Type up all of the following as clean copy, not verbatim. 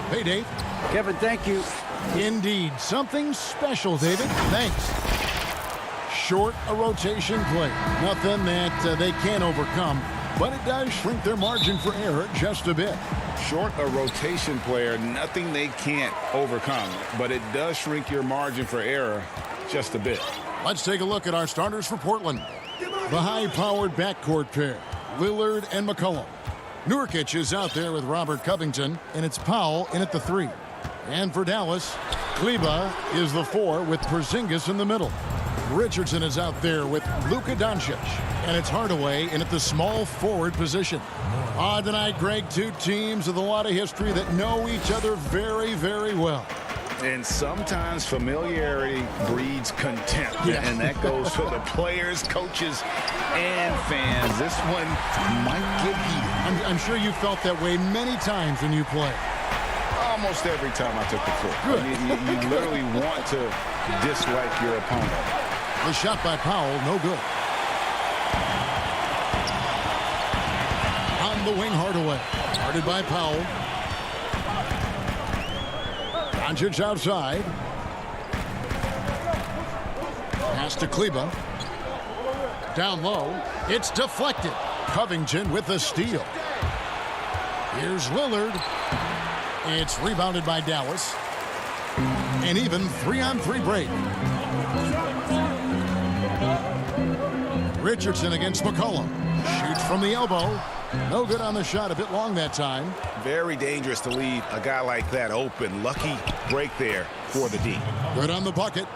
Hey, Dave. Kevin, thank you. Indeed. Something special, David. Thanks. Short a rotation play. Nothing that they can't overcome, but it does shrink their margin for error just a bit. Short a rotation player, nothing they can't overcome, but it does shrink your margin for error just a bit. Let's take a look at our starters for Portland. The high-powered backcourt pair, Lillard and McCollum. Nurkic is out there with Robert Covington, and it's Powell in at the 3. And for Dallas, Kleber is the 4 with Porzingis in the middle. Richardson is out there with Luka Doncic, and it's Hardaway in at the small forward position. Tonight, Greg, two teams with a lot of history that know each other very, very well. And sometimes familiarity breeds contempt, and that goes for the players, coaches, and fans. This one might get heated. I'm sure you felt that way many times when you play. Almost every time I took the floor. Good. You literally want to dislike your opponent. The shot by Powell, no good. On the wing, Hardaway. Guarded by Powell. Doncic outside. Pass to Kleber. Down low. It's deflected. Covington with the steal. Here's Lillard. It's rebounded by Dallas. An even 3-on-3 break. Richardson against McCollum. Shoots from the elbow. No good on the shot. A bit long that time. Very dangerous to leave a guy like that open. Lucky break there for the D. Good on the bucket.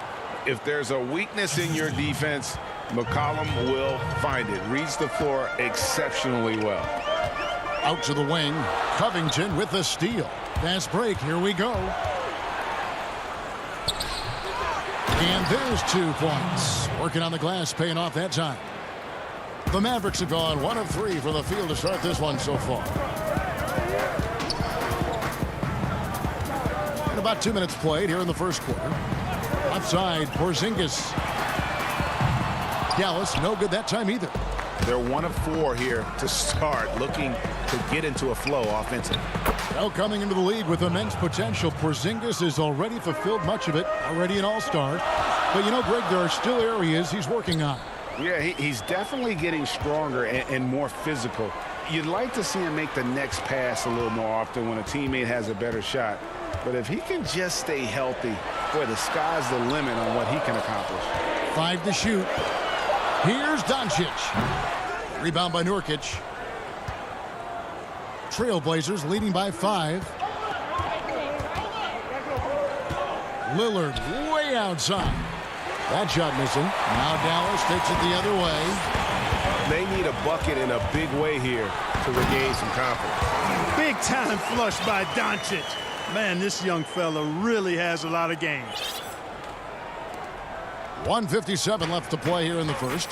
If there's a weakness in your defense, McCollum will find it. Reads the floor exceptionally well. Out to the wing. Covington with the steal. Fast break. Here we go. And there's 2 points. Working on the glass, paying off that time. The Mavericks have gone 1 of 3 from the field to start this one so far. And about 2 minutes played here in the first quarter. Outside, Porzingis. Dallas, no good that time either. They're 1 of 4 here to start, looking to get into a flow offensively. Now coming into the league with immense potential, Porzingis has already fulfilled much of it, already an all-star. But you know, Greg, there are still areas he's working on. Yeah, he's definitely getting stronger and more physical. You'd like to see him make the next pass a little more often when a teammate has a better shot. But if he can just stay healthy, boy, the sky's the limit on what he can accomplish. 5 to shoot. Here's Doncic. Rebound by Nurkic. Trailblazers leading by 5. Lillard way outside. That shot missing. Now Dallas takes it the other way. They need a bucket in a big way here to regain some confidence. Big time flush by Doncic. Man, this young fella really has a lot of game. 1:57 left to play here in the first.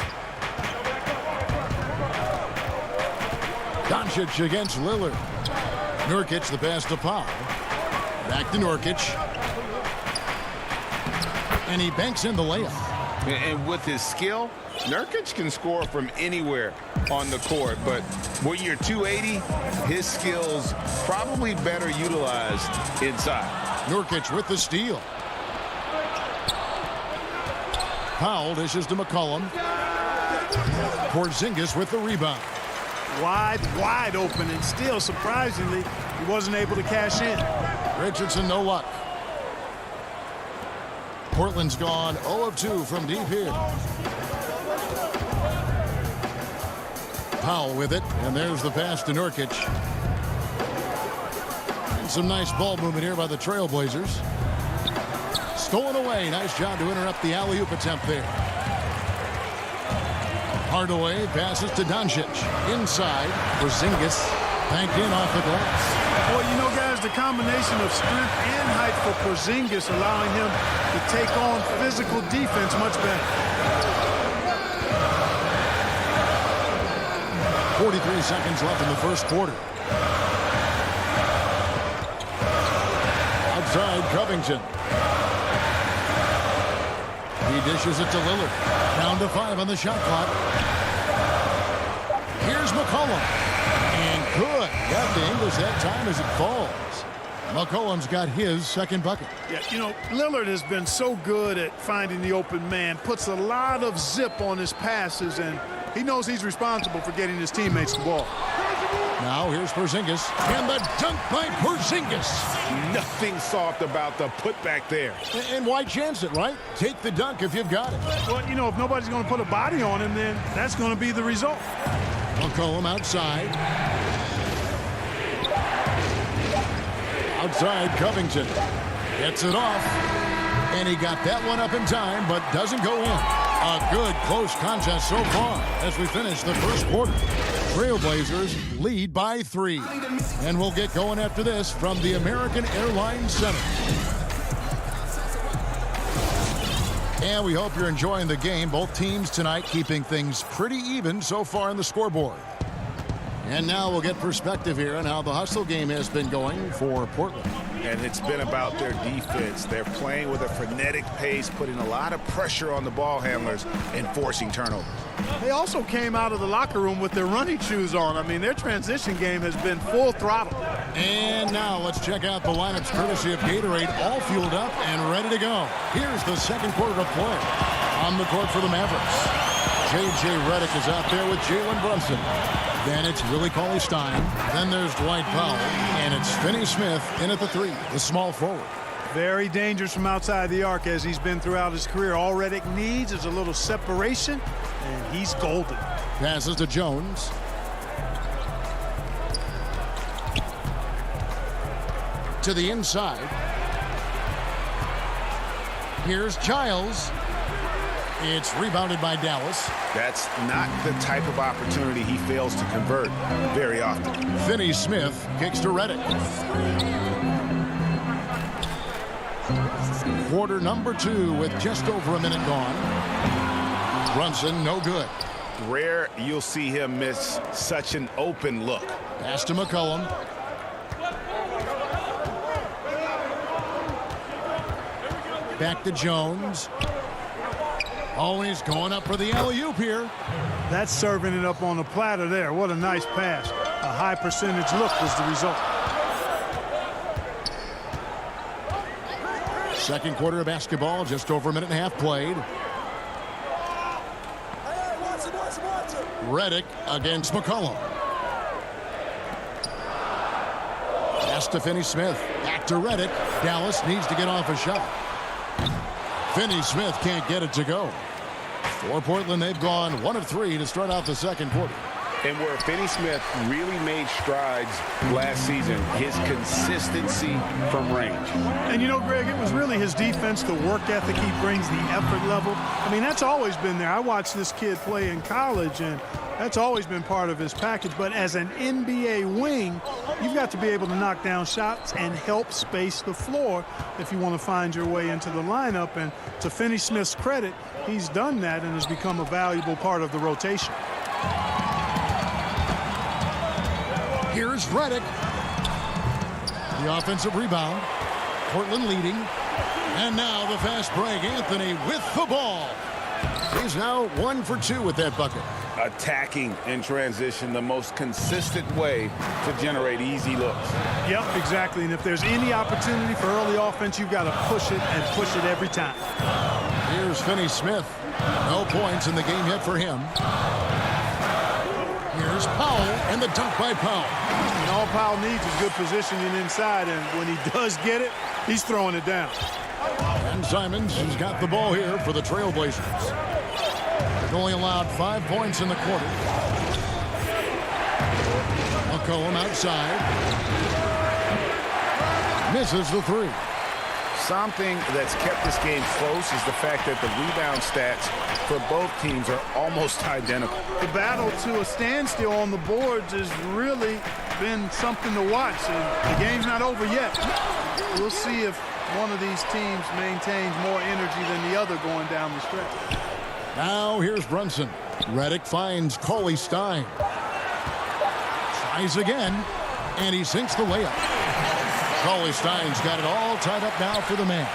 Doncic against Lillard. Nurkic the pass to Powell. Back to Nurkic. And he banks in the layup. And with his skill, Nurkic can score from anywhere on the court. But when you're 280, his skills probably better utilized inside. Nurkic with the steal. Powell dishes to McCollum. Porzingis with the rebound. Wide open, and still, surprisingly, he wasn't able to cash in. Richardson, no luck. Portland's gone 0 of 2 from deep here. Powell with it, and there's the pass to Nurkic. And some nice ball movement here by the Trailblazers. Stolen away. Nice job to interrupt the alley-oop attempt there. Hardaway passes to Doncic. Inside, Porzingis banked in off the glass. Well, you know, guys, the combination of strength and height for Porzingis allowing him to take on physical defense much better. 43 seconds left in the first quarter. Outside, Covington. He dishes it to Lillard. Down to 5 on the shot clock. Here's McCollum. And good. Got the English that time as it falls. McCollum's got his second bucket. Yeah, you know, Lillard has been so good at finding the open man, puts a lot of zip on his passes, and he knows he's responsible for getting his teammates the ball. Now here's Porzingis, and the dunk by Porzingis. Nothing soft about the putback there. And why chance it, right? Take the dunk if you've got it. Well, you know, if nobody's going to put a body on him, then that's going to be the result. McCollum outside. Outside, Covington gets it off. And he got that one up in time, but doesn't go in. A good close contest so far as we finish the first quarter. Trailblazers lead by 3. And we'll get going after this from the American Airlines Center. And we hope you're enjoying the game. Both teams tonight keeping things pretty even so far on the scoreboard. And now we'll get perspective here on how the hustle game has been going for Portland. And it's been about their defense. They're playing with a frenetic pace, putting a lot of pressure on the ball handlers and forcing turnovers. They also came out of the locker room with their running shoes on. I mean, their transition game has been full throttle. And now let's check out the lineups courtesy of Gatorade, all fueled up and ready to go. Here's the second quarter of play. On the court for the Mavericks, J.J. Redick is out there with Jalen Brunson. Then it's Willie Cauley-Stein. Then there's Dwight Powell. And it's Finney Smith in at the 3, the small forward. Very dangerous from outside the arc as he's been throughout his career. All Redick needs is a little separation, and he's golden. Passes to Jones. To the inside. Here's Giles. It's rebounded by Dallas. That's not the type of opportunity he fails to convert very often. Finney Smith kicks to Redick. Quarter number 2 with just over a minute gone. Brunson, no good. Rare you'll see him miss such an open look. Pass to McCollum. Back to Jones. Oh, and he's going up for the alley-oop here. That's serving it up on the platter there. What a nice pass. A high percentage look was the result. Second quarter of basketball, just over a minute and a half played. Redick against McCollum. Pass to Finney Smith. Back to Redick. Dallas needs to get off a shot. Finney Smith can't get it to go. For Portland, they've gone 1 of 3 to start out the second quarter. And where Finney Smith really made strides last season, his consistency from range. And you know, Greg, it was really his defense, the work ethic he brings, the effort level. I mean, that's always been there. I watched this kid play in college, and that's always been part of his package. But as an NBA wing, you've got to be able to knock down shots and help space the floor if you want to find your way into the lineup. And to Finney Smith's credit, he's done that and has become a valuable part of the rotation. Here's Redick. The offensive rebound. Portland leading. And now the fast break. Anthony with the ball. He's now 1 for 2 with that bucket. Attacking in transition, the most consistent way to generate easy looks. Yep, exactly. And if there's any opportunity for early offense, you've got to push it and push it every time. Here's Finney Smith. No points in the game yet for him. Here's Powell, and the dunk by Powell. And all Powell needs is good positioning inside, and when he does get it, he's throwing it down. And Simons has got the ball here for the Trailblazers. They've only allowed 5 points in the quarter. McCollum outside. Misses the 3. Something that's kept this game close is the fact that the rebound stats for both teams are almost identical. The battle to a standstill on the boards has really been something to watch. And the game's not over yet. We'll see if one of these teams maintains more energy than the other going down the stretch. Now here's Brunson. Redick finds Cauley-Stein. Tries again, and he sinks the layup. Cauley-Stein's got it all tied up now for the man.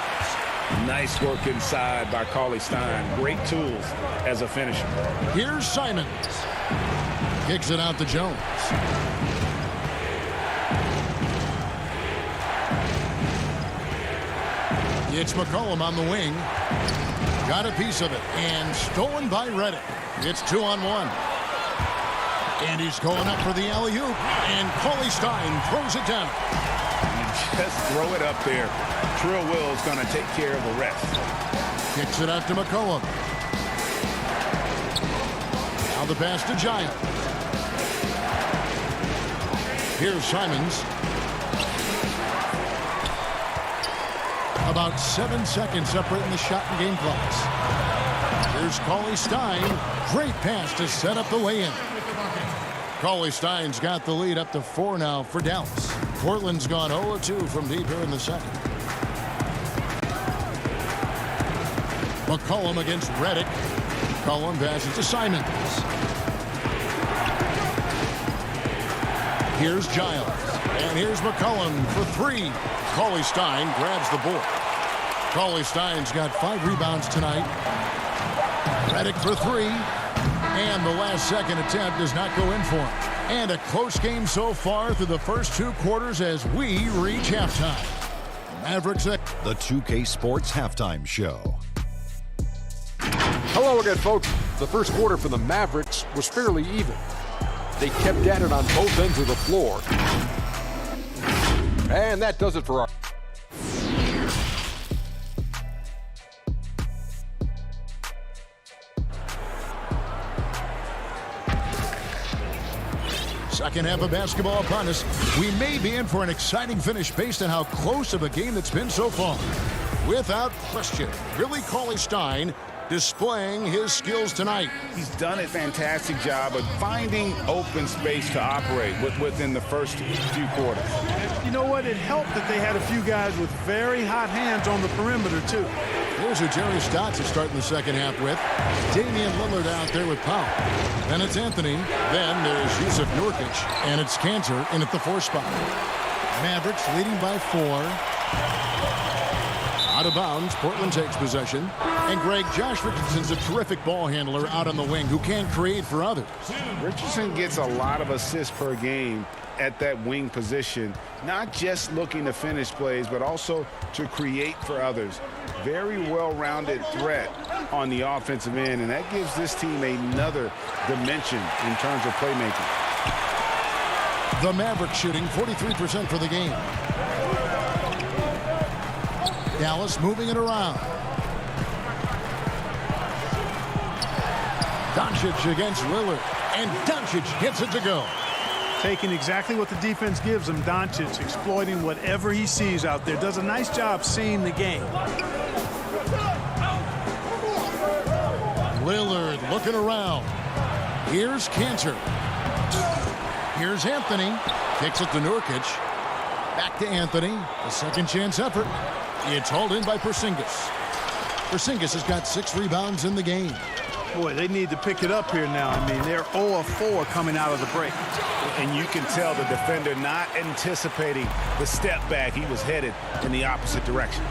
Nice work inside by Cauley-Stein. Great tools as a finisher. Here's Simons. Kicks it out to Jones. It's McCollum on the wing. Got a piece of it and stolen by Reddick. It's 2-on-1. And he's going up for the alley-oop. And Cauley Stein throws it down. Just throw it up there. Trill Will's going to take care of the rest. Kicks it out to McCollum. Now the pass to Giant. Here's Simons. About 7 seconds separating the shot and game clocks. Here's Cauley Stein. Great pass to set up the weigh-in. Cauley Stein's got the lead up to 4 now for Dallas. Portland's gone 0-2 from deep here in the second. McCollum against Reddick. McCollum passes to Simons. Here's Giles. And here's McCollum for 3. Cauley Stein grabs the board. Cauley Stein's got 5 rebounds tonight. Reddick for 3. And the last second attempt does not go in for him. And a close game so far through the first 2 quarters as we reach halftime. Mavericks. The 2K Sports Halftime Show. Hello again, folks. The first quarter for the Mavericks was fairly even. They kept at it on both ends of the floor. And that does it for our... Second half of basketball upon us. We may be in for an exciting finish based on how close of a game that's been so far. Without question, Billy Cauley Stein displaying his skills tonight. He's done a fantastic job of finding open space to operate within the first few quarters. You know what? It helped that they had a few guys with very hot hands on the perimeter, too. Here's who Jerry Stotts is starting the second half with. Damian Lillard out there with Powell. Then it's Anthony. Then there's Yusuf Nurkic. And it's Cantor in at the 4 spot. Mavericks leading by 4. Out of bounds, Portland takes possession. And Greg, Josh Richardson's a terrific ball handler out on the wing who can create for others. Richardson gets a lot of assists per game at that wing position, not just looking to finish plays, but also to create for others. Very well-rounded threat on the offensive end, and that gives this team another dimension in terms of playmaking. The Mavericks shooting 43% for the game. Dallas moving it around. Doncic against Lillard, and Doncic hits it to go. Taking exactly what the defense gives him. Doncic exploiting whatever he sees out there. Does a nice job seeing the game. Lillard looking around. Here's Cantor. Here's Anthony. Kicks it to Nurkic. Back to Anthony. A second chance effort. It's hauled in by Porzingis. Porzingis has got 6 rebounds in the game. Boy, they need to pick it up here now. I mean, they're 0 of 4 coming out of the break. And you can tell the defender not anticipating the step back. He was headed in the opposite direction.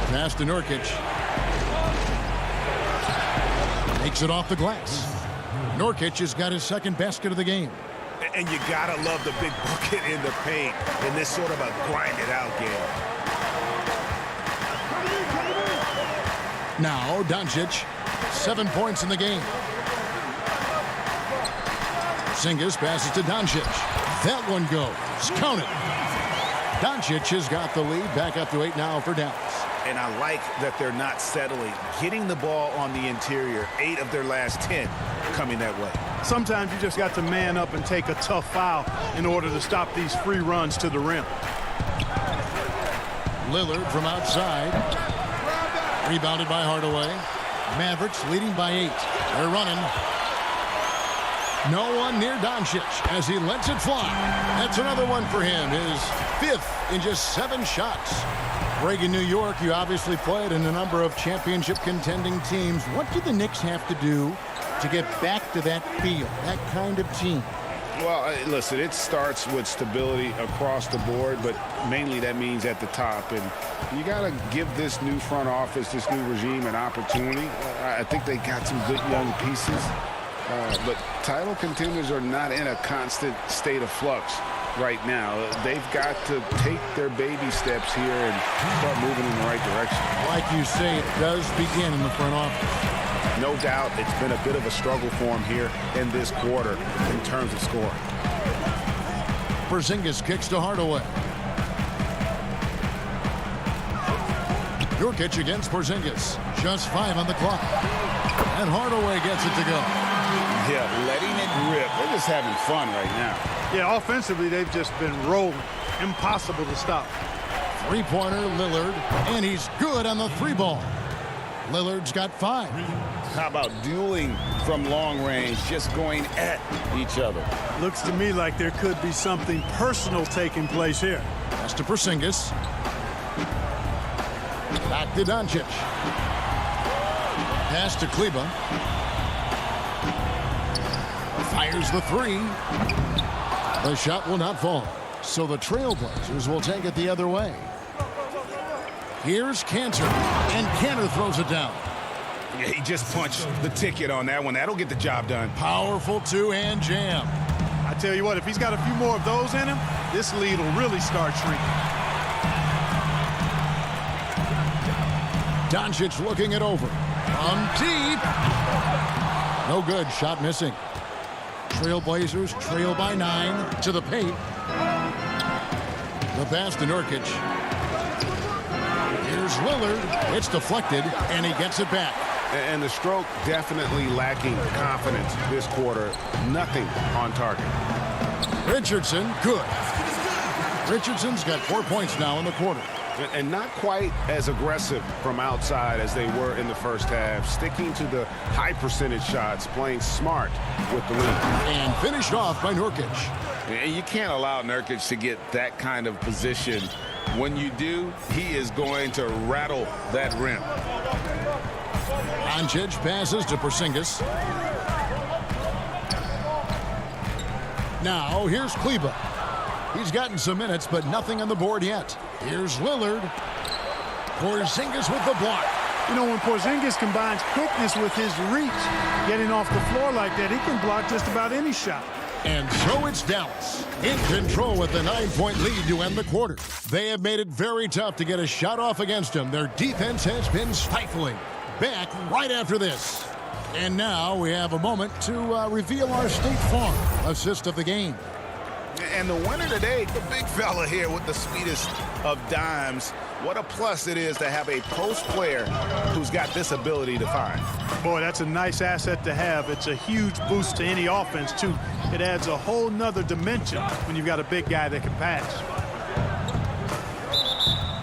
Pass to Nurkic. Makes it off the glass. Nurkic has got his second basket of the game. And you gotta love the big bucket in the paint in this sort of a grind-it-out game. Now Doncic, 7 points in the game. Porzingis passes to Doncic. That one goes. Count it. Doncic has got the lead. Back up to 8 now for Dallas. And I like that they're not settling. Getting the ball on the interior, 8 of their last 10 coming that way. Sometimes you just got to man up and take a tough foul in order to stop these free runs to the rim. Lillard from outside. Rebounded by Hardaway. Mavericks leading by 8. They're running. No one near Doncic as he lets it fly. That's another one for him. His 5th in just 7 shots. Greg, in New York, you obviously played in a number of championship contending teams. What do the Knicks have to do to get back to that feel, that kind of team? Well, listen, it starts with stability across the board, but mainly that means at the top. And you got to give this new front office, this new regime, an opportunity. I think they got some good young pieces, but title contenders are not in a constant state of flux. right now. They've got to take their baby steps here and start moving in the right direction. Like you say, it does begin in the front office. No doubt it's been a bit of a struggle for him here in this quarter in terms of scoring. Porzingis kicks to Hardaway. Nurkic against Porzingis. Just 5 on the clock. And Hardaway gets it to go. Yeah, letting it rip. They're just having fun right now. Yeah, offensively, they've just been rolling. Impossible to stop. Three-pointer, Lillard. And he's good on the 3-ball. Lillard's got 5. How about dueling from long range, just going at each other? Looks to me like there could be something personal taking place here. Pass to Porzingis. Back to Doncic. Pass to Kleba. Fires the 3. The shot will not fall. So the Trailblazers will take it the other way. Here's Cantor. And Cantor throws it down. Yeah, he just punched the ticket on that one. That'll get the job done. Powerful two-hand jam. I tell you what, if he's got a few more of those in him, this lead will really start shrinking. Doncic looking it over. From deep. No good. Shot missing. Trailblazers trail by 9 to the paint. The pass to Nurkic. Here's Lillard. It's deflected, and he gets it back. And the stroke definitely lacking confidence this quarter. Nothing on target. Richardson, good. Richardson's got 4 points now in the quarter. And not quite as aggressive from outside as they were in the first half. Sticking to the high percentage shots, playing smart with the lead. And finished off by Nurkic. And you can't allow Nurkic to get that kind of position. When you do, he is going to rattle that rim. Doncic passes to Porzingis. Now here's Kleba. He's gotten some minutes, but nothing on the board yet. Here's Lillard. Porzingis with the block. You know, when Porzingis combines quickness with his reach, getting off the floor like that, he can block just about any shot. And so it's Dallas in control with a 9-point lead to end the quarter. They have made it very tough to get a shot off against them. Their defense has been stifling. Back right after this. And now we have a moment to reveal our State Farm assist of the game. And the winner today, the big fella here with the sweetest of dimes. What a plus it is to have a post player who's got this ability to find. Boy, that's a nice asset to have. It's a huge boost to any offense, too. It adds a whole nother dimension when you've got a big guy that can pass.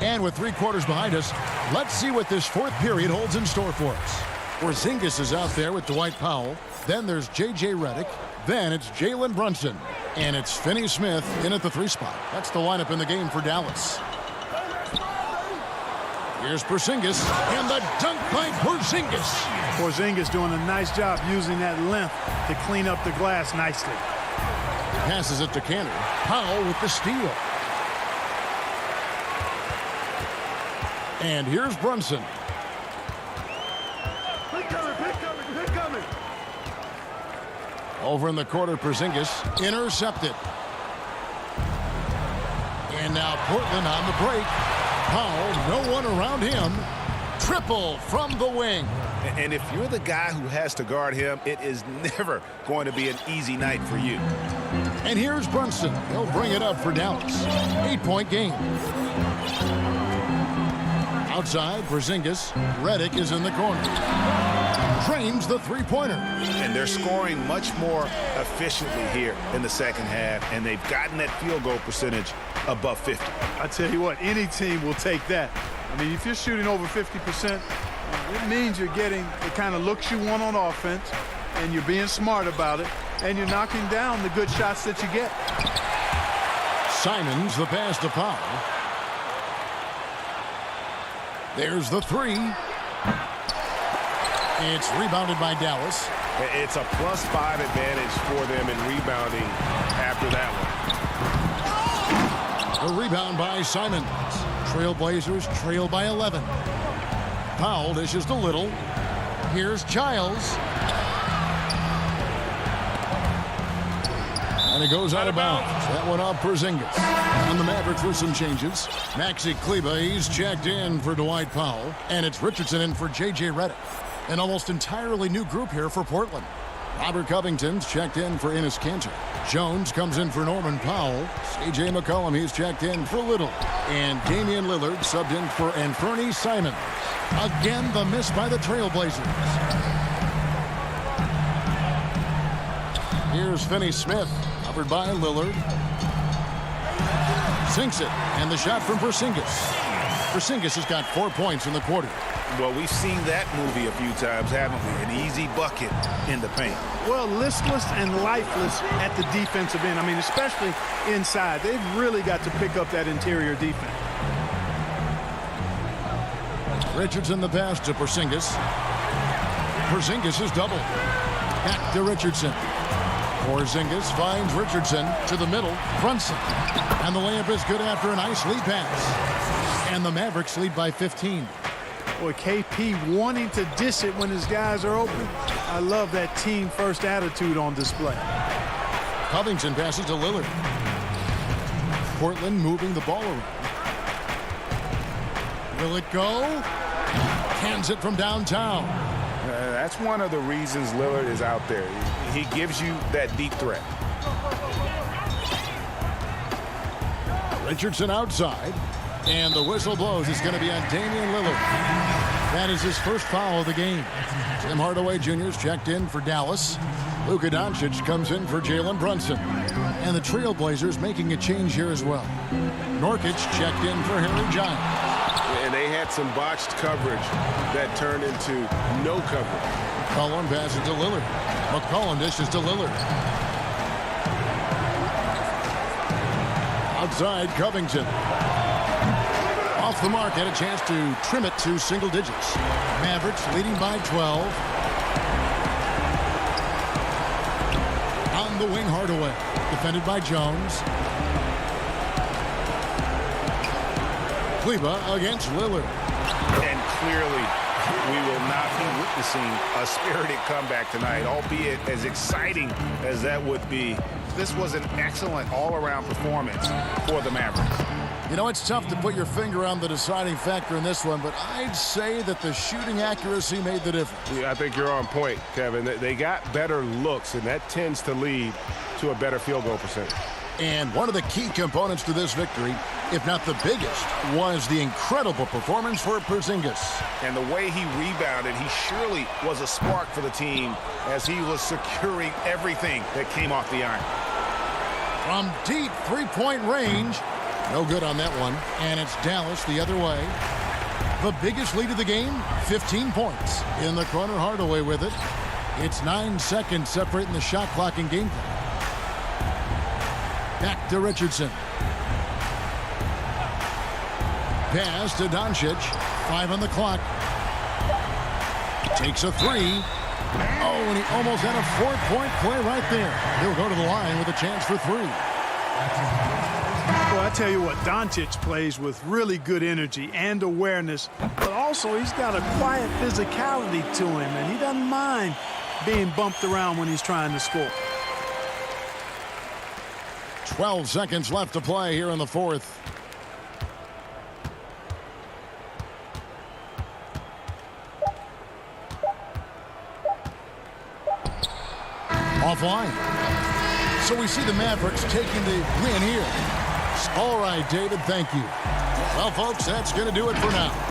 And with 3 quarters behind us, let's see what this 4th period holds in store for us. Porzingis is out there with Dwight Powell. Then there's J.J. Redick. Then it's Jalen Brunson. And it's Finney-Smith in at the 3 spot. That's the lineup in the game for Dallas. Here's Porzingis, and the dunk by Porzingis. Porzingis doing a nice job using that length to clean up the glass nicely. Passes it to Cantor. Powell with the steal. And here's Brunson. Over in the quarter, Porzingis intercepted. And now Portland on the break. Powell, no one around him. Triple from the wing. And if you're the guy who has to guard him, it is never going to be an easy night for you. And here's Brunson. He'll bring it up for Dallas. 8-point game. Outside, Porzingis. Redick is in the corner. Drains the 3-pointer. And they're scoring much more efficiently here in the second half, and they've gotten that field goal percentage above 50. I tell you what, any team will take that. I mean, if you're shooting over 50%, it means you're getting the kind of looks you want on offense, and you're being smart about it, and you're knocking down the good shots that you get. Simons, the pass to Powell. There's the 3. It's rebounded by Dallas. It's a +5 advantage for them in rebounding after that one. The rebound by Simons. Trailblazers trail by 11. Powell dishes to Little. Here's Childs. And it goes out of bounds. That one off Porzingis. And the Mavericks with some changes. Maxi Kleber, he's checked in for Dwight Powell. And it's Richardson in for J.J. Redick. An almost entirely new group here for Portland. Robert Covington's checked in for Enes Kanter. Jones comes in for Norman Powell. C.J. McCollum, he's checked in for Little. And Damian Lillard subbed in for Anthony Simons. Again, the miss by the Trailblazers. Here's Finney Smith, covered by Lillard. Sinks it, and the shot from Porzingis. Porzingis has got 4 points in the quarter. Well, we've seen that movie a few times, haven't we? An easy bucket in the paint. Well, listless and lifeless at the defensive end. I mean, especially inside. They've really got to pick up that interior defense. Richardson the pass to Porzingis. Porzingis is doubled. Back to Richardson. Porzingis finds Richardson to the middle. Brunson. And the layup is good after a nice lead pass. And the Mavericks lead by 15. Boy, KP wanting to dish it when his guys are open. I love that team-first attitude on display. Covington passes to Lillard. Portland moving the ball around. Will it go? Hands it from downtown. That's one of the reasons Lillard is out there. He gives you that deep threat. Richardson outside. And the whistle blows. It's going to be on Damian Lillard. That is his first foul of the game. Tim Hardaway Jr. is checked in for Dallas. Luka Doncic comes in for Jalen Brunson. And the Trailblazers making a change here as well. Nurkic checked in for Harry Giles. And they had some botched coverage that turned into no coverage. McCollum passes to Lillard. McCollum dishes to Lillard. Outside, Covington. Off the mark, had a chance to trim it to single digits. Mavericks leading by 12. On the wing, Hardaway. Defended by Jones. Kleber against Lillard. And clearly, we will not be witnessing a spirited comeback tonight, albeit as exciting as that would be. This was an excellent all-around performance for the Mavericks. You know, it's tough to put your finger on the deciding factor in this one, but I'd say that the shooting accuracy made the difference. Yeah, I think you're on point, Kevin. They got better looks, and that tends to lead to a better field goal percentage. And one of the key components to this victory, if not the biggest, was the incredible performance for Porzingis. And the way he rebounded, he surely was a spark for the team as he was securing everything that came off the iron. From deep three-point range, no good on that one, and it's Dallas the other way. The biggest lead of the game, 15 points. In the corner, Hardaway with it. It's 9 seconds separating the shot clock and game clock. Back to Richardson. Pass to Doncic. 5 on the clock. Takes a three. Oh, and he almost had a 4-point play right there. He'll go to the line with a chance for 3. Well, I tell you what, Doncic plays with really good energy and awareness, but also he's got a quiet physicality to him, and he doesn't mind being bumped around when he's trying to score. 12 seconds left to play here in the fourth. Offline. So we see the Mavericks taking the win here. All right, David, thank you. Well, folks, that's going to do it for now.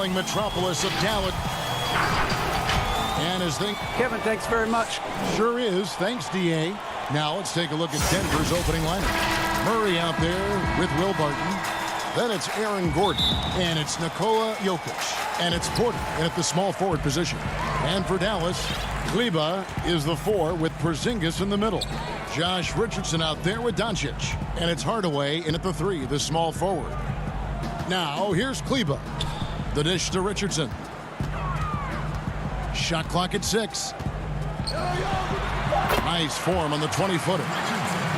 growing metropolis of talent. And Kevin, thanks very much. Sure is. Thanks, D.A. Now let's take a look at Denver's opening lineup. Murray out there with Will Barton. Then it's Aaron Gordon. And it's Nikola Jokic. And it's Porter in at the small forward position. And for Dallas, Kleber is the 4 with Porzingis in the middle. Josh Richardson out there with Doncic. And it's Hardaway in at the 3, the small forward. Now here's Kleber. The dish to Richardson. Shot clock at 6. Nice form on the 20-footer.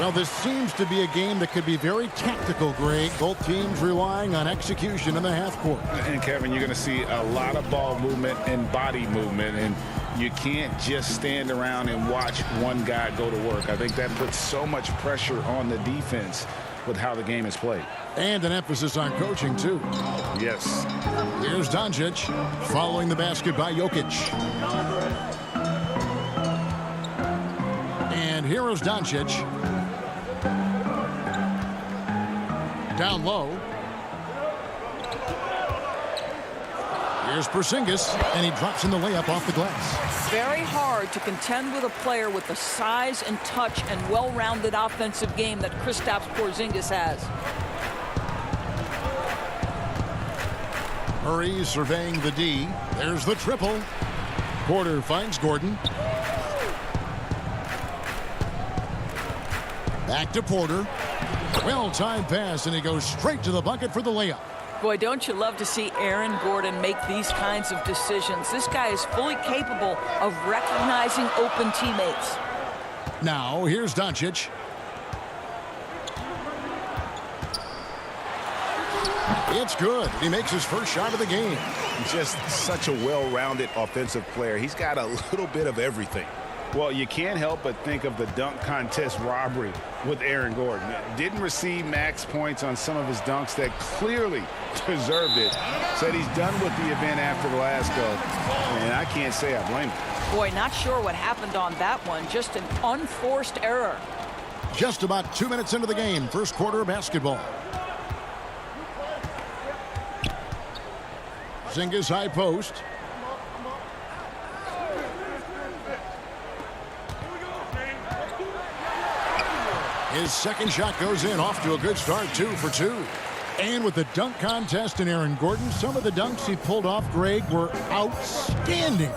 Well, this seems to be a game that could be very tactical, Greg. Both teams relying on execution in the half court. And, Kevin, you're going to see a lot of ball movement and body movement, and you can't just stand around and watch one guy go to work. I think that puts so much pressure on the defense with how the game is played. And an emphasis on coaching, too. Yes. Here's Doncic following the basket by Jokic. And here is Doncic. Down low. Here's Porzingis, and he drops in the layup off the glass. Very hard to contend with a player with the size and touch and well-rounded offensive game that Kristaps Porzingis has. Murray surveying the D. There's the triple. Porter finds Gordon. Back to Porter. Well-timed pass, and he goes straight to the bucket for the layup. Boy, don't you love to see Aaron Gordon make these kinds of decisions. This guy is fully capable of recognizing open teammates. Now, here's Doncic. It's good. He makes his first shot of the game. Just such a well-rounded offensive player. He's got a little bit of everything. Well, you can't help but think of the dunk contest robbery with Aaron Gordon. Didn't receive max points on some of his dunks that clearly deserved it. Said he's done with the event after the last go. And I can't say I blame him. Boy, not sure what happened on that one. Just an unforced error. Just about 2 minutes into the game. First quarter of basketball. Porzingis high post. His second shot goes in, off to a good start, 2 for 2. And with the dunk contest in Aaron Gordon, some of the dunks he pulled off, Greg, were outstanding.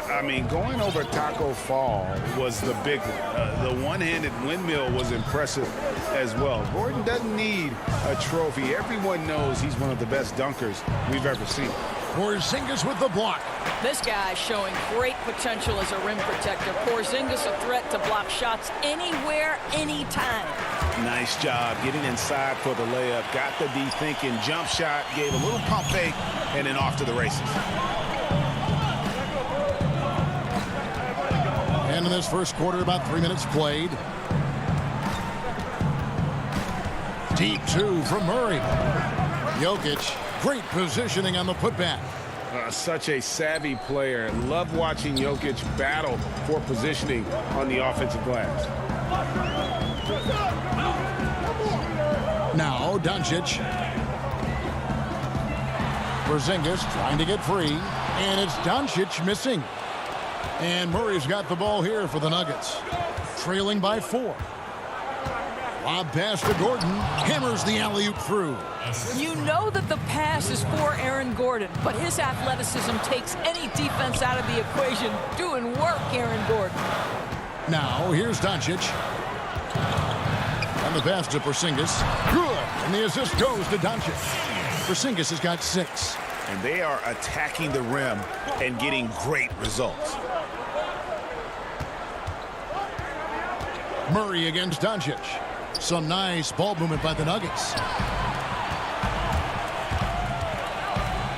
I mean, going over Taco Fall was the big one. The one-handed windmill was impressive as well. Gordon doesn't need a trophy. Everyone knows he's one of the best dunkers we've ever seen. Porzingis with the block. This guy is showing great potential as a rim protector. Porzingis a threat to block shots anywhere, anytime. Nice job getting inside for the layup. Got the D thinking, jump shot, gave a little pump fake, and then off to the races. And in this first quarter, about 3 minutes played. Deep 2 from Murray. Jokic, great positioning on the putback. Such a savvy player. Love watching Jokic battle for positioning on the offensive glass. Now Doncic. Porzingis trying to get free. And it's Doncic missing. And Murray's got the ball here for the Nuggets. Trailing by 4. Lob pass to Gordon. Hammers the alley-oop through. You know that the pass is for Aaron Gordon, but his athleticism takes any defense out of the equation. Doing work, Aaron Gordon. Now, here's Doncic. And the pass to Porzingis. Good. And the assist goes to Doncic. Porzingis has got 6. And they are attacking the rim and getting great results. Murray against Doncic. Some nice ball movement by the Nuggets.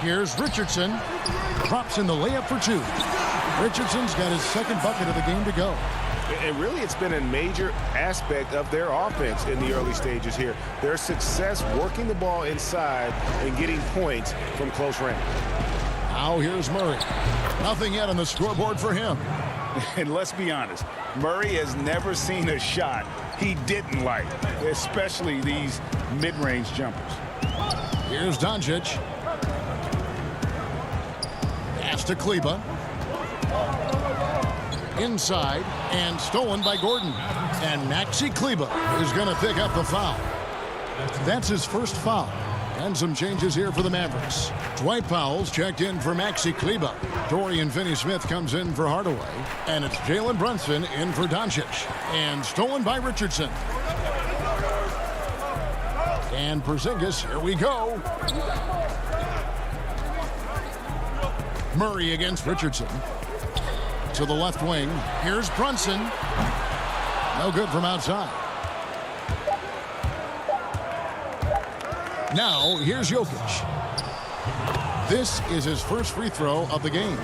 Here's Richardson. Drops in the layup for 2. Richardson's got his second bucket of the game to go. And really, it's been a major aspect of their offense in the early stages here. Their success working the ball inside and getting points from close range. Now here's Murray. Nothing yet on the scoreboard for him. And let's be honest, Murray has never seen a shot he didn't like, especially these mid-range jumpers. Here's Doncic. Pass to Kleba. Inside and stolen by Gordon. And Maxi Kleba is going to pick up the foul. That's his first foul. And some changes here for the Mavericks. Dwight Powell's checked in for Maxi Kleba. Dorian Finney-Smith comes in for Hardaway. And it's Jalen Brunson in for Doncic. And stolen by Richardson. And Porzingis, here we go. Murray against Richardson. To the left wing. Here's Brunson. No good from outside. Now, here's Jokic. This is his first free throw of the game.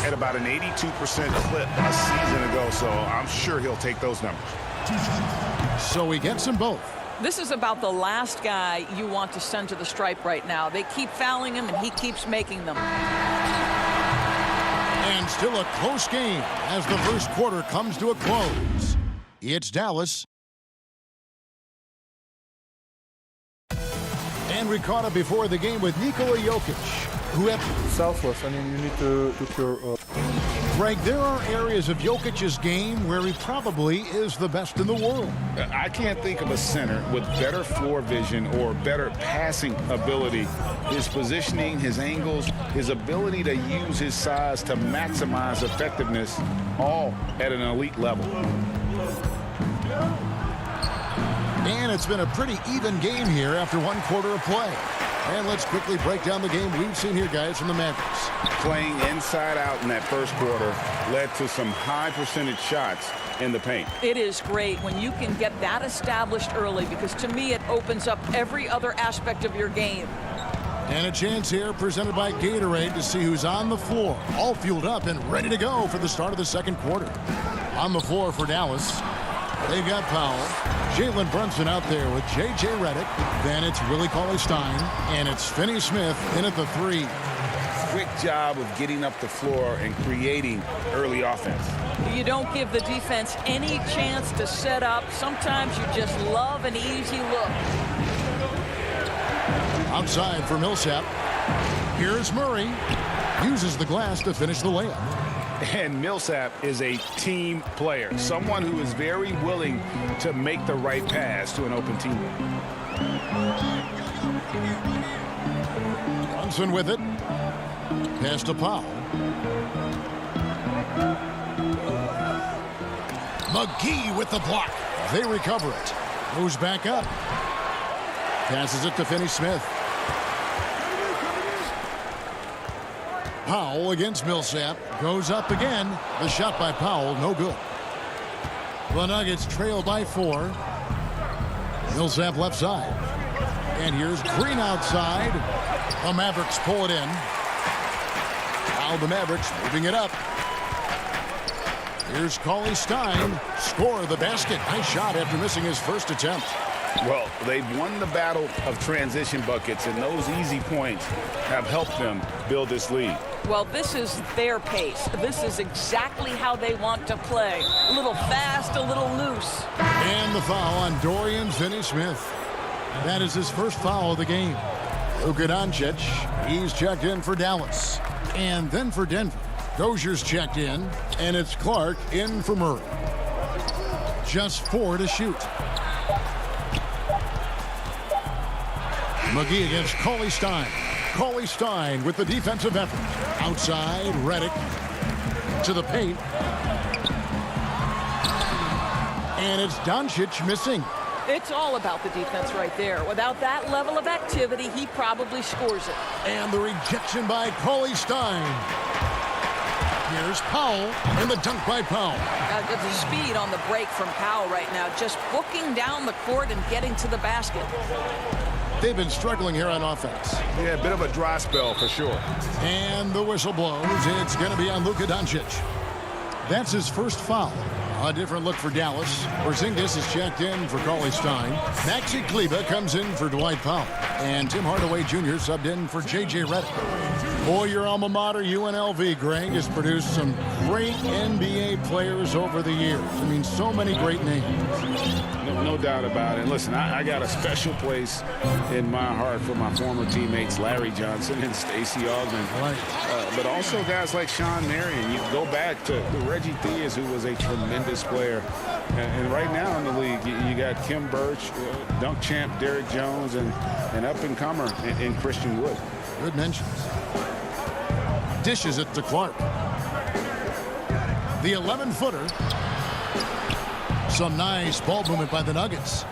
At about an 82% clip a season ago, so I'm sure he'll take those numbers. So he gets them both. This is about the last guy you want to send to the stripe right now. They keep fouling him, and he keeps making them. And still a close game as the first quarter comes to a close. It's Dallas. And we caught up before the game with Nikola Jokic, who had selfless. I mean, you need to look your... Greg, there are areas of Jokic's game where he probably is the best in the world. I can't think of a center with better floor vision or better passing ability. His positioning, his angles, his ability to use his size to maximize effectiveness, all at an elite level. And it's been a pretty even game here after one quarter of play. And let's quickly break down the game we've seen here, guys, from the Mavericks. Playing inside out in that first quarter led to some high percentage shots in the paint. It is great when you can get that established early, because to me it opens up every other aspect of your game. And a chance here presented by Gatorade to see who's on the floor. All fueled up and ready to go for the start of the second quarter. On the floor for Dallas, they've got Powell. Jalen Brunson out there with J.J. Redick. Then it's Willie Cauley-Stein. And it's Finney-Smith in at the three. Quick job of getting up the floor and creating early offense. You don't give the defense any chance to set up. Sometimes you just love an easy look. Outside for Millsap. Here's Murray. Uses the glass to finish the layup. And Millsap is a team player, someone who is very willing to make the right pass to an open teammate. Brunson with it. Pass to Powell. McGee with the block. They recover it. Goes back up. Passes it to Finney-Smith. Powell against Millsap. Goes up again. The shot by Powell, no good. The Nuggets trail by 4. Millsap left side. And here's Green outside. The Mavericks pull it in. Now the Mavericks moving it up. Here's Cauley-Stein. Score the basket. Nice shot after missing his first attempt. Well, they've won the battle of transition buckets, and those easy points have helped them build this lead. Well, this is their pace. This is exactly how they want to play. A little fast, a little loose. And the foul on Dorian Finney-Smith. That is his first foul of the game. Luka Doncic, he's checked in for Dallas. And then for Denver, Dozier's checked in, and it's Clark in for Murray. Just 4 to shoot. McGee against Cauley-Stein. Cauley-Stein with the defensive effort. Outside, Redick to the paint. And it's Doncic missing. It's all about the defense right there. Without that level of activity, he probably scores it. And the rejection by Cauley-Stein. Here's Powell, and the dunk by Powell. The speed on the break from Powell right now, just booking down the court and getting to the basket. They've been struggling here on offense. Yeah, a bit of a dry spell for sure. And the whistle blows. It's going to be on Luka Doncic. That's his first foul. A different look for Dallas. Porzingis is checked in for Cauley-Stein. Maxi Kleba comes in for Dwight Powell. And Tim Hardaway Jr. subbed in for J.J. Redick. Boy, your alma mater, UNLV, Greg, has produced some great NBA players over the years. I mean, so many great names. No doubt about it. Listen, I got a special place in my heart for my former teammates Larry Johnson and Stacey Augmon. Right. But also guys like Sean Marion. You go back to Reggie Theus, who was a tremendous player. And right now in the league, you got Kim Birch, dunk champ Derrick Jones, and an up-and-comer in Christian Wood. Good mentions. Dishes it to Clark. The 11-footer. Some nice ball movement by the Nuggets.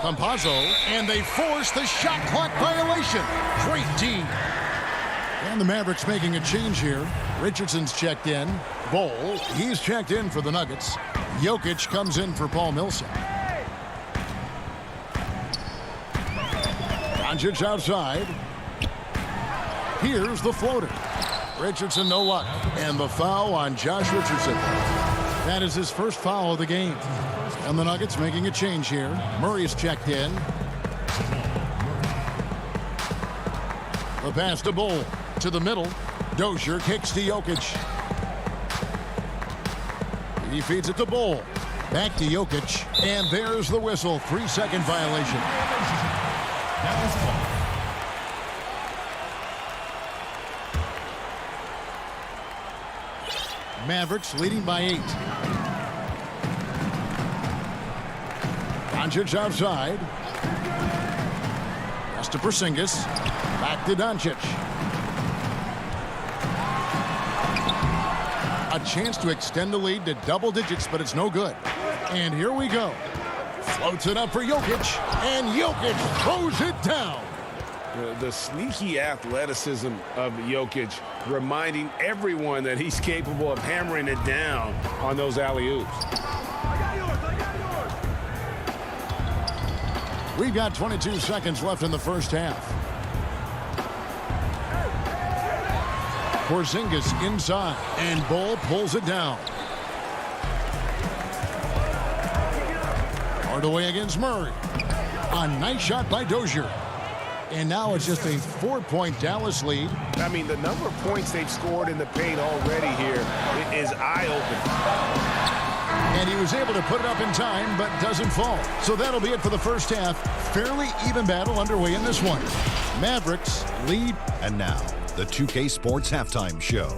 Campazzo, and they force the shot clock violation. Great D. And the Mavericks making a change here. Richardson's checked in. Bol, he's checked in for the Nuggets. Jokic comes in for Paul Millsap. Doncic outside. Here's the floater. Richardson, no luck. And the foul on Josh Richardson. That is his first foul of the game. And the Nuggets making a change here. Murray's checked in. The pass to Bol. To the middle. Dozier kicks to Jokic. He feeds it to Bol. Back to Jokic. And there's the whistle. 3-second violation. Mavericks leading by 8. Doncic outside. Pass to Porzingis. Back to Doncic. A chance to extend the lead to double digits, but it's no good. And here we go. Floats it up for Jokic, and Jokic throws it down. The sneaky athleticism of Jokic, reminding everyone that he's capable of hammering it down on those alley-oops. We've got 22 seconds left in the first half. Porzingis inside, and Bol pulls it down. Hardaway against Murray. A nice shot by Dozier. And now it's just a 4-point Dallas lead. I mean, the number of points they've scored in the paint already here is eye-opening. And he was able to put it up in time, but doesn't fall. So that'll be it for the first half. Fairly even battle underway in this one. Mavericks lead. And now, the 2K Sports Halftime Show.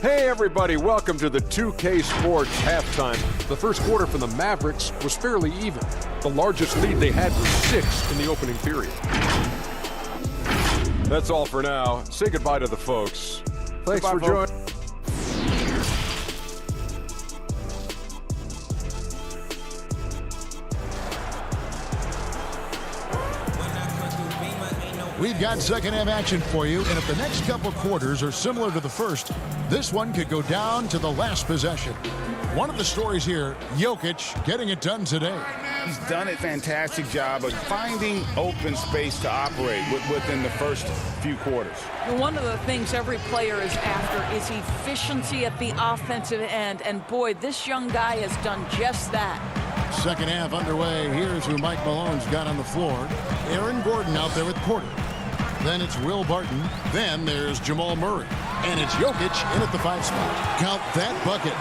Hey everybody, welcome to the 2K Sports Halftime. The first quarter for the Mavericks was fairly even. The largest lead they had was 6 in the opening period. That's all for now. Say goodbye to the folks. Thanks for joining. We've got second half action for you, and if the next couple quarters are similar to the first, this one could go down to the last possession. One of the stories here, Jokic getting it done today. He's done a fantastic job of finding open space to operate within the first few quarters. One of the things every player is after is efficiency at the offensive end, and boy, this young guy has done just that. Second half underway. Here's who Mike Malone's got on the floor. Aaron Gordon out there with Porter. Then it's Will Barton. Then there's Jamal Murray. And it's Jokic in at the 5 spot. Count that bucket.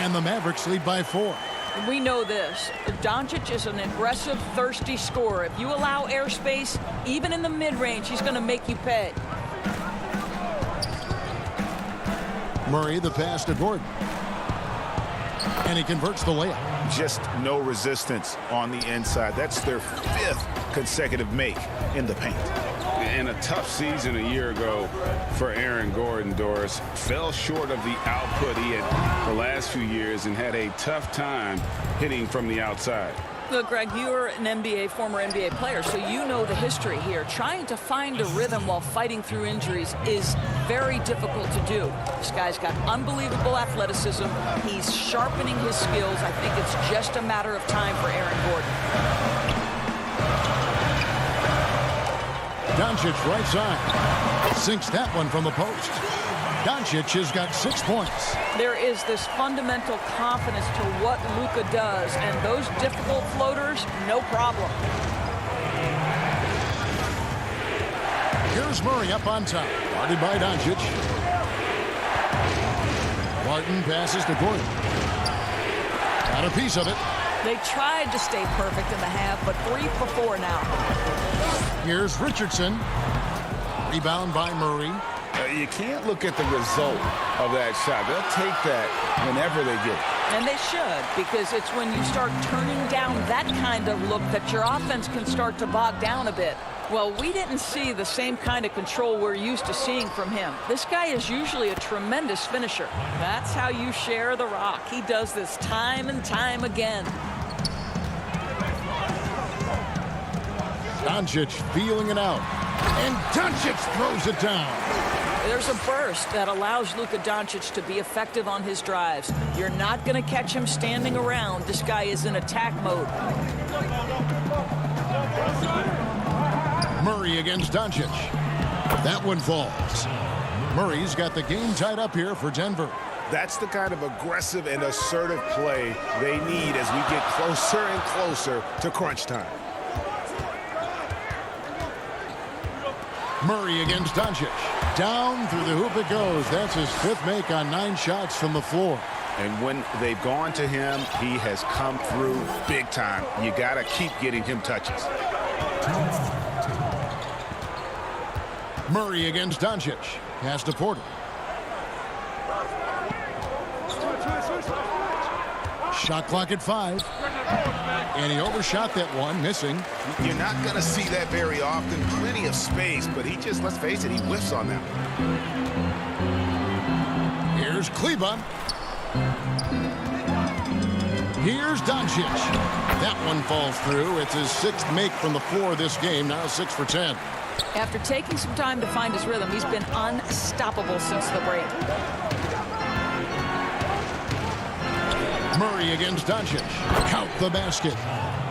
And the Mavericks lead by 4. We know this. Doncic is an aggressive, thirsty scorer. If you allow airspace, even in the mid-range, he's going to make you pay. Murray, the pass to Gordon. And he converts the layup. Just no resistance on the inside. That's their 5th consecutive make in the paint. And a tough season a year ago for Aaron Gordon, Doris. Fell short of the output he had the last few years and had a tough time hitting from the outside. Look, Greg, you're an former NBA player, so you know the history here. Trying to find a rhythm while fighting through injuries is very difficult to do. This guy's got unbelievable athleticism. He's sharpening his skills. I think it's just a matter of time for Aaron Gordon. Doncic right side. Sinks that one from the post. Doncic has got 6 points. There is this fundamental confidence to what Luka does, and those difficult floaters, no problem. Here's Murray up on top. Guarded by Doncic. Martin passes to Gordon. Got a piece of it. They tried to stay perfect in the half, but 3 for 4 now. Here's Richardson. Rebound by Murray. You can't look at the result of that shot. They'll take that whenever they get it. And they should, because it's when you start turning down that kind of look that your offense can start to bog down a bit. Well, we didn't see the same kind of control we're used to seeing from him. This guy is usually a tremendous finisher. That's how you share the rock. He does this time and time again. Doncic feeling it out. And Doncic throws it down. There's a burst that allows Luka Doncic to be effective on his drives. You're not going to catch him standing around. This guy is in attack mode. Murray against Doncic. That one falls. Murray's got the game tied up here for Denver. That's the kind of aggressive and assertive play they need as we get closer and closer to crunch time. Murray against Doncic. Down through the hoop it goes. That's his 5th make on 9 shots from the floor. And when they've gone to him, he has come through big time. You got to keep getting him touches. Murray against Doncic. Pass to Porter. Shot clock at 5. And he overshot that one, missing. You're not going to see that very often. Plenty of space, but he just, let's face it, he whiffs on that. Here's Kleba. Here's Doncic. That one falls through. It's his 6th make from the floor this game, now 6 for 10. After taking some time to find his rhythm, he's been unstoppable since the break. Murray against Doncic. Count the basket.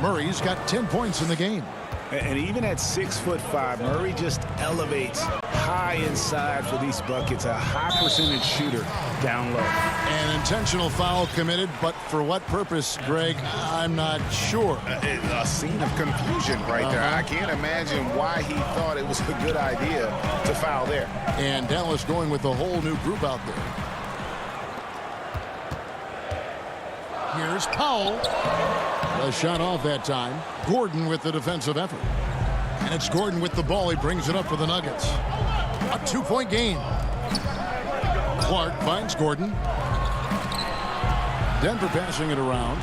Murray's got 10 points in the game. And even at 6'5", Murray just elevates high inside for these buckets. A high percentage shooter down low. An intentional foul committed, but for what purpose, Greg? I'm not sure. A scene of confusion right there. I can't imagine why he thought it was a good idea to foul there. And Dallas going with a whole new group out there. Here's Powell. A shot off that time. Gordon with the defensive effort. And it's Gordon with the ball. He brings it up for the Nuggets. A 2-point game. Clark finds Gordon. Denver passing it around.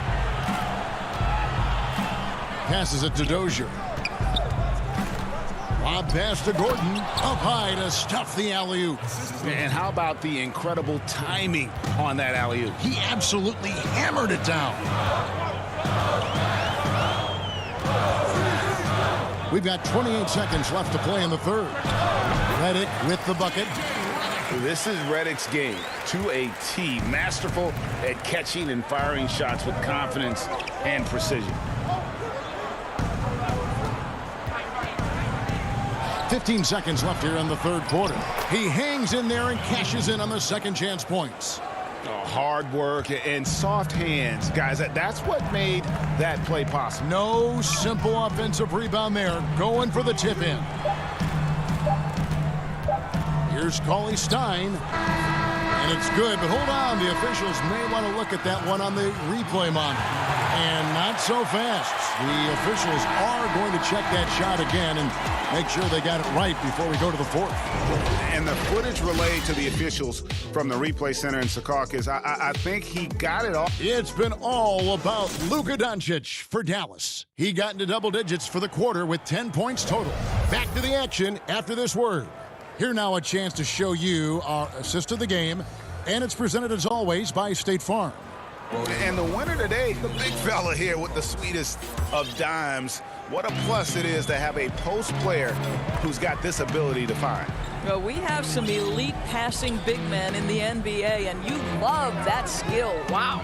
Passes it to Dozier. Lob pass to Gordon. Up high to stuff the alley-oop. And how about the incredible timing on that alley-oop? He absolutely hammered it down. We've got 28 seconds left to play in the 3rd. Redick with the bucket. This is Redick's game to a T. Masterful at catching and firing shots with confidence and precision. 15 seconds left here in the 3rd quarter. He hangs in there and cashes in on the second chance points. Hard work and soft hands, guys. That's what made that play possible. No simple offensive rebound there. Going for the tip in. Here's Cauley Stein. And it's good, but hold on. The officials may want to look at that one on the replay monitor. And not so fast. The officials are going to check that shot again and make sure they got it right before we go to the 4th. And the footage relayed to the officials from the replay center in Secaucus, I think he got it all. It's been all about Luka Doncic for Dallas. He got into double digits for the quarter with 10 points total. Back to the action after this word. Here now a chance to show you our assist of the game, and it's presented as always by State Farm. And the winner today, the big fella here with the sweetest of dimes. What a plus it is to have a post player who's got this ability to find. Well, we have some elite passing big men in the NBA, and you love that skill. Wow.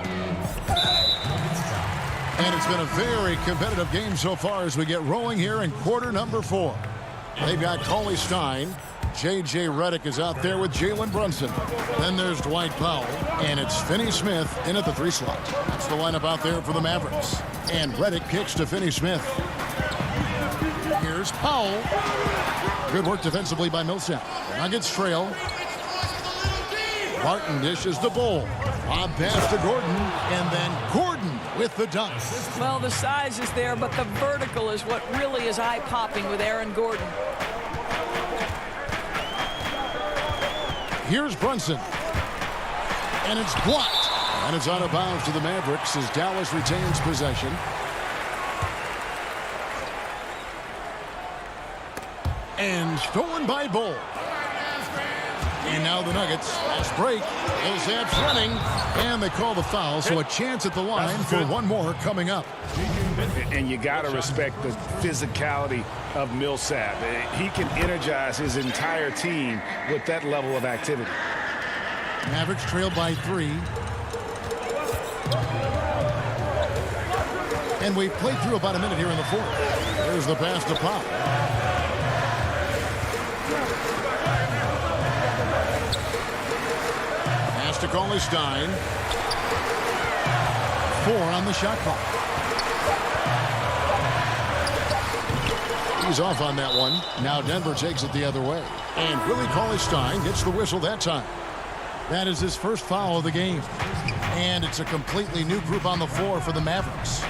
And it's been a very competitive game so far as we get rolling here in quarter number 4. They've got Cauley Stein. J.J. Redick is out there with Jalen Brunson. Then there's Dwight Powell. And it's Finney-Smith in at the 3 slot. That's the lineup out there for the Mavericks. And Redick kicks to Finney-Smith. Here's Here's Powell. Good work defensively by Millsap. Nuggets trail. Martin dishes the Bull. Lob pass to Gordon, and then Gordon with the dunk. Well, the size is there, but the vertical is what really is eye-popping with Aaron Gordon. Here's Brunson. And it's blocked. And it's out of bounds to the Mavericks as Dallas retains possession. And stolen by Bull. And now the Nuggets. Fast break. Millsap's running. And they call the foul, so a chance at the line for one more coming up. And you got to respect the physicality of Millsap. He can energize his entire team with that level of activity. Mavericks trailed by 3. And we've played through about a minute here in the fourth. There's the pass to Pop. Pass to Cauley-Stein. 4 on the shot clock. He's off on that one. Now Denver takes it the other way. And Willie Cauley-Stein gets the whistle that time. That is his first foul of the game. And it's a completely new group on the floor for the Mavericks.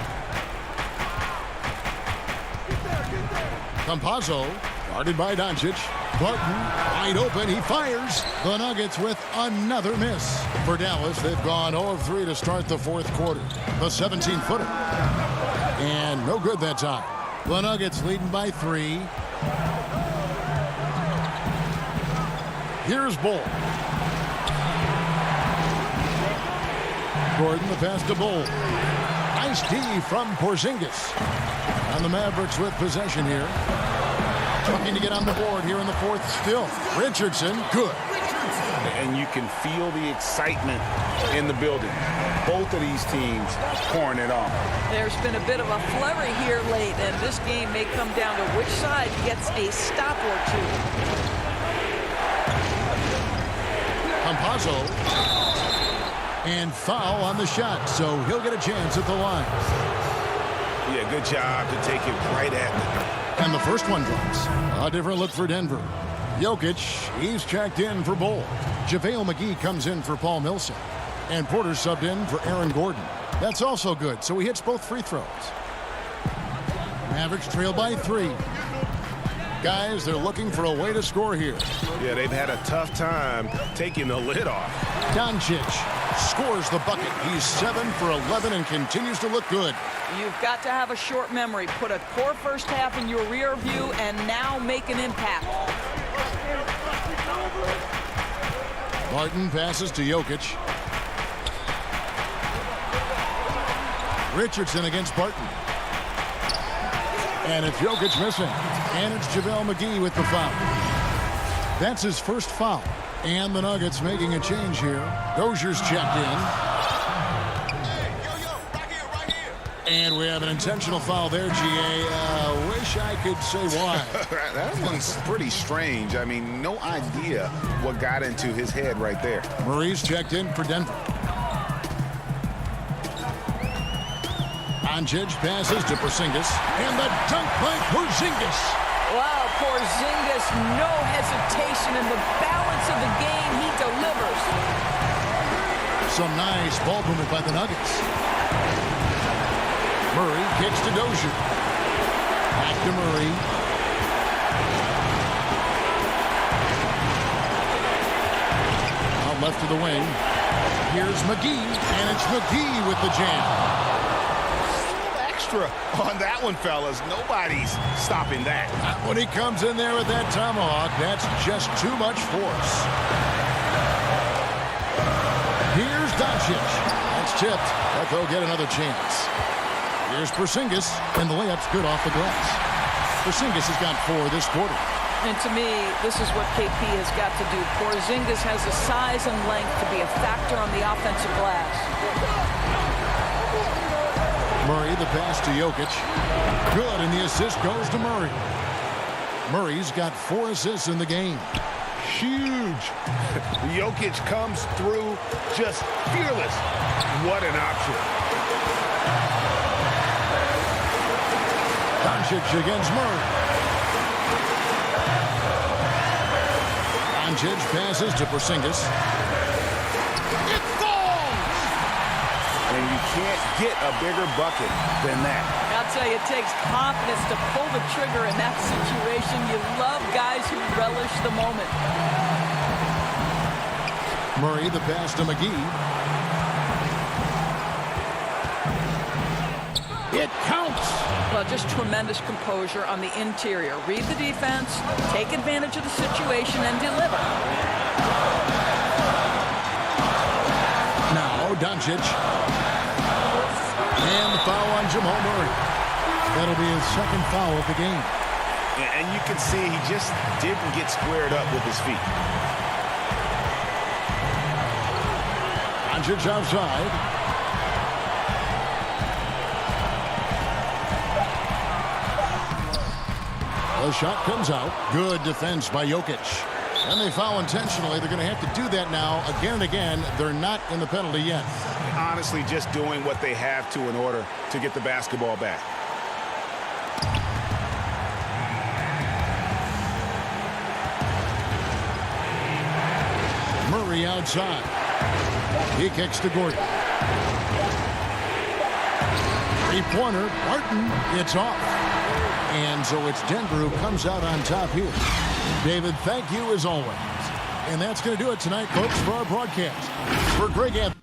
Campazzo, guarded by Doncic. Barton, wide open, he fires. The Nuggets with another miss. For Dallas, they've gone 0 of 3 to start the fourth quarter. The 17-footer. And no good that time. The Nuggets leading by 3. Here's Bull. Gordon, the pass to Bull. Nice D from Porzingis. And the Mavericks with possession here. Looking to get on the board here in the fourth still. Richardson, good. And you can feel the excitement in the building. Both of these teams pouring it on. There's been a bit of a flurry here late, and this game may come down to which side gets a stop or two. Campazzo. And foul on the shot, so he'll get a chance at the line. Yeah, good job to take it right at them. And the first one drops. A different look for Denver. Jokic, he's checked in for Bull. JaVale McGee comes in for Paul Millsap. And Porter subbed in for Aaron Gordon. That's also good, so he hits both free throws. Mavericks trail by 3. Guys, they're looking for a way to score here. Yeah, they've had a tough time taking the lid off. Doncic scores the bucket. He's 7 for 11 and continues to look good. You've got to have a short memory. Put a poor first half in your rear view and now make an impact. Martin passes to Jokic. Richardson against Barton. And it's Jokic missing. And it's JaVale McGee with the foul. That's his first foul. And the Nuggets making a change here. Dozier's checked in. And we have an intentional foul there, G.A. Wish I could say why. That one's pretty strange. I mean, no idea what got into his head right there. Murray's checked in for Denver. Doncic passes to Porzingis. And the dunk by Porzingis. Wow, Porzingis, no hesitation in the balance of the game. He delivers. Some nice ball movement by the Nuggets. Murray kicks to Dozier. Back to Murray. Out left to the wing. Here's McGee, and it's McGee with the jam. Extra on that one, fellas. Nobody's stopping that. When he comes in there with that tomahawk, that's just too much force. Here's Doncic. That's tipped, but they'll get another chance. Here's Porzingis, and the layup's good off the glass. Porzingis has got 4 this quarter. And to me, this is what KP has got to do. Porzingis has the size and length to be a factor on the offensive glass. Murray, the pass to Jokic. Good, and the assist goes to Murray. Murray's got 4 assists in the game. Huge. Jokic comes through just fearless. What an option. Doncic against Murray. Doncic passes to Porzingis. It falls! And you can't get a bigger bucket than that. I'll tell you, it takes confidence to pull the trigger in that situation. You love guys who relish the moment. Murray, the pass to McGee. It counts! Well, just tremendous composure on the interior. Read the defense, take advantage of the situation, and deliver. Now, Doncic. And the foul on Jamal Murray. That'll be his second foul of the game. And you can see he just didn't get squared up with his feet. Doncic outside. The shot comes out. Good defense by Jokic. And they foul intentionally. They're going to have to do that now again and again. They're not in the penalty yet. Honestly, just doing what they have to in order to get the basketball back. Murray outside. He kicks to Gordon. Three-pointer. Martin. It's off. And so it's Denver who comes out on top here. David, thank you as always. And that's going to do it tonight, folks, for our broadcast. For Greg Anthony.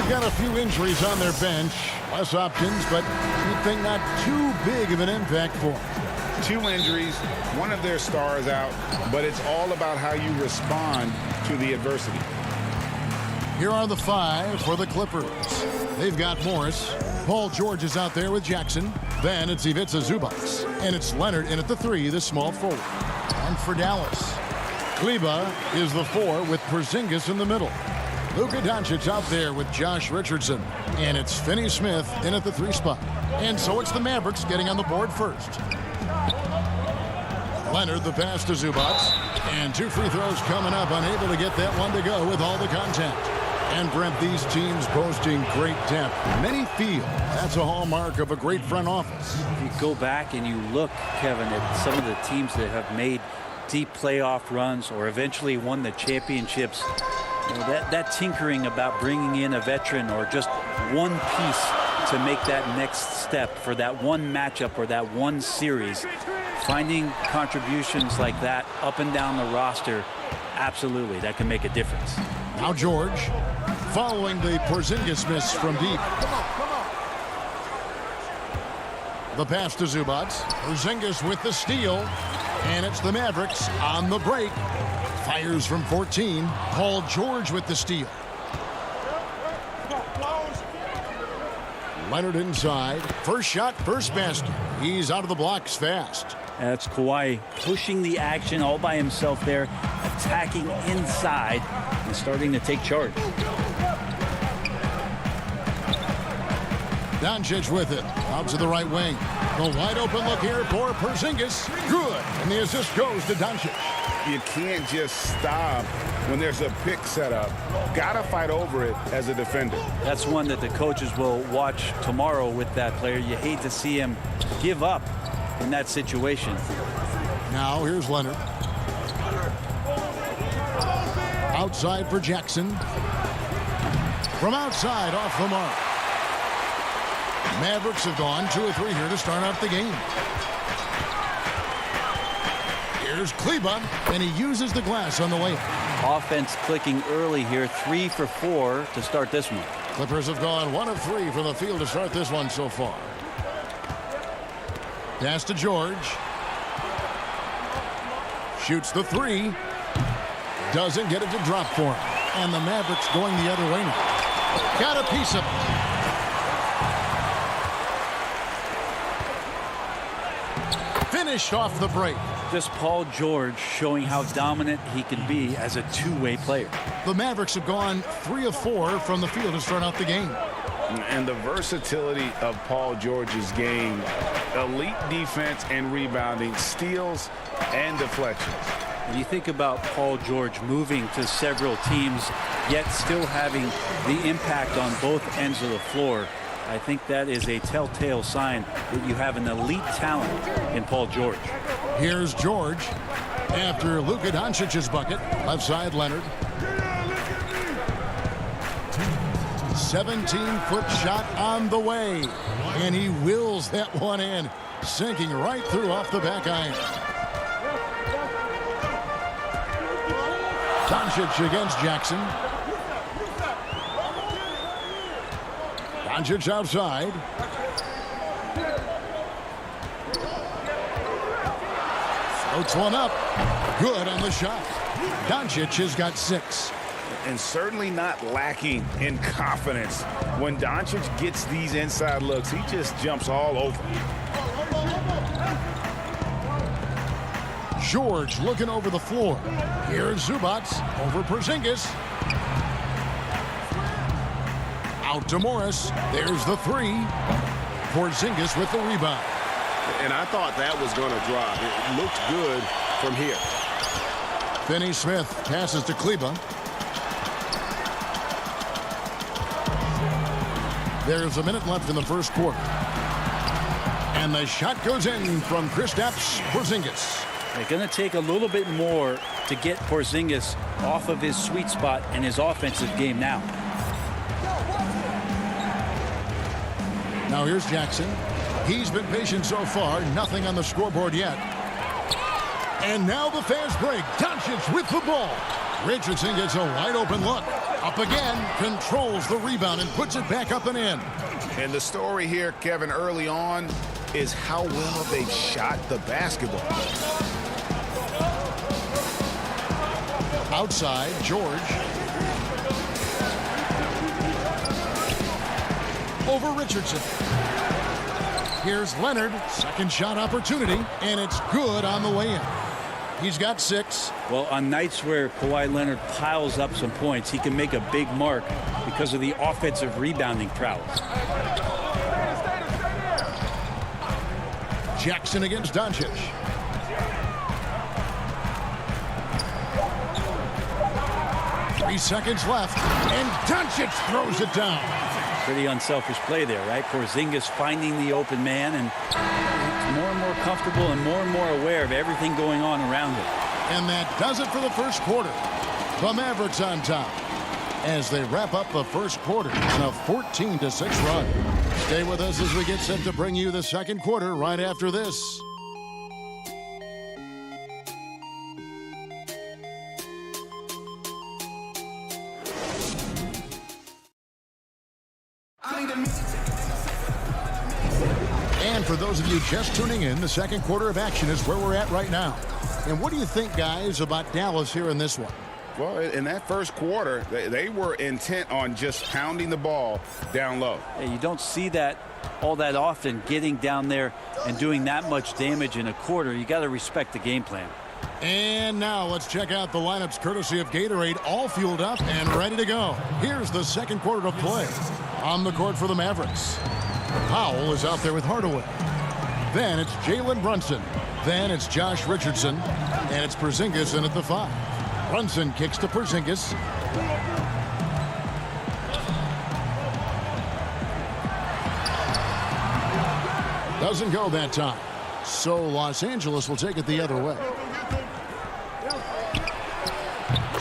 They've got a few injuries on their bench. Less options, but you'd think not too big of an impact for them. 2 injuries, one of their stars out, but it's all about how you respond to the adversity. Here are the 5 for the Clippers. They've got Morris. Paul George is out there with Jackson. Then it's Ivica Zubac. And it's Leonard in at the 3, the small forward. And for Dallas, Kleber is the 4 with Porzingis in the middle. Luka Doncic out there with Josh Richardson. And it's Finney Smith in at the 3 spot. And so it's the Mavericks getting on the board first. Leonard the pass to Zubac. And 2 free throws coming up, unable to get that one to go with all the contact. And Brent, these teams boasting great depth. Many feel that's a hallmark of a great front office. If you go back and you look, Kevin, at some of the teams that have made deep playoff runs or eventually won the championships, you know, that tinkering about bringing in a veteran or just one piece to make that next step for that one matchup or that one series, finding contributions like that up and down the roster, absolutely, that can make a difference. Now George, following the Porzingis miss from deep. The pass to Zubac. Porzingis with the steal. And it's the Mavericks on the break. Fires from 14. Paul George with the steal. Leonard inside. First shot, first basket. He's out of the blocks fast. That's Kawhi pushing the action all by himself there, attacking inside and starting to take charge. Doncic with it. Out to the right wing. The wide open look here for Porzingis. Good. And the assist goes to Doncic. You can't just stop when there's a pick set up. Gotta fight over it as a defender. That's one that the coaches will watch tomorrow with that player. You hate to see him give up in that situation. Now here's Leonard. Outside for Jackson. From outside, off the mark. Mavericks have gone 2 of 3 here to start off the game. Here's Kleber, and he uses the glass on the layup. Offense clicking early here, 3 for 4 to start this one. Clippers have gone 1 of 3 from the field to start this one so far. Pass to George. Shoots the 3. Doesn't get it to drop for him. And the Mavericks going the other way now. Got a piece of it. Finished off the break. Just Paul George showing how dominant he can be as a two-way player. The Mavericks have gone 3 of 4 from the field to start out the game. And the versatility of Paul George's game, elite defense and rebounding, steals and deflections. When you think about Paul George moving to several teams, yet still having the impact on both ends of the floor, I think that is a telltale sign that you have an elite talent in Paul George. Here's George after Luka Doncic's bucket. Left side, Leonard. 17-foot shot on the way. And he wills that one in, sinking right through off the back iron. Doncic against Jackson. Doncic outside. Floats one up. Good on the shot. Doncic has got 6. And certainly not lacking in confidence. When Doncic gets these inside looks, he just jumps all over. George looking over the floor. Here's Zubac over Porzingis. Out to Morris. There's the 3. Porzingis with the rebound. And I thought that was going to drop. It looked good from here. Finney Smith passes to Kleber. There's a minute left in the first quarter. And the shot goes in from Kristaps Porzingis. They're going to take a little bit more to get Porzingis off of his sweet spot in his offensive game now. Now here's Jackson. He's been patient so far. Nothing on the scoreboard yet. And now the fast break. Doncic with the ball. Richardson gets a wide open look. Up again, controls the rebound and puts it back up and in. And the story here, Kevin, early on is how well they've shot the basketball. Outside, George. Over Richardson. Here's Leonard, second shot opportunity, and it's good on the way in. He's got 6. Well, on nights where Kawhi Leonard piles up some points, he can make a big mark because of the offensive rebounding prowess. Jackson against Doncic. Three seconds left, and Doncic throws it down. Pretty unselfish play there, right? Porzingis finding the open man and more and more comfortable and more aware of everything going on around him. And that does it for the first quarter. The Mavericks on top as they wrap up the first quarter in a 14-6 run. Stay with us as we get set to bring you the second quarter right after this. And for those of you just tuning in, the second quarter of action is where we're at right now. And what do you think, guys, about Dallas here in this one? Well, in that first quarter, they were intent on just pounding the ball down low. Yeah, you don't see that all that often, getting down there and doing that much damage in a quarter. You got to respect the game plan. And now let's check out the lineups courtesy of Gatorade, all fueled up and ready to go. Here's the second quarter of play. On the court for the Mavericks, Powell is out there with Hardaway. Then it's Jalen Brunson. Then it's Josh Richardson. And it's Porzingis in at the 5. Brunson kicks to Porzingis. Doesn't go that time. So Los Angeles will take it the other way.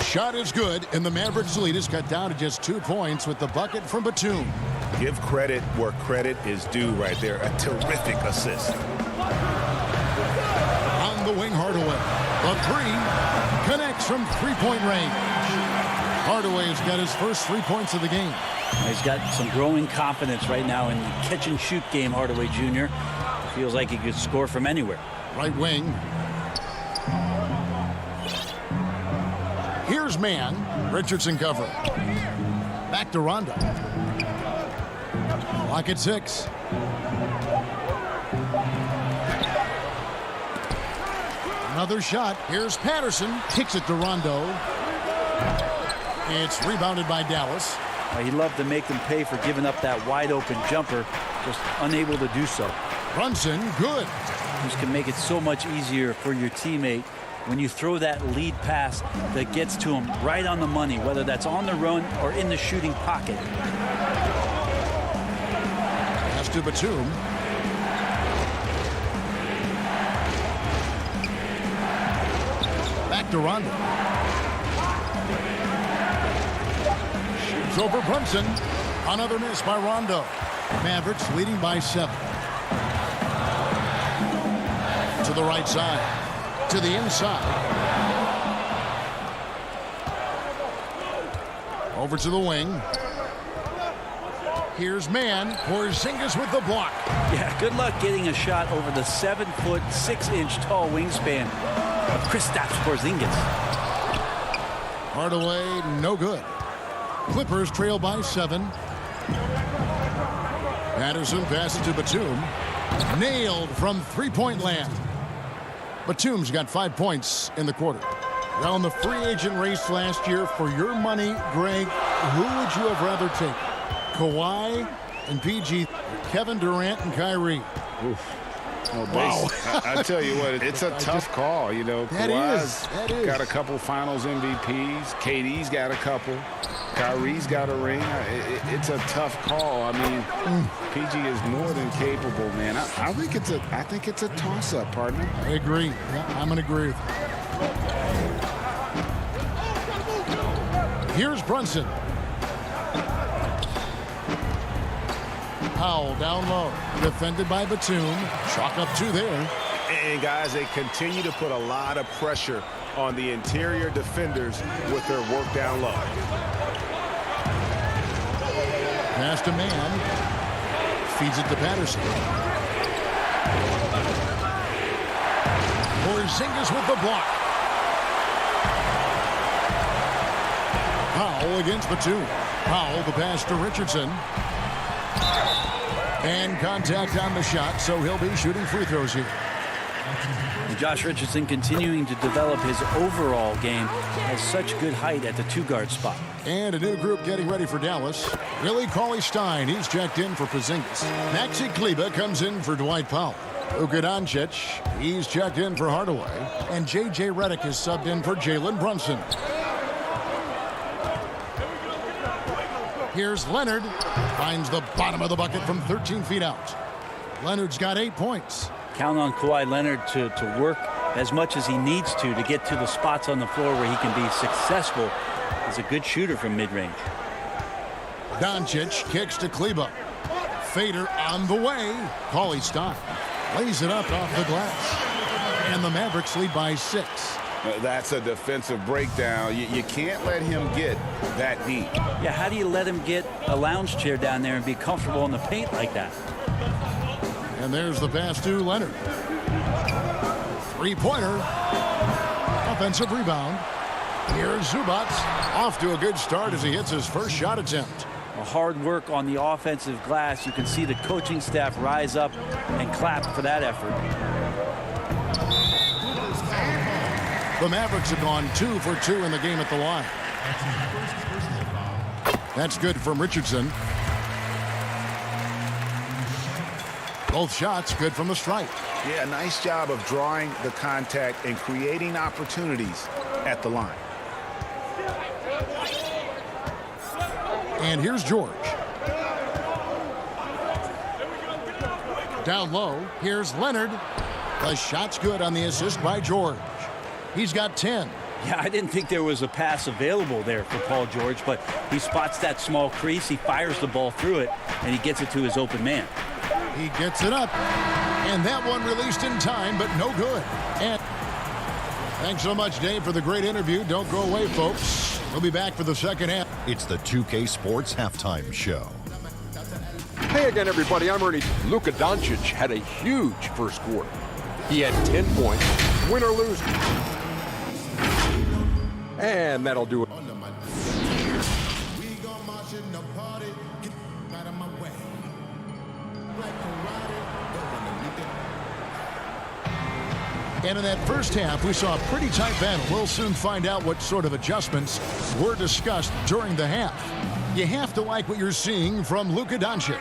Shot is good, and the Mavericks' lead is cut down to just 2 points with the bucket from Batum. Give credit where credit is due right there. A terrific assist. On the wing, Hardaway. The 3 connects from three-point range. Hardaway's got his first 3 points of the game. He's got some growing confidence right now in the catch-and-shoot game, Hardaway Jr. Feels like he could score from anywhere. Right wing. Here's man. Richardson covering. Back to Rondo. Clock at 6. Another shot. Here's Patterson. Kicks it to Rondo. It's rebounded by Dallas. He'd love to make them pay for giving up that wide-open jumper, just unable to do so. Brunson, good. This can make it so much easier for your teammate when you throw that lead pass that gets to him right on the money, whether that's on the run or in the shooting pocket. Pass to Batum. Back to Rondo. Shoots over Brunson. Another miss by Rondo. Mavericks leading by 7. To the right side. To the inside. Over to the wing. Here's man. Porzingis with the block. Yeah, good luck getting a shot over the 7-foot, 6-inch tall wingspan of Kristaps Porzingis. Hardaway, no good. Clippers trail by 7. Patterson passes to Batum. Nailed from three-point land. Batum's got 5 points in the quarter. Well, in the free agent race last year, for your money, Greg, who would you have rather take? Kawhi and PG, Kevin Durant and Kyrie. Oof. Oh, wow. I tell you what, it's a tough call. You know, Kawhi's got a couple finals MVPs. KD's got a couple. Kyrie's got a ring. It's a tough call. I mean, PG is more than capable, man. I think it's a toss-up, partner. I agree. Yeah, I'm going to agree with you. Here's Brunson. Powell down low. Defended by Batum. Chalk up 2 there. And, guys, they continue to put a lot of pressure on the interior defenders with their work down low. pass to man. Feeds it to Patterson. Porzingis with the block. Powell against the 2. Powell the pass to Richardson. And contact on the shot, so he'll be shooting free throws here. Josh Richardson continuing to develop his overall game, has such good height at the 2-guard spot. And a new group getting ready for Dallas. Willie Cauley-Stein, he's checked in for Porzingis. Maxi Kleber comes in for Dwight Powell. Luka Doncic, he's checked in for Hardaway. And J.J. Redick is subbed in for Jalen Brunson. Here's Leonard. Finds the bottom of the bucket from 13 feet out. Leonard's got 8 points. Count on Kawhi Leonard to work as much as he needs to get to the spots on the floor where he can be successful. He's a good shooter from mid-range. Doncic kicks to Kleber. Fader on the way. Cauley-Stein lays it up off the glass. And the Mavericks lead by 6. That's a defensive breakdown. You can't let him get that deep. Yeah, how do you let him get a lounge chair down there and be comfortable in the paint like that? And there's the pass to Leonard. 3-pointer. Offensive rebound. Here's Zubac. Off to a good start as he hits his first shot attempt. A hard work on the offensive glass. You can see the coaching staff rise up and clap for that effort. The Mavericks have gone 2 for 2 in the game at the line. That's good from Richardson. Both shots good from the stripe. Yeah, nice job of drawing the contact and creating opportunities at the line. And here's George. Down low, here's Leonard. The shot's good on the assist by George. He's got 10. Yeah, I didn't think there was a pass available there for Paul George, but he spots that small crease, he fires the ball through it, and he gets it to his open man. He gets it up, and that one released in time, but no good. And thanks so much, Dave, for the great interview. Don't go away, folks. We'll be back for the second half. It's the 2K Sports Halftime Show. Hey again, everybody. I'm Ernie. Luka Doncic had a huge first quarter. He had 10 points, win or lose. And that'll do it. And in that first half, we saw a pretty tight battle. We'll soon find out what sort of adjustments were discussed during the half. You have to like what you're seeing from Luka Doncic.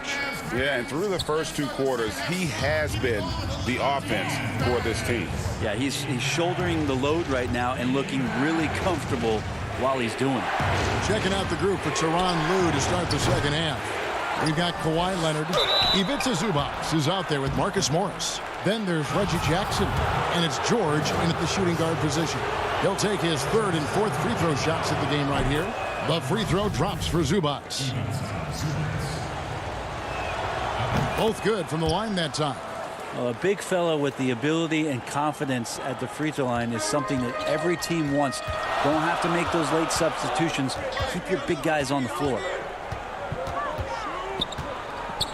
Yeah, and through the first 2 quarters, he has been the offense for this team. Yeah, he's shouldering the load right now and looking really comfortable while he's doing it. Checking out the group for Tyronn Lue to start the second half. We've got Kawhi Leonard. Ivica Zubac is out there with Marcus Morris. Then there's Reggie Jackson, and it's George in at the shooting guard position. He'll take his 3rd and 4th free throw shots at the game right here. The free throw drops for Zubac. Both good from the line that time. Well, a big fella with the ability and confidence at the free throw line is something that every team wants. Don't have to make those late substitutions. Keep your big guys on the floor.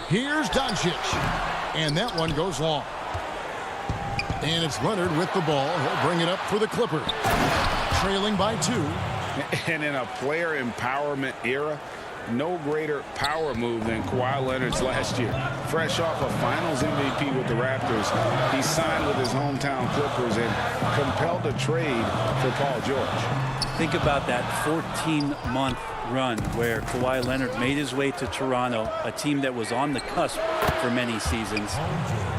Here's Doncic, and that one goes long. And it's Leonard with the ball. He'll bring it up for the Clippers. Trailing by 2. And in a player empowerment era, no greater power move than Kawhi Leonard's last year. Fresh off a Finals MVP with the Raptors, he signed with his hometown Clippers and compelled a trade for Paul George. Think about that 14-month run where Kawhi Leonard made his way to Toronto, a team that was on the cusp for many seasons.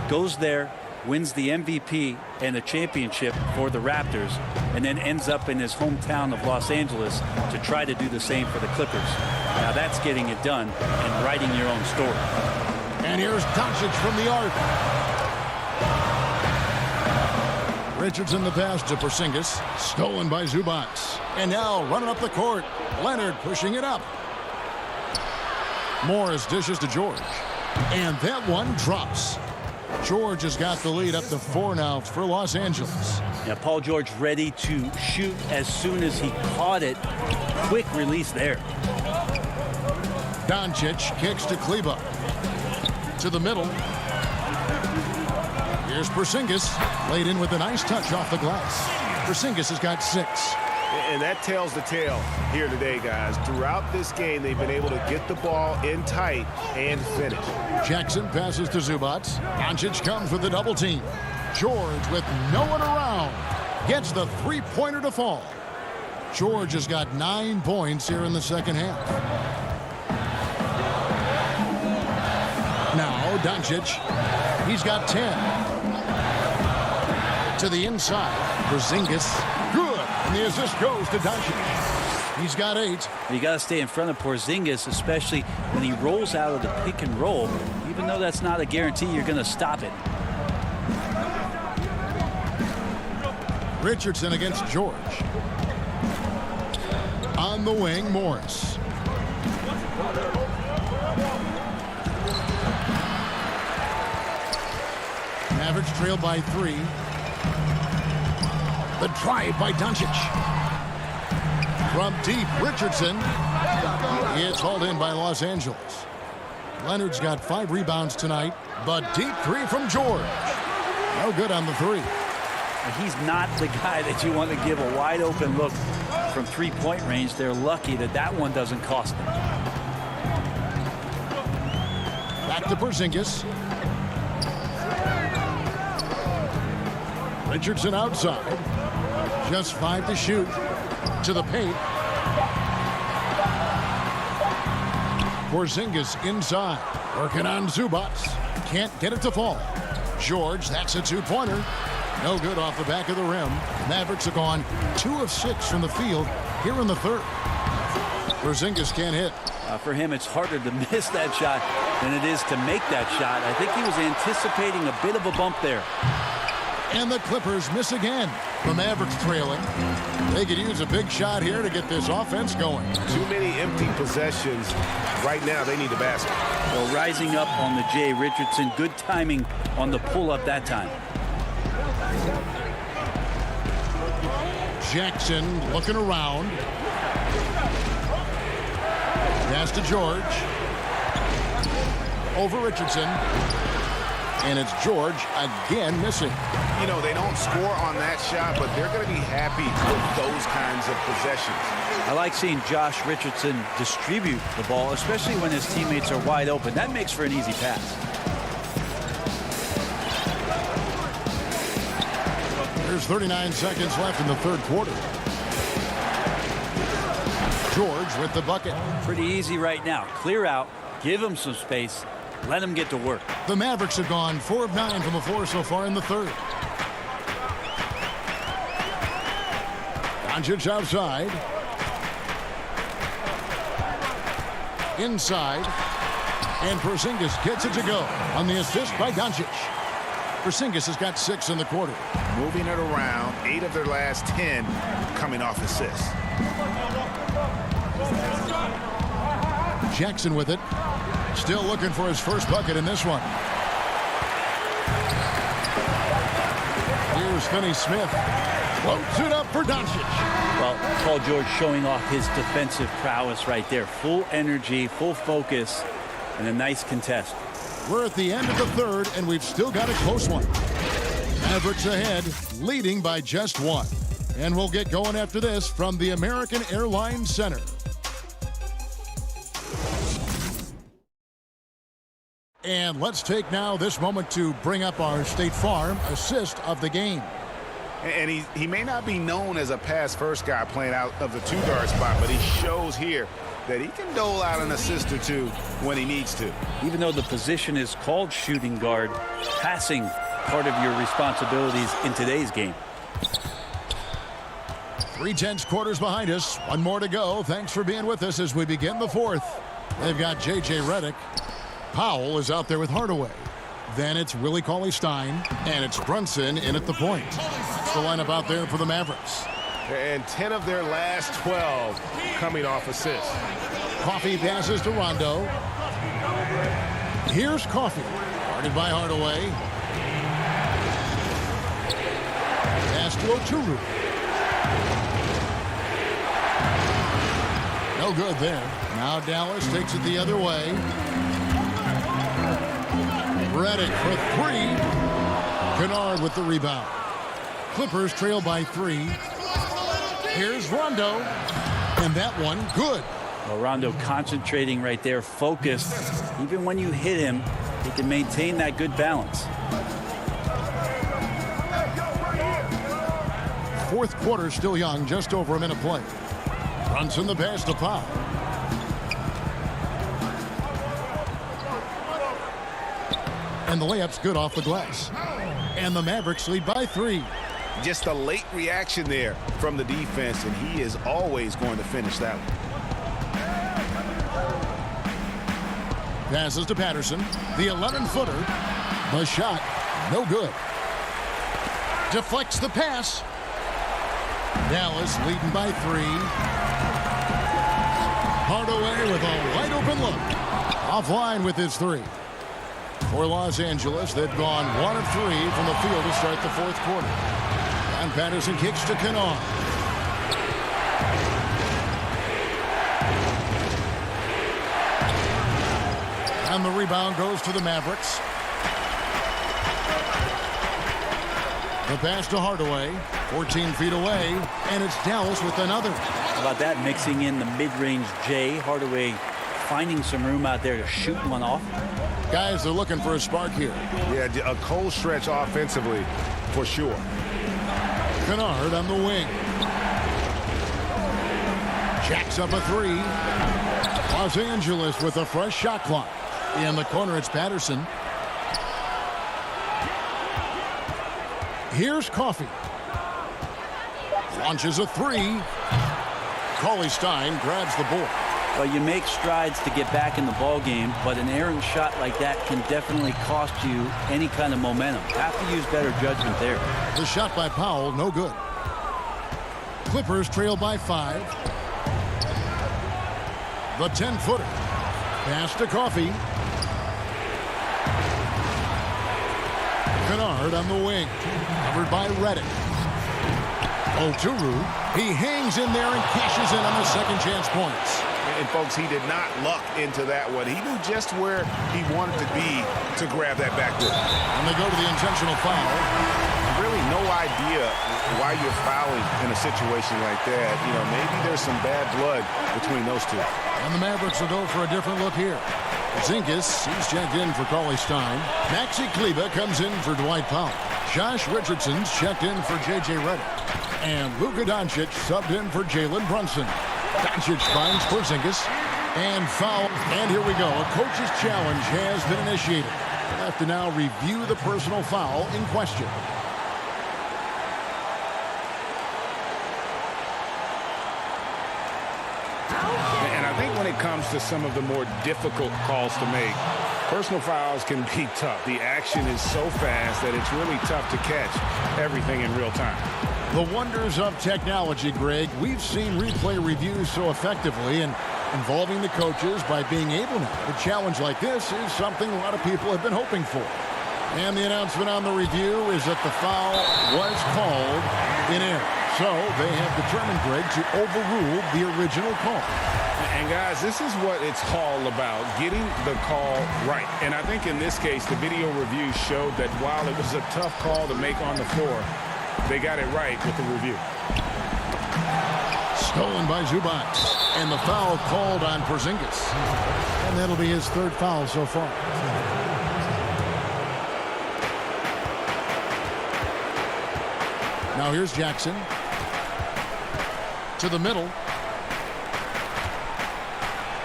Goes there, wins the MVP and a championship for the Raptors, and then ends up in his hometown of Los Angeles to try to do the same for the Clippers. Now that's getting it done and writing your own story. And here's Doncic from the arc. Richardson the pass to Porzingis. Stolen by Zubac. And now running up the court. Leonard pushing it up. Morris dishes to George. And that one drops. George has got the lead up to 4 now for Los Angeles. Yeah, Paul George ready to shoot as soon as he caught it. Quick release there. Doncic kicks to Kleba. To the middle. Here's Porzingis. Laid in with a nice touch off the glass. Porzingis has got 6. And that tells the tale here today, guys. Throughout this game, they've been able to get the ball in tight and finish. Jackson passes to Zubac. Doncic comes with a double team. George, with no one around, gets the three-pointer to fall. George has got 9 points here in the second half. Now Doncic, he's got 10. To the inside, Porzingis, good, and the assist goes to Doncic. He's got 8. You got to stay in front of Porzingis, especially when he rolls out of the pick and roll. Even though that's not a guarantee, you're going to stop it. Richardson against George. On the wing, Morris. Mavericks trail by 3. The drive by Doncic. From deep, Richardson. It's hauled in by Los Angeles. Leonard's got 5 rebounds tonight, but deep 3 from George. No good on the 3. He's not the guy that you want to give a wide open look from three-point range. They're lucky that that one doesn't cost them. Back to Porzingis. Richardson outside. Just 5 to shoot. To the paint. Porzingis inside. Working on Zubac. Can't get it to fall. George, that's a 2-pointer. No good off the back of the rim. Mavericks have gone 2 of 6 from the field here in the third. Porzingis can't hit. For him, it's harder to miss that shot than it is to make that shot. I think he was anticipating a bit of a bump there. And the Clippers miss again. The Mavericks trailing. They could use a big shot here to get this offense going. Too many empty possessions. Right now, they need a basket. So rising up on the J. Richardson. Good timing on the pull-up that time. Jackson looking around. Pass to George. Over Richardson. And it's George again missing. You know, they don't score on that shot, but they're going to be happy with those kinds of possessions. I like seeing Josh Richardson distribute the ball, especially when his teammates are wide open. That makes for an easy pass. There's 39 seconds left in the third quarter. George with the bucket. Pretty easy right now. Clear out, give him some space, let him get to work. The Mavericks have gone 4 of 9 from the floor so far in the third. Doncic outside. Inside. And Porzingis gets it to go on the assist by Doncic. Porzingis has got 6 in the quarter. Moving it around, 8 of their last 10 coming off assists. Jackson with it. Still looking for his first bucket in this one. Here's Finney-Smith. Floats it up for Doncic. Well, Paul George showing off his defensive prowess right there. Full energy, full focus, and a nice contest. We're at the end of the third, and we've still got a close one. Mavericks ahead, leading by just 1. And we'll get going after this from the American Airlines Center. And let's take now this moment to bring up our State Farm assist of the game. And he may not be known as a pass-first guy playing out of the 2-guard spot, but he shows here that he can dole out an assist or 2 when he needs to. Even though the position is called shooting guard, passing part of your responsibilities in today's game. 3/10 quarters behind us. 1 more to go. Thanks for being with us as we begin the fourth. They've got J.J. Redick. Powell is out there with Hardaway. Then it's Willie Cauley-Stein, and it's Brunson in at the point. That's the lineup out there for the Mavericks. And 10 of their last 12 coming off assists. Coffey passes to Rondo. Here's Coffey, guarded by Hardaway. Pass to Oturu. No good there. Now Dallas takes it the other way. Redick for three. Kennard with the rebound. Clippers trail by 3. Here's Rondo. And that one, good. Well, Rondo concentrating right there, focused. Even when you hit him, he can maintain that good balance. Fourth quarter still young, just over a minute play. Brunson the pass to Powell. And the layup's good off the glass. And the Mavericks lead by 3. Just a late reaction there from the defense, and he is always going to finish that one. Passes to Patterson. The 11-footer. The shot, no good. Deflects the pass. Dallas leading by 3. Hardaway with a wide-open look. Offline with his 3. For Los Angeles, they've gone 1 of 3 from the field to start the fourth quarter. And Patterson kicks to Kennard. And the rebound goes to the Mavericks. The pass to Hardaway, 14 feet away, and it's Dallas with another. How about that, mixing in the mid-range J. Hardaway finding some room out there to shoot one off. Guys, they're looking for a spark here. Yeah, a cold stretch offensively, for sure. Kennard on the wing. Jacks up a 3. Los Angeles with a fresh shot clock. In the corner, it's Patterson. Here's Coffey. Launches a 3. Cauley-Stein grabs the board. Well, you make strides to get back in the ball game, but an errant shot like that can definitely cost you any kind of momentum. Have to use better judgment there. The shot by Powell, no good. Clippers trail by 5. The 10-footer. Pass to Coffey. Kennard on the wing. Covered by Redick. Oturu. He hangs in there and cashes in on the second chance points. And folks, he did not luck into that one. He knew just where he wanted to be to grab that backboard. And they go to the intentional foul. Really no idea why you're fouling in a situation like that. You know, maybe there's some bad blood between those two. And the Mavericks will go for a different look here. Zinkis, he's checked in for Cauley-Stein. Maxi Kleber comes in for Dwight Powell. Josh Richardson's checked in for J.J. Redick. And Luka Doncic subbed in for Jalen Brunson. Doncic finds Porzingis. And foul. And here we go. A coach's challenge has been initiated. We'll have to now review the personal foul in question. And I think when it comes to some of the more difficult calls to make, personal fouls can be tough. The action is so fast that it's really tough to catch everything in real time. The wonders of technology, Greg. We've seen replay reviews so effectively, and involving the coaches by being able to. A challenge like this is something a lot of people have been hoping for. And the announcement on the review is that the foul was called in error. So they have determined, Greg, to overrule the original call. And guys, this is what it's all about, getting the call right. And I think in this case, the video review showed that while it was a tough call to make on the floor, they got it right with the review. Stolen by Zubac. And the foul called on Porzingis. And that'll be his third foul so far. Now here's Jackson. To the middle.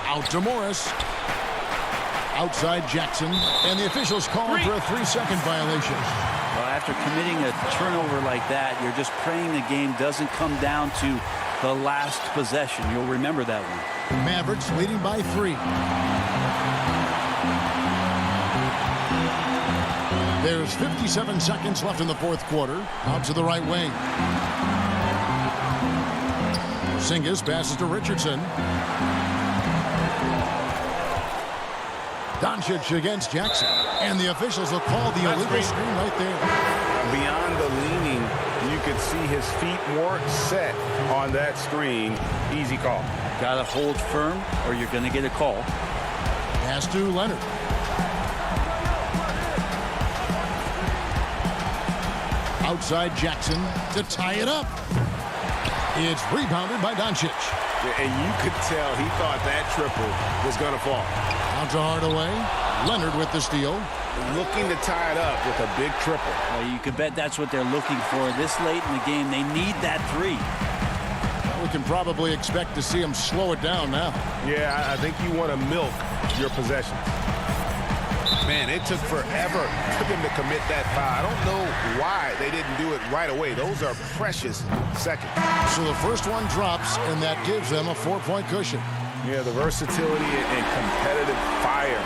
Out to Morris. Outside Jackson. And the officials call for a 3-second violation. Well, after committing a turnover like that, you're just praying the game doesn't come down to the last possession. You'll remember that one. Mavericks leading by 3. There's 57 seconds left in the fourth quarter. Out to the right wing. Porzingis passes to Richardson. Doncic against Jackson. And the officials will call the illegal screen right there. Beyond the leaning, you could see his feet weren't set on that screen. Easy call. Got to hold firm or you're going to get a call. Pass to Leonard. Outside Jackson to tie it up. It's rebounded by Doncic. And you could tell he thought that triple was going to fall. Out to Hardaway. Leonard with the steal. Looking to tie it up with a big triple. You can bet that's what they're looking for this late in the game. They need that three. We can probably expect to see him slow it down now. Yeah, I think you want to milk your possessions. Man, it took forever for them to commit that foul. I don't know why they didn't do it right away. Those are precious seconds. So the first one drops, and that gives them a 4-point cushion. Yeah, the versatility and competitive fire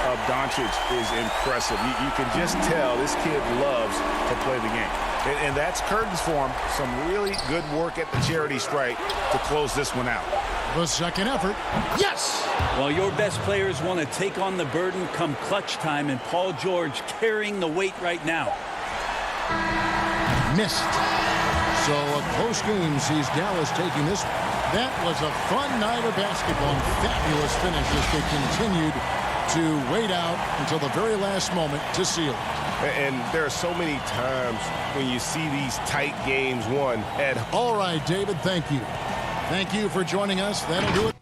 of Doncic is impressive. You can just tell this kid loves to play the game. And that's curtains for him. Some really good work at the charity stripe to close this one out. The second effort. Yes! Well, your best players want to take on the burden come clutch time, and Paul George carrying the weight right now. Missed. So a close game sees Dallas taking this. That was a fun night of basketball. Fabulous finish as they continued to wait out until the very last moment to seal it. And there are so many times when you see these tight games won at home. All right, David, thank you. Thank you for joining us. That'll do it.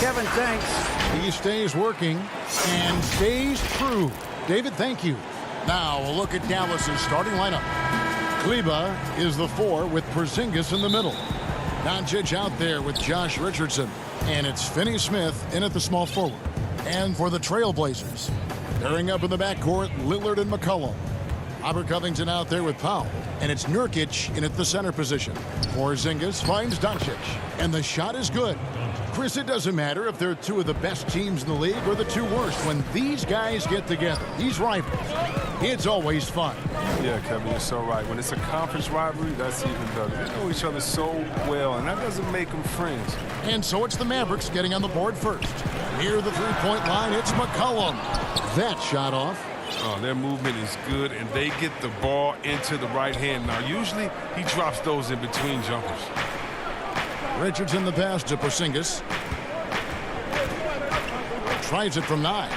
Kevin, thanks. He stays working and stays true. David, thank you. Now a look at Dallas's starting lineup. Kleba is the 4 with Porzingis in the middle. Doncic out there with Josh Richardson. And it's Finney Smith in at the small forward. And for the Trailblazers, pairing up in the backcourt, Lillard and McCollum. Robert Covington out there with Powell. And it's Nurkic in at the center position. Porzingis finds Doncic. And the shot is good. Chris, it doesn't matter if they're two of the best teams in the league or the two worst. When these guys get together, these rivals, it's always fun. Yeah, Kevin, you're so right. When it's a conference rivalry, that's even better. They know each other so well, and that doesn't make them friends. And so it's the Mavericks getting on the board first. Near the three-point line, it's McCollum. That shot off. Oh, their movement is good, and they get the ball into the right hand. Now, usually he drops those in between jumpers. Richardson the pass to Porzingis. Tries it from 9.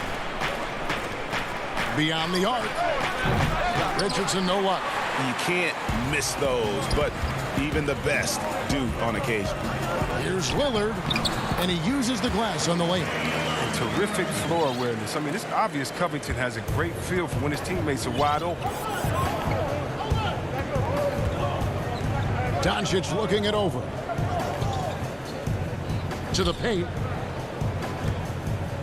Beyond the arc. Richardson, no luck. You can't miss those, but even the best do on occasion. Here's Lillard, and he uses the glass on the lane. Terrific floor awareness. I mean, it's obvious Covington has a great feel for when his teammates are wide open. Doncic looking it over. To the paint.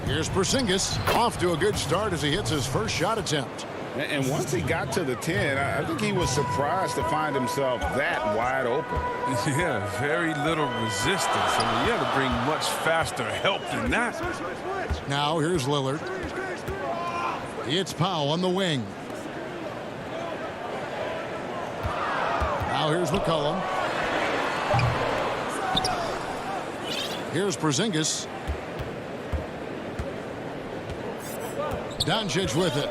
Here's Porzingis, off to a good start as he hits his first shot attempt. And once he got to the 10, I think he was surprised to find himself that wide open. Yeah, very little resistance. I mean, you had to bring much faster help than that. Now here's Lillard. It's Powell on the wing. Now here's McCollum. Here's Porzingis. Doncic with it.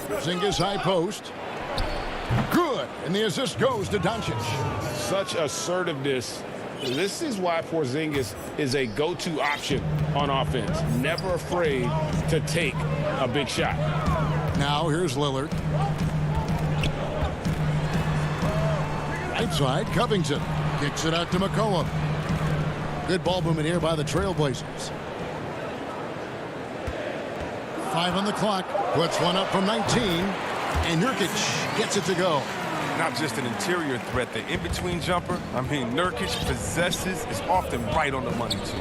Porzingis high post. Good. And the assist goes to Doncic. Such assertiveness. This is why Porzingis is a go-to option on offense. Never afraid to take a big shot. Now here's Lillard. Right side, Covington. Kicks it out to McCollum. Good ball movement here by the Trailblazers. 5 on the clock. Puts one up from 19. And Nurkic gets it to go. Not just an interior threat, the in-between jumper. I mean, Nurkic is often right on the money, too.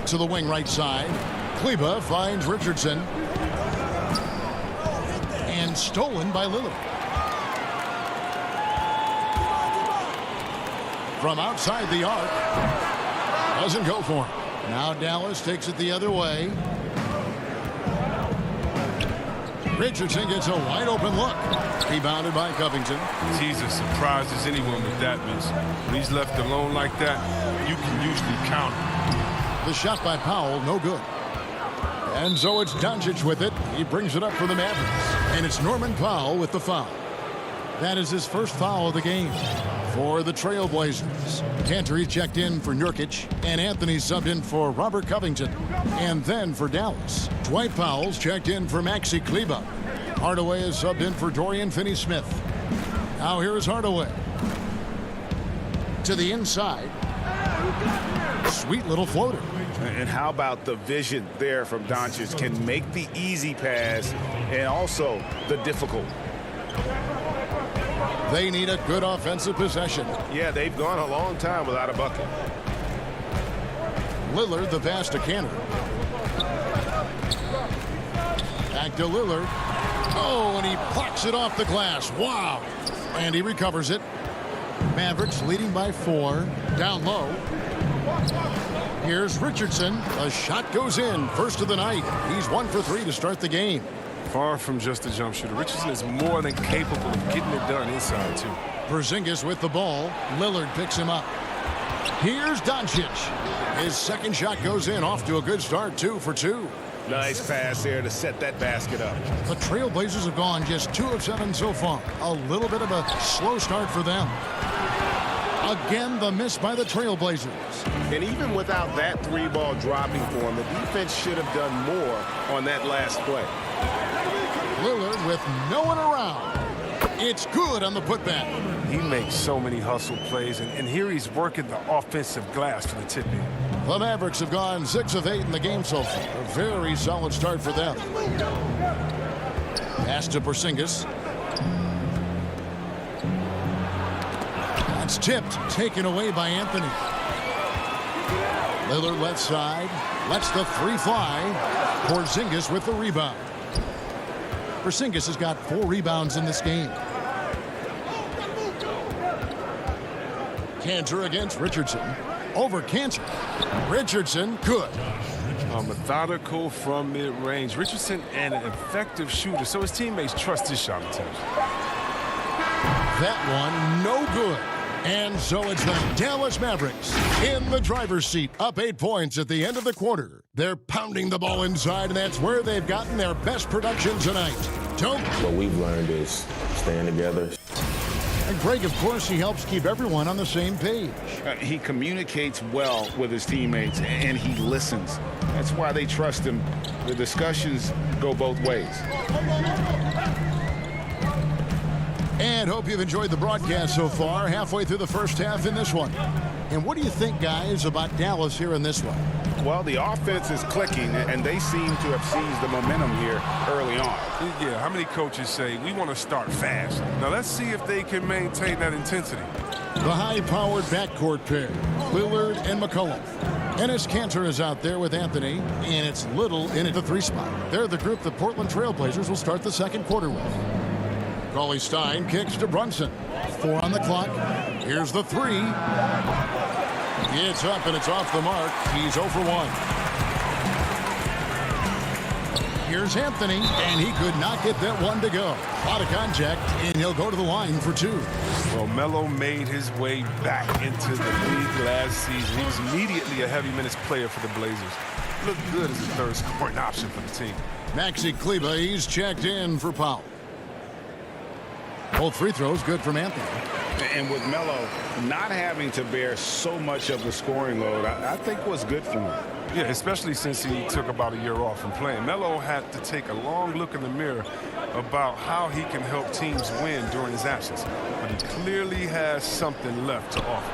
To the wing right side. Kleba finds Richardson. And stolen by Lillard. From outside the arc. Doesn't go for him. Now Dallas takes it the other way. Richardson gets a wide open look. Rebounded by Covington. He's as surprised as anyone with that miss. When he's left alone like that, you can usually count him. The shot by Powell, no good. And so it's Doncic with it. He brings it up for the Mavericks. And it's Norman Powell with the foul. That is his first foul of the game for the Trailblazers. Cantor checked in for Nurkic, and Anthony subbed in for Robert Covington. And then for Dallas, Dwight Powell's checked in for Maxi Kleba. Hardaway is subbed in for Dorian Finney-Smith. Now here's Hardaway. To the inside. Sweet little floater. And how about the vision there from Doncic? Can make the easy pass and also the difficult. They need a good offensive possession. Yeah, they've gone a long time without a bucket. Lillard the pass to Cantor. Back to Lillard. Oh, and he plucks it off the glass. Wow. And he recovers it. Mavericks leading by 4. Down low. Here's Richardson. A shot goes in. First of the night. He's 1 for 3 to start the game. Far from just a jump shooter. Richardson is more than capable of getting it done inside, too. Porzingis with the ball. Lillard picks him up. Here's Doncic. His second shot goes in. Off to a good start. 2 for 2. Nice pass there to set that basket up. The Trailblazers have gone just 2 of 7 so far. A little bit of a slow start for them. Again, the miss by the Trailblazers. And even without that 3-ball dropping for him, the defense should have done more on that last play. Lillard with no one around. It's good on the putback. He makes so many hustle plays, and here he's working the offensive glass for the tip-in. The Mavericks have gone 6 of 8 in the game so far. A very solid start for them. Pass to Porzingis. That's tipped, taken away by Anthony. Lillard left side, lets the 3 fly. Porzingis with the rebound. Porzingis has got 4 rebounds in this game. Cantor against Richardson. Over Cantor. Richardson, good. Methodical from mid-range. Richardson and an effective shooter, so his teammates trust his shot attempts. That one, no good. And so it's the Dallas Mavericks in the driver's seat, up 8 points at the end of the quarter. They're pounding the ball inside, and that's where they've gotten their best production tonight. What we've learned is staying together. And Greg, of course, he helps keep everyone on the same page. He communicates well with his teammates, and he listens. That's why they trust him. The discussions go both ways. And hope you've enjoyed the broadcast so far, halfway through the first half in this one. And what do you think, guys, about Dallas here in this one? Well, the offense is clicking, and they seem to have seized the momentum here early on. Yeah, how many coaches say, we want to start fast? Now, let's see if they can maintain that intensity. The high-powered backcourt pair, Lillard and McCollum. Enes Kanter is out there with Anthony, and it's Little in at the 3 spot. They're the group the Portland Trailblazers will start the second quarter with. Cauley Stein kicks to Brunson. 4 on the clock. Here's the 3. It's up and it's off the mark. He's 0 for 1. Here's Anthony, and he could not get that one to go. A lot of contact, and he'll go to the line for 2. Well, Melo made his way back into the league last season. He was immediately a heavy minutes player for the Blazers. Looked good as a third scoring option for the team. Maxi Kleber, he's checked in for Powell. Both free throws good from Anthony. And with Melo not having to bear so much of the scoring load, I think was good for him. Yeah, especially since he took about a year off from playing. Melo had to take a long look in the mirror about how he can help teams win during his absence. But he clearly has something left to offer.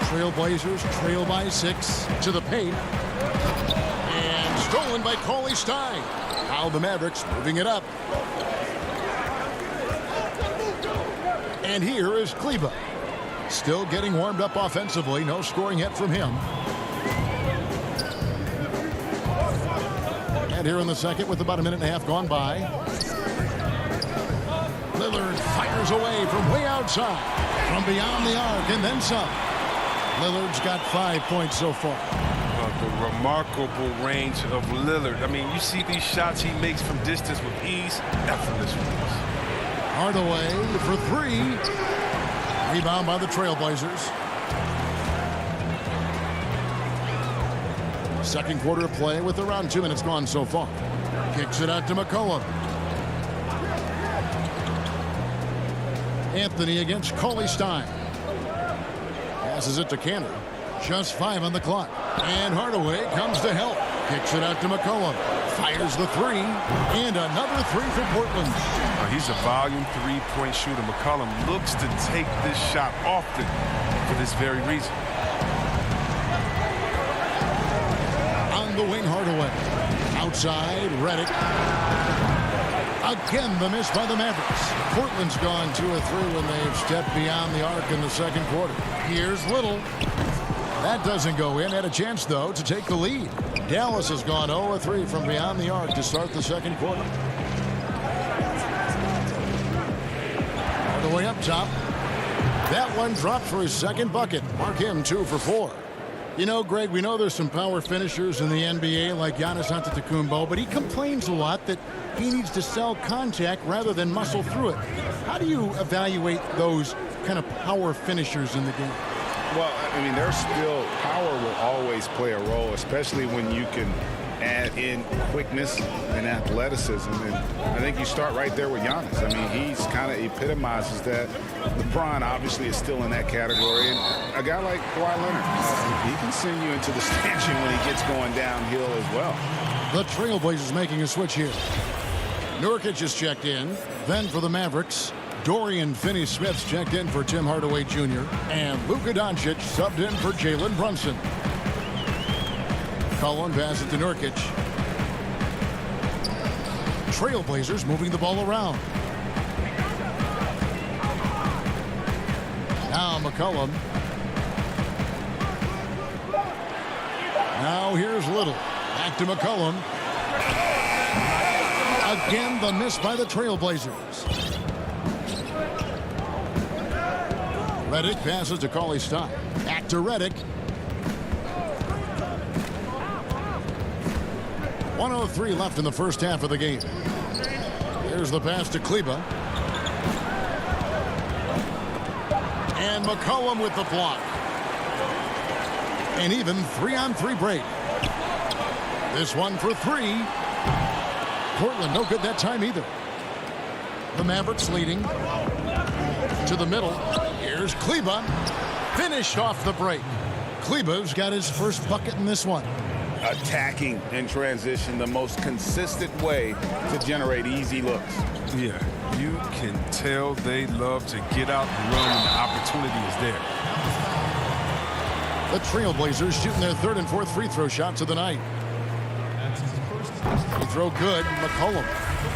Trailblazers trail by 6 to the paint. And stolen by Cauley Stein. Now the Mavericks moving it up. And here is Kleber. Still getting warmed up offensively. No scoring yet from him. And here in the second with about a minute and a half gone by. Lillard fires away from way outside. From beyond the arc and then some. Lillard's got 5 points so far. The remarkable range of Lillard. I mean, you see these shots he makes from distance with ease. Effortless release. Hardaway for 3. Rebound by the Trailblazers. Second quarter of play with around 2 minutes gone so far. Kicks it out to McCollum. Anthony against Cauley Stein. Passes it to Cantor. Just 5 on the clock. And Hardaway comes to help. Kicks it out to McCollum. Fires the 3. And another 3 for Portland. He's a volume 3-point shooter. McCollum looks to take this shot often for this very reason. On the wing, Hardaway. Outside, Redick. Again, the miss by the Mavericks. Portland's gone 2 or 3 when they've stepped beyond the arc in the second quarter. Here's Little. That doesn't go in. Had a chance, though, to take the lead. Dallas has gone 0 or 3 from beyond the arc to start the second quarter. All the way up top. That one drops for his second bucket. Mark him 2 for 4. You know, Greg, we know there's some power finishers in the NBA like Giannis Antetokounmpo, but he complains a lot that he needs to sell contact rather than muscle through it. How do you evaluate those kind of power finishers in the game? Well, I mean, there's still power will always play a role, especially when you can add in quickness and athleticism. And I think you start right there with Giannis. I mean, he's kind of epitomizes that. LeBron obviously is still in that category. And a guy like Kawhi Leonard, he can send you into the stanchion when he gets going downhill as well. The Trailblazers making a switch here. Nurkic is checked in. Then for the Mavericks, Dorian Finney-Smith's checked in for Tim Hardaway Jr. And Luka Doncic subbed in for Jalen Brunson. Cullen passes it to Nurkic. Trailblazers moving the ball around. Now McCollum. Now here's Little. Back to McCollum. Again, the miss by the Trailblazers. Reddick passes to Cauley Stein. Back to Reddick. 1:03 left in the first half of the game. Here's the pass to Kleba. And McCollum with the block. An even 3-on-3 break. This one for three. Portland no good that time either. The Mavericks leading. To the middle. Here's Kleba. Finished off the break. Kleba's got his first bucket in this one. Attacking in transition, the most consistent way to generate easy looks. Yeah, you can tell they love to get out and run when the opportunity is there. The Trailblazers shooting their third and fourth free throw shots of the night. Free throw good, McCollum.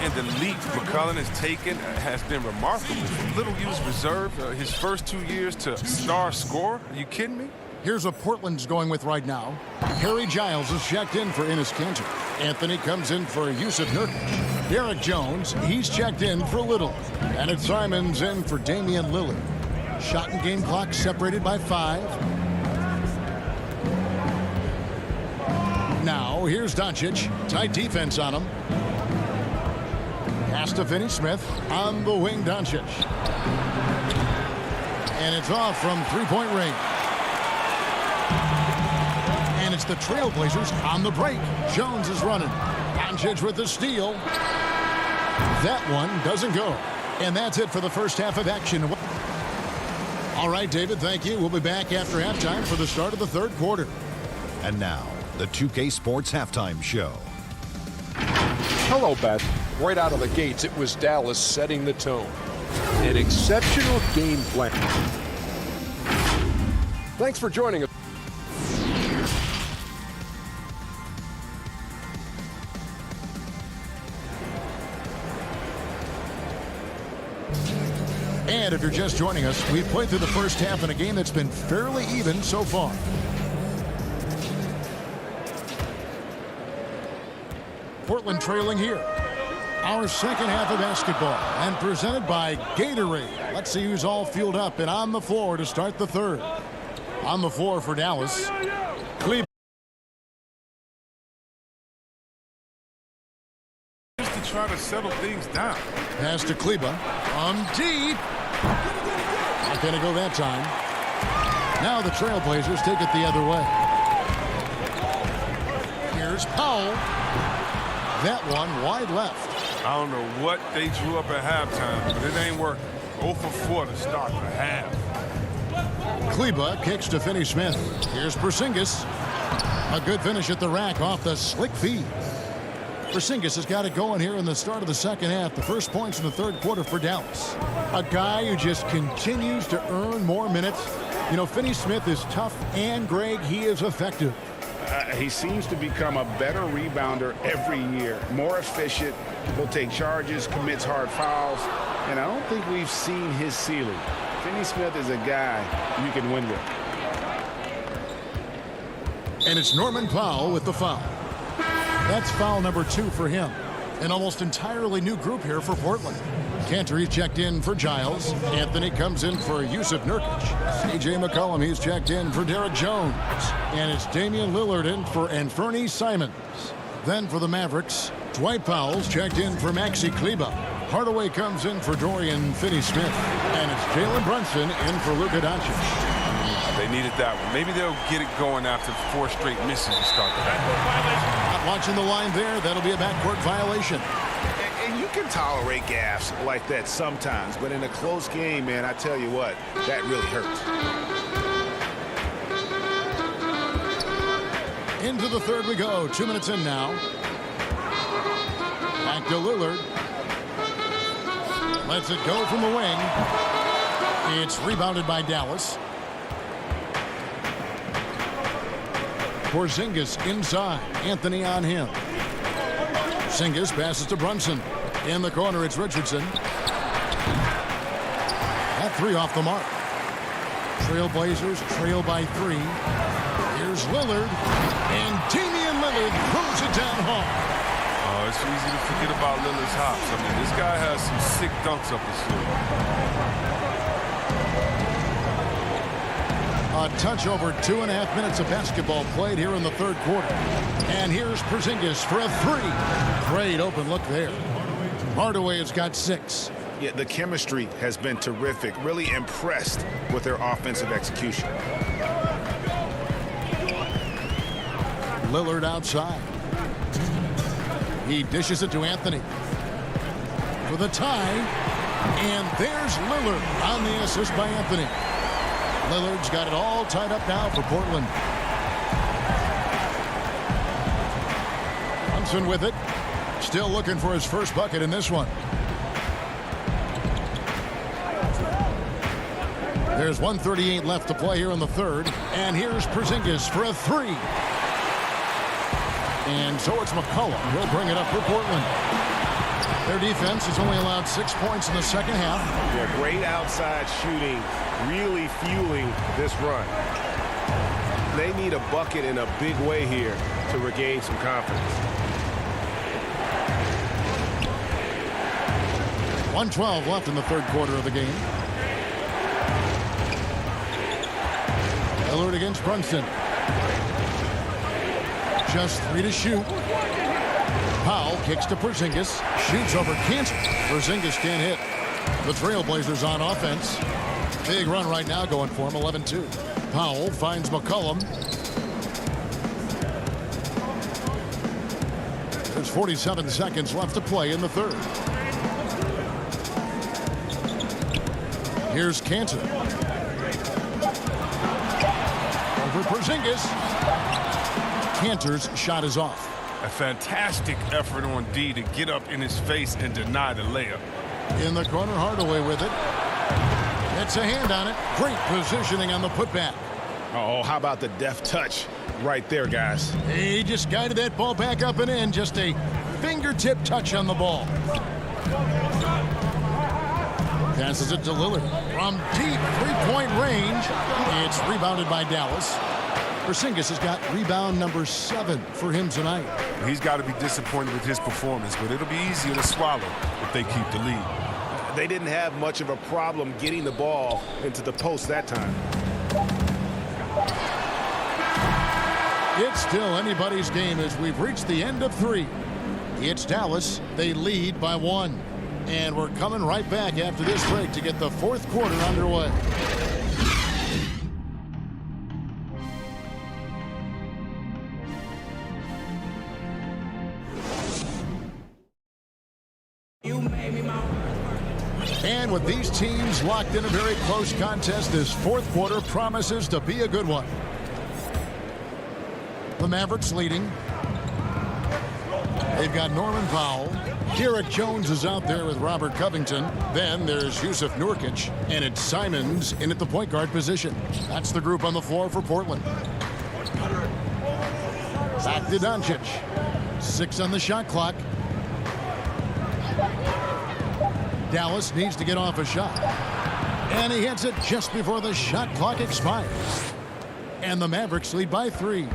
And the leap McCollum has taken has been remarkable. Little used reserve his first 2 years to star scorer. Are you kidding me? Here's what Portland's going with right now. Harry Giles is checked in for Enes Kanter. Anthony comes in for Yusuf Nurkic. Derek Jones, he's checked in for Little. And it's Simons in for Damian Lillard. Shot and game clock separated by 5. Now, here's Doncic. Tight defense on him. Pass to Finney Smith. On the wing, Doncic. And it's off from three-point range. And it's the Trailblazers on the break. Jones is running. Doncic with the steal. That one doesn't go. And that's it for the first half of action. All right, David, thank you. We'll be back after halftime for the start of the third quarter. And now, the 2K Sports Halftime Show. Hello, Beth. Right out of the gates, it was Dallas setting the tone. An exceptional game plan. Thanks for joining us. And if you're just joining us, we've played through the first half in a game that's been fairly even so far. Portland trailing here. Our second half of basketball and presented by Gatorade. Let's see who's all fueled up and on the floor to start the third. On the floor for Dallas. Kleba. Just to try to settle things down. Pass to Kleba. Deep. Not going to go that time. Now the Trailblazers take it the other way. Here's Powell. That one wide left. I don't know what they drew up at halftime, but it ain't working. 0 for 4 to start the half. Kleba kicks to Finney Smith. Here's Porzingis. A good finish at the rack off the slick feed. Porzingis has got it going here in the start of the second half. The first points in the third quarter for Dallas. A guy who just continues to earn more minutes. You know, Finney Smith is tough, and Greg, he is effective. He seems to become a better rebounder every year. More efficient. He'll take charges, commits hard fouls. And I don't think we've seen his ceiling. Finney Smith is a guy you can win with. And it's Norman Powell with the foul. That's foul number 2 for him. An almost entirely new group here for Portland. Kanter checked in for Giles. Anthony comes in for Yusuf Nurkic. C.J. McCollum, he's checked in for Derek Jones. And it's Damian Lillard in for Anthony Simons. Then for the Mavericks, Dwight Powell's checked in for Maxi Kleba. Hardaway comes in for Dorian Finney-Smith. And it's Jalen Brunson in for Luka Doncic. They needed that one. Maybe they'll get it going after 4 straight misses to start the half. Not watching the line there. That'll be a backcourt violation. And you can tolerate gaffes like that sometimes, but in a close game, man, I tell you what, that really hurts. Into the third we go. 2 minutes in now. Back to Lillard. Lets it go from the wing. It's rebounded by Dallas. Porzingis inside. Anthony on him. Porzingis passes to Brunson. In the corner, it's Richardson. That 3 off the mark. Trailblazers trail by 3. Here's Lillard. And Damian Lillard throws it down hard. Oh, it's easy to forget about Lillard's hops. I mean, this guy has some sick dunks up his sleeve. A touch over 2.5 minutes of basketball played here in the third quarter. And here's Porzingis for a three. Great open look there. Hardaway has got 6. Yeah, the chemistry has been terrific. Really impressed with their offensive execution. Lillard outside. He dishes it to Anthony for the tie. And there's Lillard on the assist by Anthony. Lillard's got it all tied up now for Portland. Brunson with it. Still looking for his first bucket in this one. There's 1:38 left to play here in the third. And here's Porzingis for a three. And so it's McCollum. He'll bring it up for Portland. Their defense has only allowed 6 points in the second half. Yeah, great outside shooting, really fueling this run. They need a bucket in a big way here to regain some confidence. 1:12 left in the third quarter of the game. Lillard against Brunson. Just 3 to shoot. Powell kicks to Porzingis. Shoots over Cantor. Porzingis can't hit. The Trailblazers on offense. Big run right now going for him, 11-2. Powell finds McCollum. There's 47 seconds left to play in the third. Here's Cantor. Over Porzingis. Cantor's shot is off. A fantastic effort on D to get up in his face and deny the layup. In the corner, Hardaway with it. It's a hand on it. Great positioning on the putback. Oh, how about the deft touch right there, guys? He just guided that ball back up and in. Just a fingertip touch on the ball. Passes it to Lillard. From deep three-point range. It's rebounded by Dallas. Porzingis has got rebound number 7 for him tonight. He's got to be disappointed with his performance, but it'll be easier to swallow if they keep the lead. They didn't have much of a problem getting the ball into the post that time. It's still anybody's game as we've reached the end of 3. It's Dallas. They lead by 1. And we're coming right back after this break to get the fourth quarter underway. And with these teams locked in a very close contest, this fourth quarter promises to be a good one. The Mavericks leading. They've got Norman Powell. Derek Jones is out there with Robert Covington. Then there's Yusuf Nurkic, and it's Simons in at the point guard position. That's the group on the floor for Portland. Back to Doncic. 6 on the shot clock. Dallas needs to get off a shot. And he hits it just before the shot clock expires. And the Mavericks lead by 3.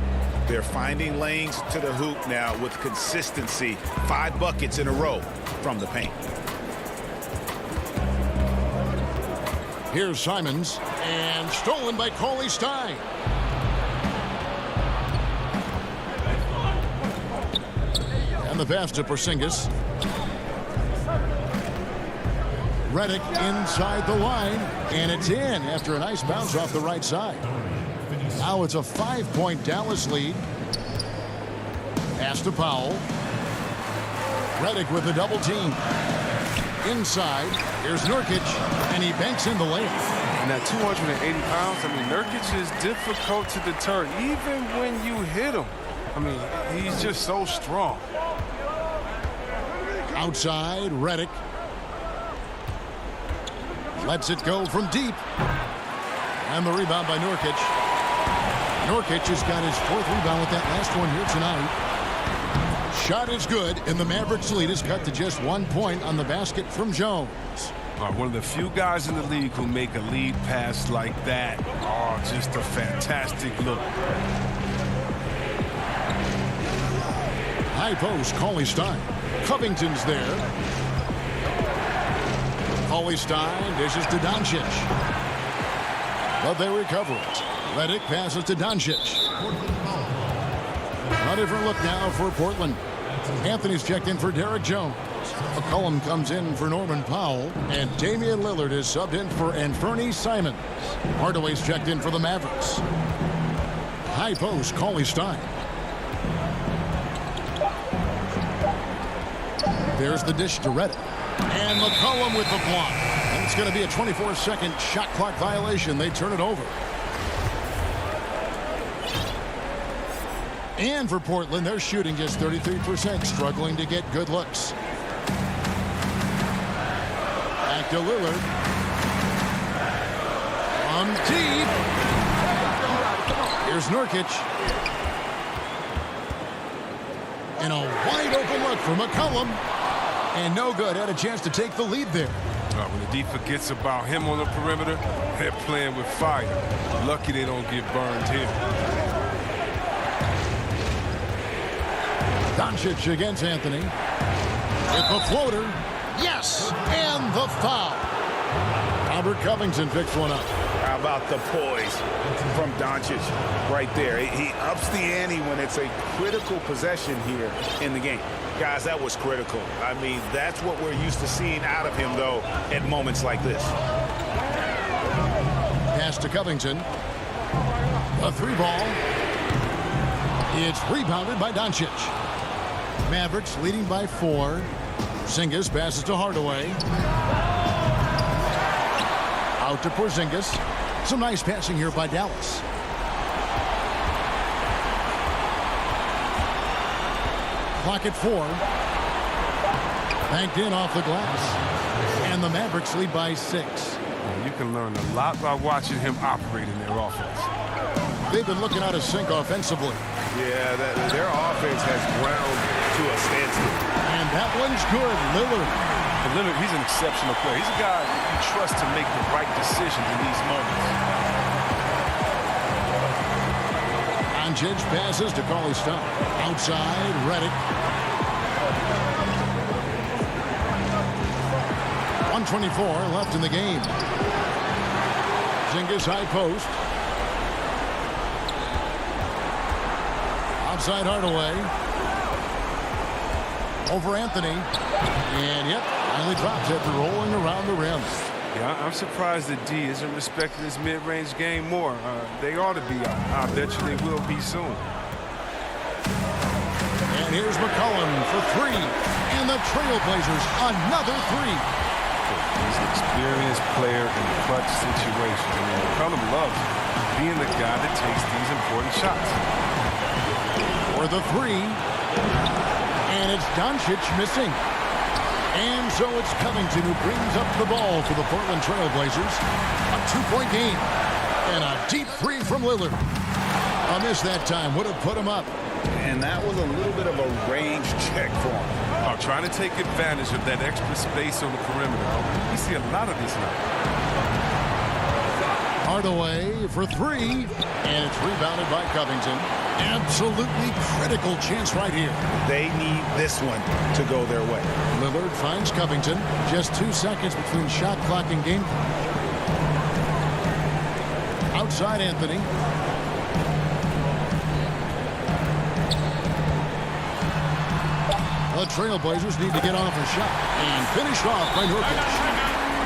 They're finding lanes to the hoop now with consistency. 5 buckets in a row from the paint. Here's Simons, and stolen by Cauley Stein. And the pass to Porzingis. Redick inside the line, and it's in after a nice bounce off the right side. Now it's a 5-point Dallas lead. Pass to Powell. Redick with the double team. Inside, here's Nurkic, and he banks in the layup. And at 280 pounds, I mean, Nurkic is difficult to deter, even when you hit him. I mean, he's just so strong. Outside, Redick. Lets it go from deep. And the rebound by Nurkic. Nurkic has got his 4th rebound with that last one here tonight. Shot is good, and the Mavericks lead is cut to just 1 point on the basket from Jones. One of the few guys in the league who make a lead pass like that. Oh, just a fantastic look. High post, Cauley Stein. Covington's there. Cauley Stein dishes to Doncic. But they recover it. Redick passes to Doncic. A different look now for Portland. Anthony's checked in for Derek Jones. McCollum comes in for Norman Powell. And Damian Lillard is subbed in for Anthony Simons. Hardaway's checked in for the Mavericks. High post, Cauley Stein. There's the dish to Redick. And McCollum with the block. And it's going to be a 24-second shot clock violation. They turn it over. And for Portland, they're shooting just 33%, struggling to get good looks. Back to Lillard. From deep. Here's Nurkic. And a wide open look for McCollum. And no good. Had a chance to take the lead there. When the D forgets about him on the perimeter, they're playing with fire. Lucky they don't get burned here. Doncic against Anthony. With the floater. Yes! And the foul. Robert Covington picks one up. How about the poise from Doncic right there? He ups the ante when it's a critical possession here in the game. Guys, that was critical. I mean, that's what we're used to seeing out of him, though, at moments like this. Pass to Covington. A three ball. It's rebounded by Doncic. Mavericks leading by 4. Porzingis passes to Hardaway. Out to Porzingis. Some nice passing here by Dallas. Clock at 4. Banked in off the glass. And the Mavericks lead by 6. You can learn a lot by watching him operate in their offense. They've been looking out of sync offensively. Yeah, their offense has ground to a standstill. And that one's good. Lillard. And Lillard, he's an exceptional player. He's a guy you trust to make the right decisions in these moments. Doncic passes to Cauley Stein. Outside, Redick. 1:24 left in the game. Porzingis high post. Outside Hardaway. Over Anthony. And yep, finally drops after rolling around the rim. Yeah, I'm surprised that D isn't respecting his mid-range game more. They ought to be. I bet you they will be soon. And here's McCollum for 3. And the Trailblazers another 3. He's an experienced player in clutch situations. I mean, McCollum loves being the guy that takes these important shots. For the 3. And it's Doncic missing. And so it's Covington who brings up the ball for the Portland Trailblazers. A 2-point game. And a deep 3 from Lillard. A miss that time would have put him up. And that was a little bit of a range check for him. Trying to take advantage of that extra space on the perimeter. We see a lot of this now. Hardaway for 3. And it's rebounded by Covington. Absolutely critical chance right here. They need this one to go their way. Lillard finds Covington. Just 2 seconds between shot clock and game clock. Outside Anthony. The Trailblazers need to get off a shot. And finished off by Nurkic.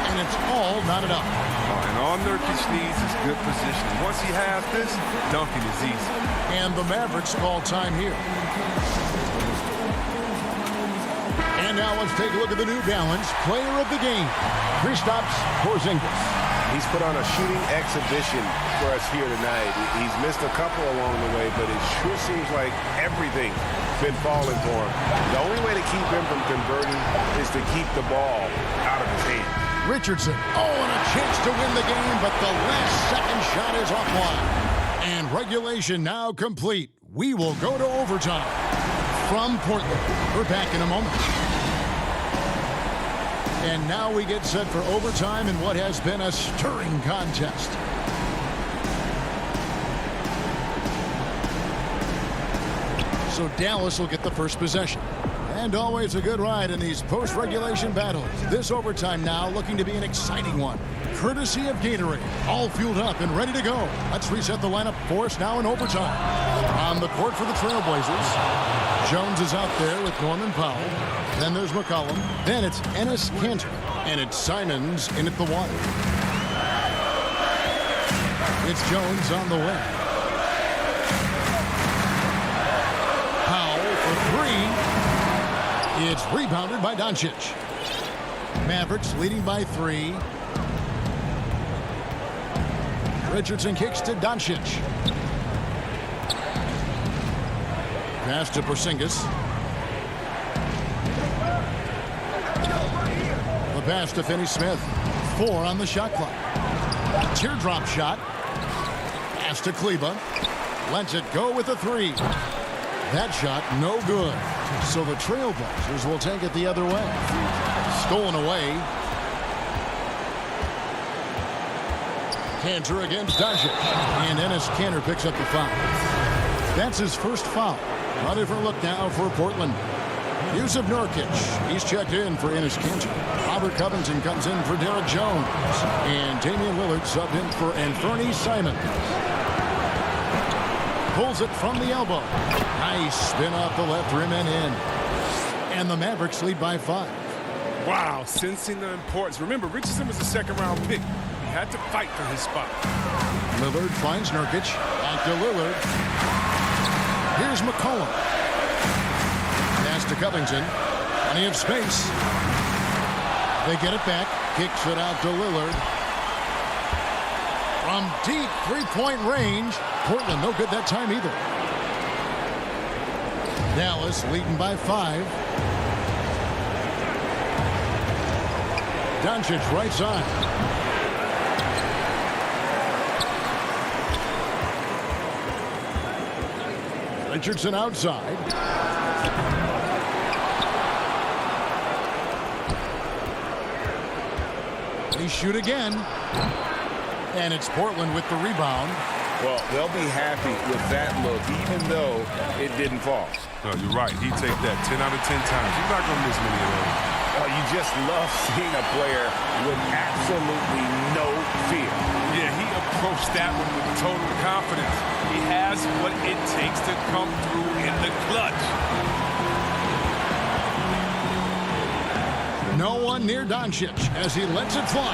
And it's all knotted up. And all Nurkic needs is good positioning. Once he has this, dunking is easy. And the Mavericks call time here. And now let's take a look at the New Balance player of the game, Kristaps Porzingis. He's put on a shooting exhibition for us here tonight. He's missed a couple along the way, but it sure seems like everything's been falling for him. The only way to keep him from converting is to keep the ball out of his hand. Richardson. Oh, and a chance to win the game, but the last second shot is offline. And regulation now complete. We will go to overtime. From Portland, we're back in a moment. And now we get set for overtime in what has been a stirring contest. So Dallas will get the first possession. And always a good ride in these post-regulation battles. This overtime now looking to be an exciting one. courtesy of Gatorade. All fueled up and ready to go. Let's reset the lineup for us now in overtime. On the court for the Trailblazers, Jones is out there with Norman Powell. Then there's McCollum. Then it's Enes Kanter. And it's Simons in at the 1. It's Jones on the wing. Powell for 3. It's rebounded by Doncic. Mavericks leading by 3. Richardson kicks to Doncic. Pass to Porzingis. The pass to Finney-Smith. 4 on the shot clock. Teardrop shot. Pass to Kleba. Lets it go with a 3. That shot no good. So the Trailblazers will take it the other way. Stolen away. Kanter against Doncic. And Enes Kanter picks up the foul. That's his first foul. A different look now for Portland. Yusuf Nurkic. He's checked in for Enes Kanter. Robert Covington comes in for Derek Jones. And Damian Lillard subbed in for Anthony Simons. Pulls it from the elbow. Nice spin off the left rim and in. And the Mavericks lead by 5. Wow, sensing the importance. Remember, Richardson was a second-round pick. He had to fight for his spot. Lillard finds Nurkic. Back to Lillard. Here's McCollum. Pass to Covington. Plenty of space. They get it back. Kicks it out to Lillard. From deep three-point range. Portland no good that time either. Dallas leading by 5. Doncic right side. Richardson outside. They shoot again. And it's Portland with the rebound. Well, they'll be happy with that look, even though it didn't fall. No, you're right. He'd take that 10 out of 10 times. He's not going to miss many of those. You just love seeing a player with absolutely no fear. Yeah, he approached that one with total confidence. He has what it takes to come through in the clutch. No one near Doncic as he lets it fly.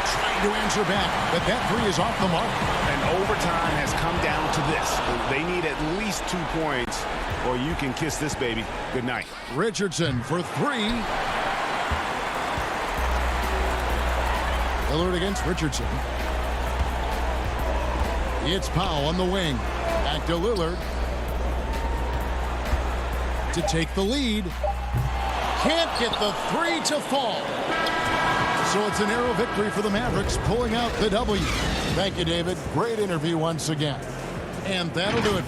Trying to answer back, but that 3 is off the mark. And overtime has come down to this. They need at least 2 points, or you can kiss this baby goodnight. Richardson for 3. Lillard against Richardson. It's Powell on the wing. Back to Lillard. To take the lead. Can't get the 3 to fall. So it's a narrow victory for the Mavericks, pulling out the W. Thank you, David. Great interview once again. And that'll do it.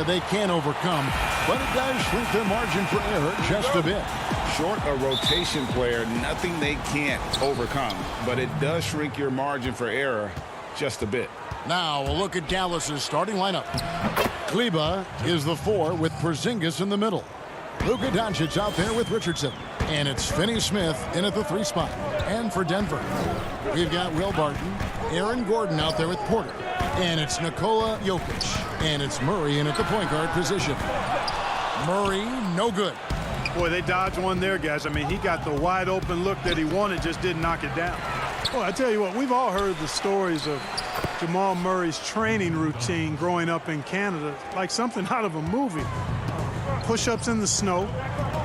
They can overcome, but it does shrink their margin for error just a bit. Short a rotation player, nothing they can't overcome, but it does shrink your margin for error just a bit. Now we'll look at Dallas's starting lineup. Kleba is the 4 with Porzingis in the middle. Luka Doncic out there with Richardson. And it's Finney Smith in at the 3 spot. And for Denver, we've got Will Barton, Aaron Gordon out there with Porter. And it's Nikola Jokic. And it's Murray in at the point guard position. Murray, no good. Boy, they dodged one there, guys. I mean, he got the wide open look that he wanted, just didn't knock it down. Boy, I tell you what, we've all heard the stories of Jamal Murray's training routine growing up in Canada, like something out of a movie. Push-ups in the snow,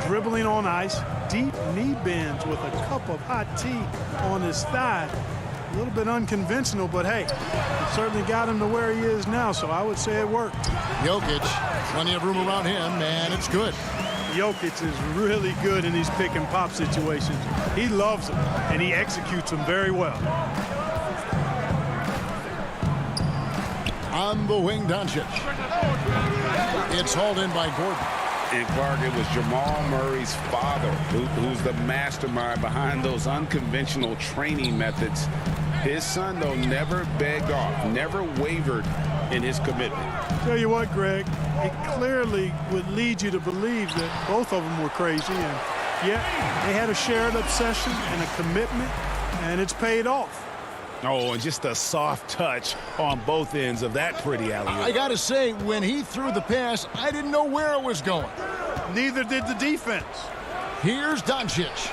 dribbling on ice, deep knee bends with a cup of hot tea on his thigh. A little bit unconventional, but hey, it certainly got him to where he is now, so I would say it worked. Jokic, plenty of room around him, and it's good. Jokic is really good in these pick and pop situations. He loves them, and he executes them very well. On the wing, Doncic. It's hauled in by Gordon. And Clark, it was Jamal Murray's father who's the mastermind behind those unconventional training methods. His son, though, never begged off, never wavered in his commitment. Tell you what, Greg, it clearly would lead you to believe that both of them were crazy, and yet they had a shared obsession and a commitment, and it's paid off. Oh, and just a soft touch on both ends of that pretty alley-oop. I got to say, when he threw the pass, I didn't know where it was going. Neither did the defense. Here's Doncic.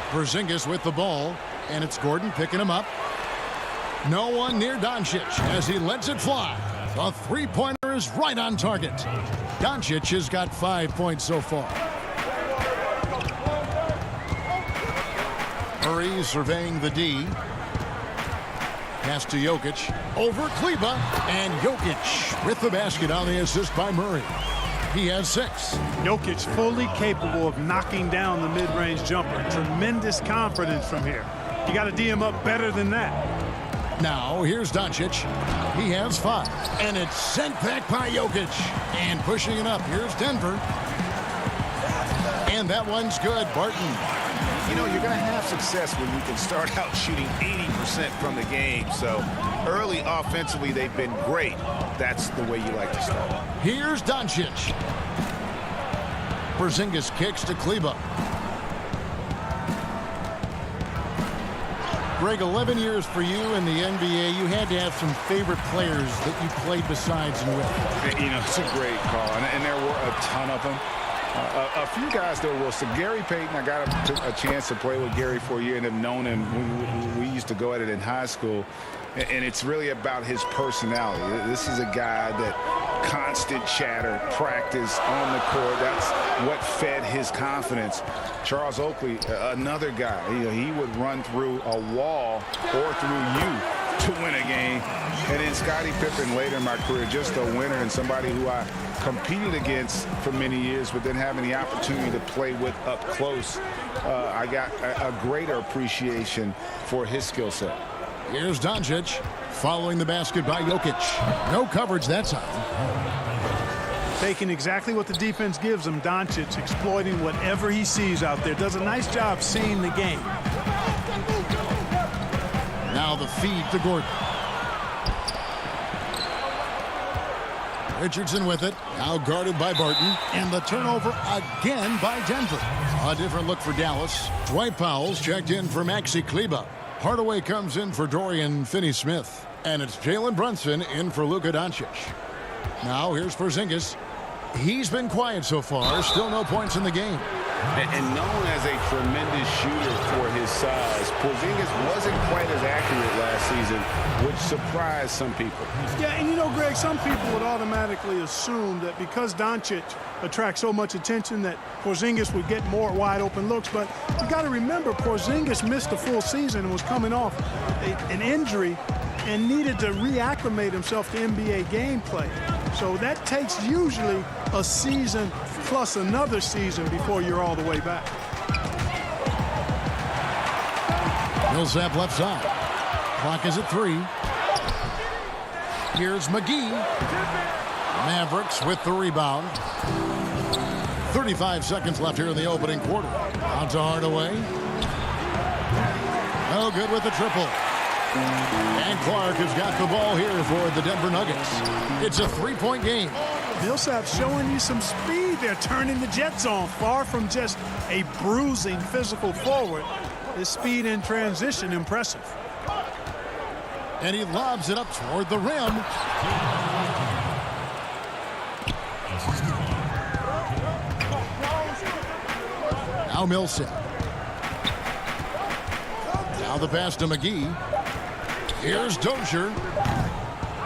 Porzingis with the ball, and it's Gordon picking him up. No one near Doncic as he lets it fly. The three-pointer is right on target. Doncic has got 5 points so far. Murray surveying the D. Pass to Jokic. Over Kleba. And Jokic with the basket on the assist by Murray. He has 6. Jokic fully capable of knocking down the mid-range jumper. Tremendous confidence from here. You got to D him up better than that. Now, here's Doncic. He has 5. And it's sent back by Jokic. And pushing it up. Here's Denver. And that one's good. Barton. You know, you're going to have success when you can start out shooting 80% from the game. So early offensively, they've been great. That's the way you like to start. Here's Doncic. Porzingis kicks to Kleba. Greg, 11 years for you in the NBA. You had to have some favorite players that you played besides and with. You know, it's a great call, and there were a ton of them. A few guys, though, Wilson. Gary Payton, I got a chance to play with Gary for a year and have known him. We used to go at it in high school. And it's really about his personality. This is a guy that constant chatter, practice on the court. That's what fed his confidence. Charles Oakley, another guy, he would run through a wall or through you to win a game. And then Scottie Pippen later in my career, just a winner and somebody who I competed against for many years, but then having the opportunity to play with up close, I got a greater appreciation for his skill set. Here's Doncic following the basket by Jokic. No coverage that time. Taking exactly what the defense gives him. Doncic exploiting whatever he sees out there. Does a nice job seeing the game. Now the feed to Gordon. Richardson with it. Now guarded by Barton. And the turnover again by Denver. A different look for Dallas. Dwight Powell's checked in for Maxi Kleber. Hardaway comes in for Dorian Finney-Smith. And it's Jalen Brunson in for Luka Doncic. Now here's Porzingis. He's been quiet so far. Still no points in the game. And known as a tremendous shooter for his size, Porzingis wasn't quite as accurate last season, which surprised some people. Yeah, and you know, Greg, some people would automatically assume that because Doncic attracts so much attention that Porzingis would get more wide open looks. But you got to remember, Porzingis missed a full season and was coming off an injury and needed to reacclimate himself to NBA gameplay. So that takes usually a season plus another season before you're all the way back. Millsap left side. Clock is at 3. Here's McGee. Mavericks with the rebound. 35 seconds left here in the opening quarter. Out to Hardaway. No good with the triple. And Clark has got the ball here for the Denver Nuggets. It's a 3-point game. Millsap showing you some speed. They're turning the Jets on. Far from just a bruising physical forward. His speed in transition, impressive. And he lobs it up toward the rim. Now Millsap. Now the pass to McGee. Here's Dozier.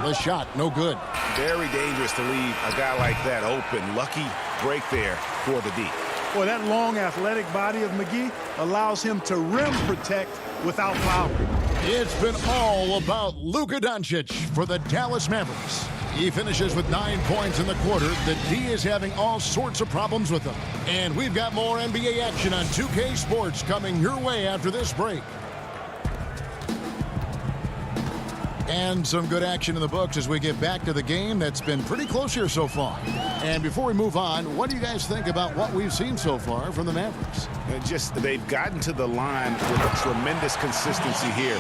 The shot, no good. Very dangerous to leave a guy like that open. Lucky break there for the D. Boy, that long athletic body of McGee allows him to rim protect without fouling. It's been all about Luka Doncic for the Dallas Mavericks. He finishes with 9 points in the quarter. The D is having all sorts of problems with him. And we've got more NBA action on 2K Sports coming your way after this break. And some good action in the books as we get back to the game that's been pretty close here so far. And before we move on, what do you guys think about what we've seen so far from the Mavericks? They've gotten to the line with a tremendous consistency here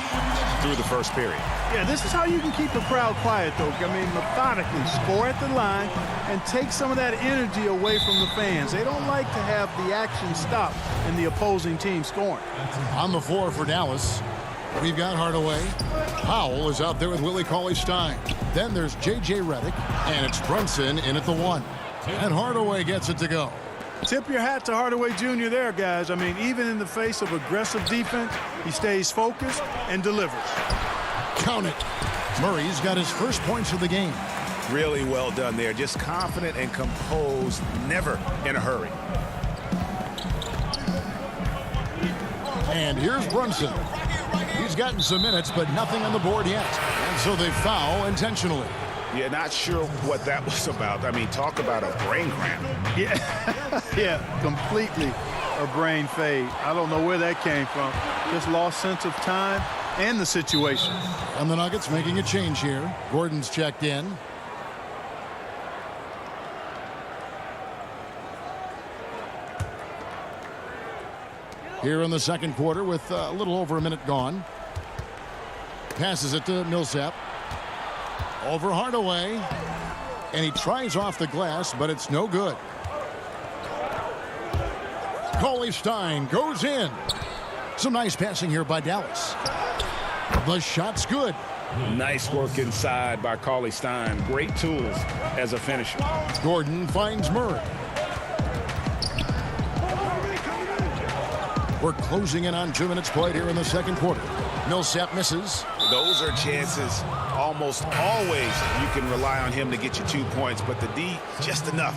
through the first period. Yeah, this is how you can keep a crowd quiet, though. I mean, methodically score at the line and take some of that energy away from the fans. They don't like to have the action stop in the opposing team scoring. On the floor for Dallas, we've got Hardaway. Powell is out there with Willie Cauley-Stein. Then there's J.J. Redick, and it's Brunson in at the 1. And Hardaway gets it to go. Tip your hat to Hardaway Jr. there, guys. I mean, even in the face of aggressive defense, he stays focused and delivers. Count it. Murray's got his first points of the game. Really well done there. Just confident and composed, never in a hurry. And here's Brunson. He's gotten some minutes, but nothing on the board yet. And so they foul intentionally. Yeah, not sure what that was about. I mean, talk about a brain cramp. Yeah, completely a brain fade. I don't know where that came from. Just lost sense of time and the situation. And the Nuggets making a change here. Gordon's checked in. Here in the second quarter with a little over a minute gone. Passes it to Millsap. Over Hardaway. And he tries off the glass, but it's no good. Cauley-Stein goes in. Some nice passing here by Dallas. The shot's good. Nice work inside by Cauley-Stein. Great tools as a finisher. Gordon finds Murray. We're closing in on 2 minutes played here in the second quarter. Millsap misses. Those are chances almost always you can rely on him to get you 2 points, but the D just enough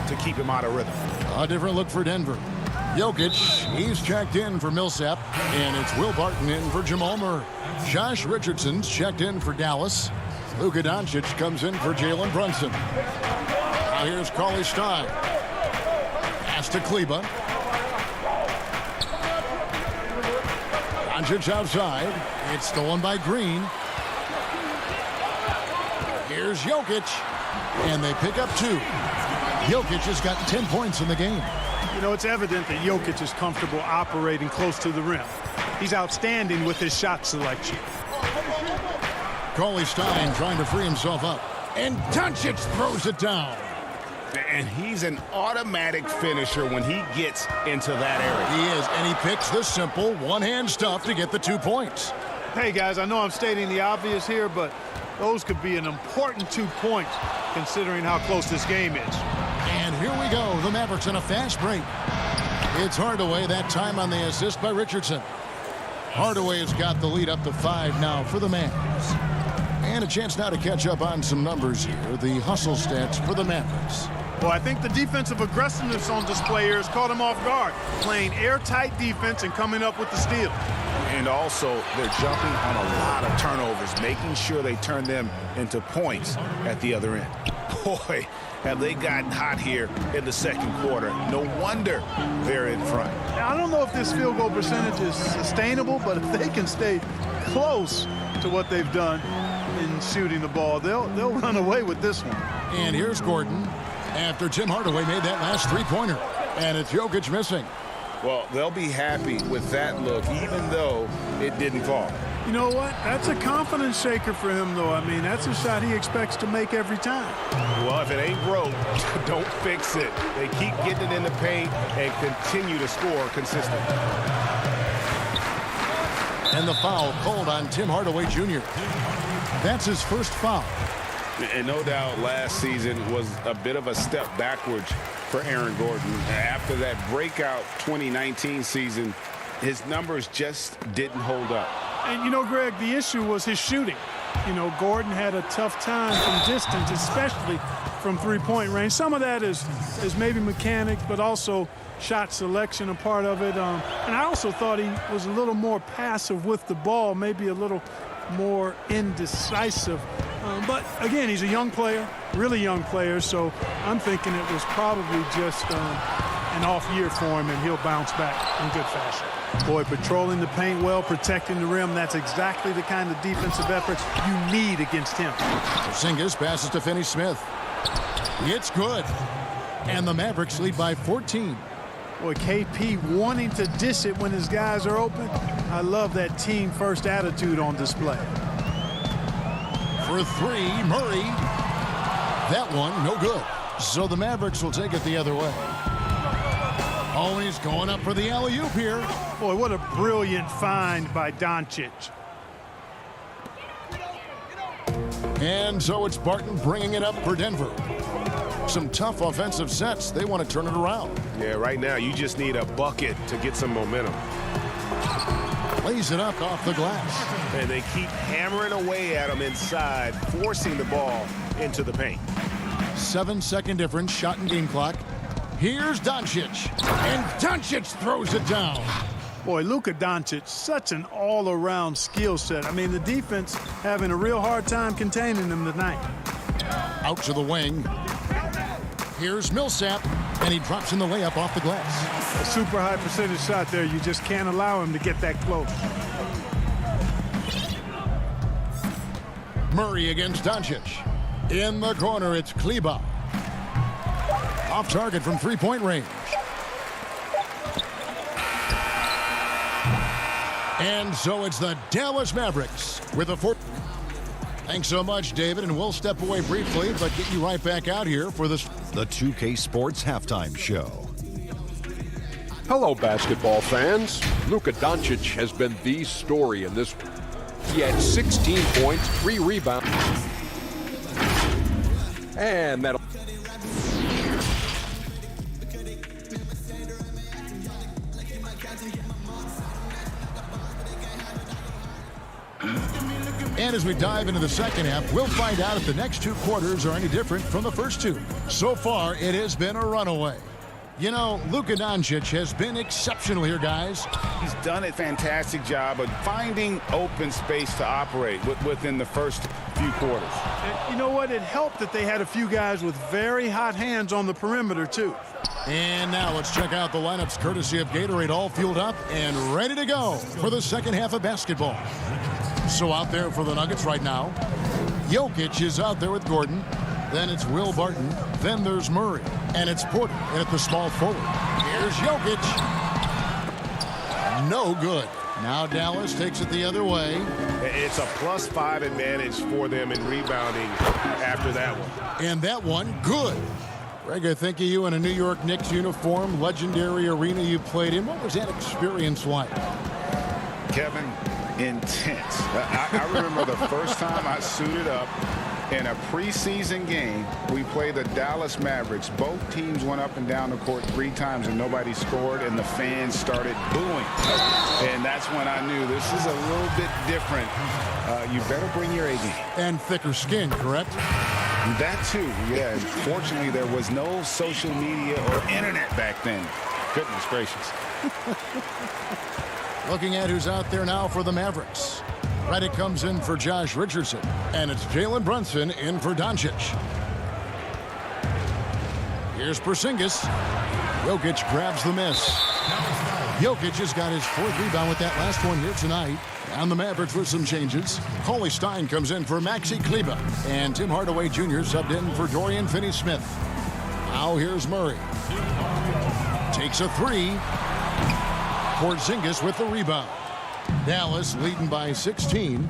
to keep him out of rhythm. A different look for Denver. Jokic, he's checked in for Millsap, and it's Will Barton in for Jamal Murray. Josh Richardson's checked in for Dallas. Luka Doncic comes in for Jalen Brunson. Now here's Cauley Stein. Pass to Kleba. Doncic outside. It's stolen by Green. Here's Jokic. And they pick up 2. Jokic has got 10 points in the game. You know, it's evident that Jokic is comfortable operating close to the rim. He's outstanding with his shot selection. Cauley Stein trying to free himself up. And Doncic throws it down. And he's an automatic finisher when he gets into that area. He is, and he picks the simple one-hand stuff to get the 2 points. Hey, guys, I know I'm stating the obvious here, but those could be an important 2 points considering how close this game is. And here we go. The Mavericks in a fast break. It's Hardaway, that time on the assist by Richardson. Hardaway has got the lead up to 5 now for the Mavs. And a chance now to catch up on some numbers here. The hustle stats for the Mavericks. Well, I think the defensive aggressiveness on display here has caught him off guard. Playing airtight defense and coming up with the steal. And also, they're jumping on a lot of turnovers, making sure they turn them into points at the other end. Boy, have they gotten hot here in the second quarter. No wonder they're in front. Now, I don't know if this field goal percentage is sustainable, but if they can stay close to what they've done in shooting the ball, they'll run away with this one. And here's Gordon after Tim Hardaway made that last three-pointer. And it's Jokic missing. Well, they'll be happy with that look, even though it didn't fall. You know what? That's a confidence shaker for him, though. I mean, that's a shot he expects to make every time. Well, if it ain't broke, don't fix it. They keep getting it in the paint and continue to score consistently. And the foul called on Tim Hardaway Jr. That's his first foul. And no doubt last season was a bit of a step backwards for Aaron Gordon. After that breakout 2019 season, his numbers just didn't hold up. And, you know, Greg, the issue was his shooting. You know, Gordon had a tough time from distance, especially from three-point range. Some of that is maybe mechanics, but also shot selection a part of it. And I also thought he was a little more passive with the ball, maybe a little more indecisive. But, again, he's a young player, really young player, so I'm thinking it was probably just an off year for him, and he'll bounce back in good fashion. Boy, patrolling the paint well, protecting the rim, that's exactly the kind of defensive effort you need against him. Porzingis passes to Finney-Smith. It's good. And the Mavericks lead by 14. Boy, KP wanting to dish it when his guys are open. I love that team-first attitude on display. For three, Murray. That one, no good. So the Mavericks will take it the other way. Oh, he's going up for the alley-oop here. Boy, what a brilliant find by Doncic. And so it's Barton bringing it up for Denver. Some tough offensive sets. They want to turn it around. Yeah, right now you just need a bucket to get some momentum. Lays it up off the glass. And they keep hammering away at him inside, forcing the ball into the paint. 7-second difference, shot and game clock. Here's Doncic. And Doncic throws it down. Boy, Luka Doncic, such an all-around skill set. I mean, the defense having a real hard time containing him tonight. Out to the wing. Here's Millsap, and he drops in the layup off the glass. A super high percentage shot there. You just can't allow him to get that close. Murray against Doncic. In the corner, it's Kleba. Off target from three-point range. And so it's the Dallas Mavericks with a fourth. Thanks so much, David, and we'll step away briefly, but get you right back out here for this. The 2K Sports Halftime Show. Hello, basketball fans. Luka Doncic has been the story in this. He had 16 points, 3 rebounds, and that'll. And as we dive into the second half, we'll find out if the next two quarters are any different from the first two. So far, it has been a runaway. You know, Luka Doncic has been exceptional here, guys. He's done a fantastic job of finding open space to operate within the first few quarters. And you know what? It helped that they had a few guys with very hot hands on the perimeter, too. And now let's check out the lineups courtesy of Gatorade, all fueled up and ready to go for the second half of basketball. So out there for the Nuggets right now, Jokic is out there with Gordon. Then it's Will Barton. Then there's Murray. And it's Porter in at the small forward. Here's Jokic. No good. Now Dallas takes it the other way. It's a +5 advantage for them in rebounding after that one. And that one, good. Greg, I think of you in a New York Knicks uniform, legendary arena you played in. What was that experience like? Kevin, intense. I remember the first time I suited up in a preseason game. We played the Dallas Mavericks. Both teams went up and down the court 3 times and nobody scored, and the fans started booing. And that's when I knew this is a little bit different. You better bring your A game. And thicker skin, correct? That too, yeah. Fortunately, there was no social media or internet back then. Goodness gracious. Looking at who's out there now for the Mavericks. Redick comes in for Josh Richardson. And it's Jalen Brunson in for Doncic. Here's Porzingis. Jokic grabs the miss. Jokic has got his 4th rebound with that last one here tonight. And the Mavericks with some changes. Cauley Stein comes in for Maxi Kleber. And Tim Hardaway Jr. subbed in for Dorian Finney-Smith. Now here's Murray. Takes a 3. Porzingis with the rebound. Dallas leading by 16.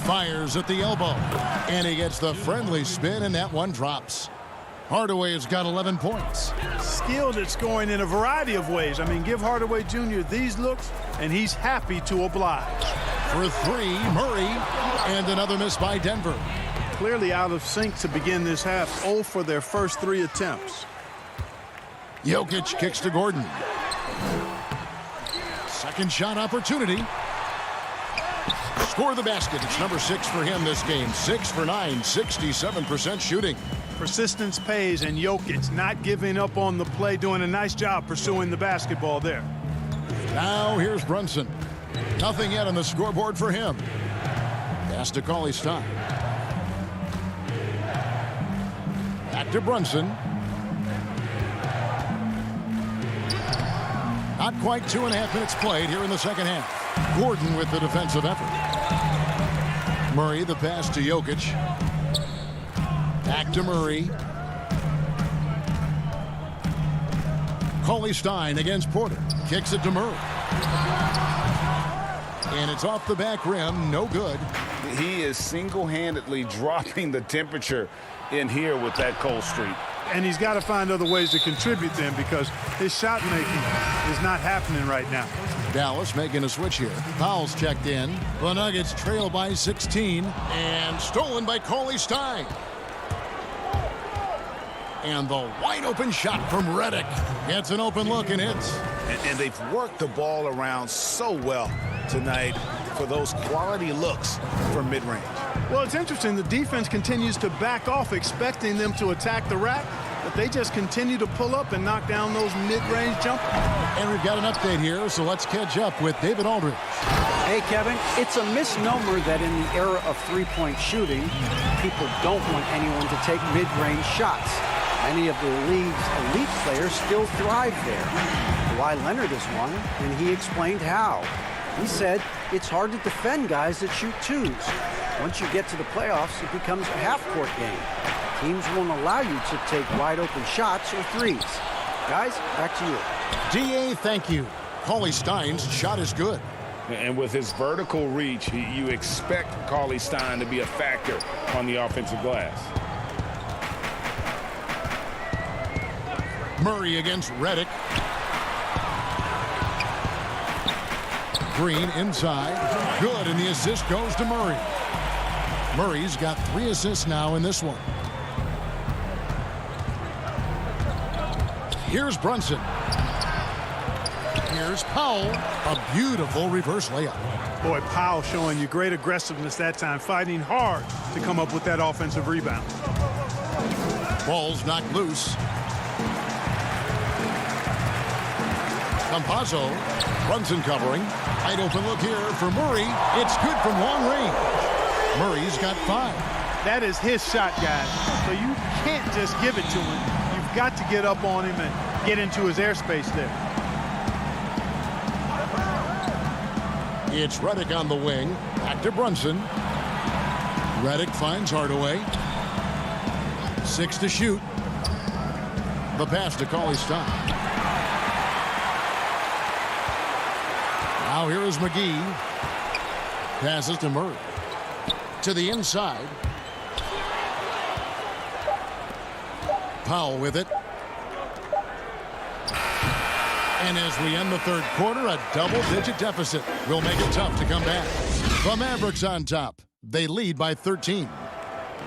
Fires at the elbow. And he gets the friendly spin, and that one drops. Hardaway has got 11 points. Skilled at scoring in a variety of ways. I mean, give Hardaway Jr. these looks, and he's happy to oblige. For 3, Murray. And another miss by Denver. Clearly out of sync to begin this half. 0 for their first 3 attempts. Jokic kicks to Gordon. Second shot opportunity. Score the basket. It's number 6 for him this game. 6 for 9, 67% shooting. Persistence pays, and Jokic not giving up on the play, doing a nice job pursuing the basketball there. Now here's Brunson. Nothing yet on the scoreboard for him. Pass to Cauley Stein. Back to Brunson. Not quite 2.5 minutes played here in the second half. Gordon with the defensive effort. Murray the pass to Jokic. Back to Murray. Cauley Stein against Porter. Kicks it to Murray. And it's off the back rim. No good. He is single-handedly dropping the temperature in here with that cold streak. And he's got to find other ways to contribute then, because his shot making is not happening right now. Dallas making a switch here. Powell's checked in. The Nuggets trail by 16 and stolen by Cauley Stein. And the wide open shot from Redick. Gets an open look and hits. And they've worked the ball around so well tonight for those quality looks from mid-range. Well, it's interesting. The defense continues to back off, expecting them to attack the rack, but they just continue to pull up and knock down those mid-range jumpers. And we've got an update here, so let's catch up with David Aldridge. Hey, Kevin, it's a misnomer that in the era of three-point shooting, people don't want anyone to take mid-range shots. Many of the league's elite players still thrive there. Kawhi Leonard is one, and he explained how. He said it's hard to defend guys that shoot twos. Once you get to the playoffs, it becomes a half-court game. Teams won't allow you to take wide-open shots or threes. Guys, back to you. DA, thank you. Cauley Stein's shot is good. And with his vertical reach, you expect Cauley Stein to be a factor on the offensive glass. Murray against Redick. Green inside. Good, and the assist goes to Murray. Murray's got 3 assists now in this one. Here's Brunson. Here's Powell. A beautiful reverse layup. Boy, Powell showing you great aggressiveness that time, fighting hard to come up with that offensive rebound. Ball's knocked loose. Campazzo. Brunson covering. Wide open look here for Murray. It's good from long range. Murray's got 5. That is his shot, guys. So you can't just give it to him. You've got to get up on him and get into his airspace there. It's Reddick on the wing. Back to Brunson. Reddick finds Hardaway. 6 to shoot. The pass to Cauley-Stein. Now here is McGee. Passes to Murray. To the inside. Powell with it. And as we end the third quarter, a double-digit deficit will make it tough to come back. The Mavericks on top. They lead by 13.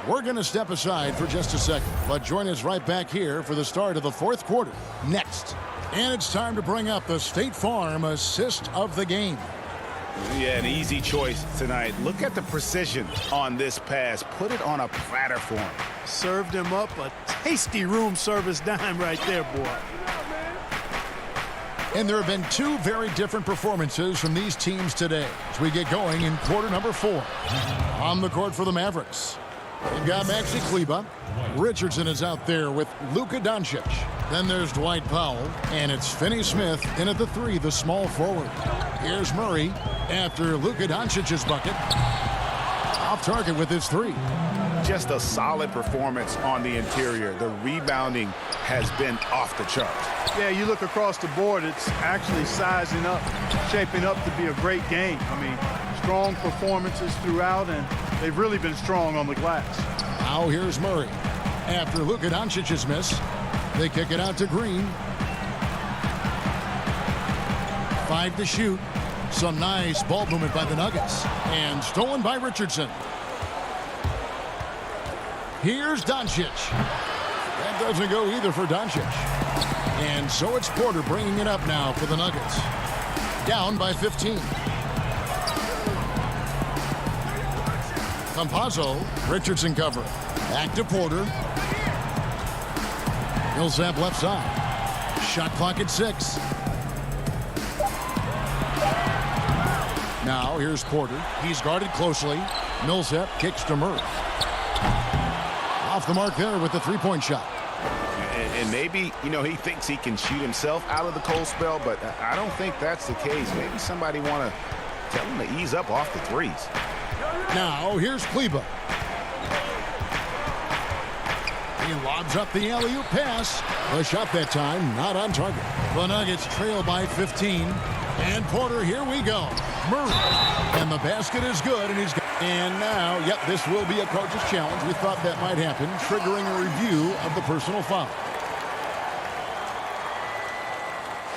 We're going to step aside for just a second, but join us right back here for the start of the fourth quarter next. And it's time to bring up the State Farm assist of the game. Yeah, an easy choice tonight. Look at the precision on this pass. Put it on a platter for him. Served him up a tasty room service dime right there, boy. And there have been 2 very different performances from these teams today as we get going in quarter number 4. On the court for the Mavericks, we've got Maxi Kleber. Richardson is out there with Luka Doncic. Then there's Dwight Powell, and it's Finney Smith in at the 3, the small forward. Here's Murray after Luka Doncic's bucket. Off target with his 3. Just a solid performance on the interior. The rebounding has been off the charts. Yeah, you look across the board, it's actually sizing up, shaping up to be a great game. I mean, strong performances throughout, and they've really been strong on the glass. Now here's Murray. After Luka Doncic's miss, they kick it out to Green. 5 to shoot. Some nice ball movement by the Nuggets. And stolen by Richardson. Here's Doncic. That doesn't go either for Doncic. And so it's Porter bringing it up now for the Nuggets. Down by 15. Campazzo. Richardson cover. Back to Porter. Millsap left side. Shot clock at 6. Now here's Porter. He's guarded closely. Millsap kicks to Murray. Off the mark there with the 3-point shot. And maybe, you know, he thinks he can shoot himself out of the cold spell, but I don't think that's the case. Maybe somebody want to tell him to ease up off the 3s. Now here's Kleber. He lobs up the alley-oop pass. The shot that time not on target. The Nuggets trail by 15. And Porter, here we go. Murray. And the basket is good, and he's got. And now, yep, this will be a coach's challenge. We thought that might happen, triggering a review of the personal foul.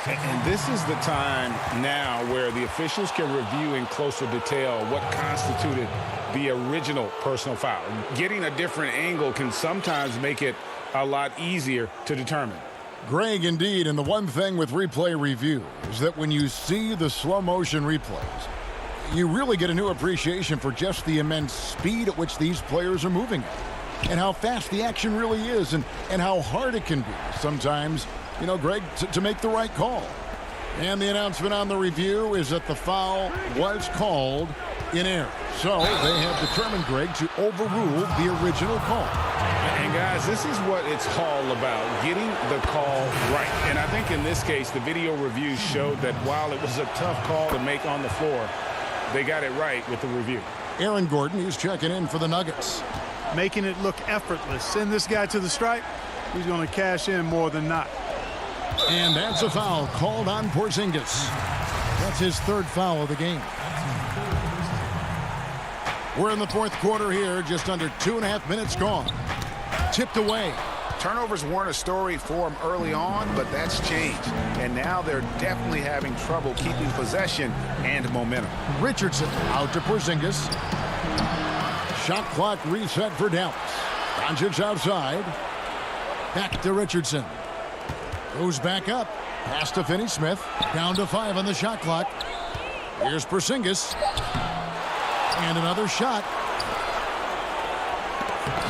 And this is the time now where the officials can review in closer detail what constituted the original personal foul. Getting a different angle can sometimes make it a lot easier to determine. Greg, indeed, and the one thing with replay review is that when you see the slow motion replays, you really get a new appreciation for just the immense speed at which these players are moving and how fast the action really is and how hard it can be sometimes, you know, Greg, to make the right call. And the announcement on the review is that the foul was called in error. So they have determined, Greg, to overrule the original call. And guys, this is what it's all about, getting the call right. And I think in this case, the video review showed that while it was a tough call to make on the floor, they got it right with the review. Aaron Gordon, he's checking in for the Nuggets. Making it look effortless. Send this guy to the stripe. He's going to cash in more than not. And that's a foul called on Porzingis. That's his 3rd foul of the game. We're in the 4th quarter here, just under 2.5 minutes gone. Tipped away. Turnovers weren't a story for them early on, but that's changed. And now they're definitely having trouble keeping possession and momentum. Richardson out to Porzingis. Shot clock reset for Dallas. Doncic outside. Back to Richardson. Goes back up. Pass to Finney-Smith. Down to 5 on the shot clock. Here's Porzingis. And another shot.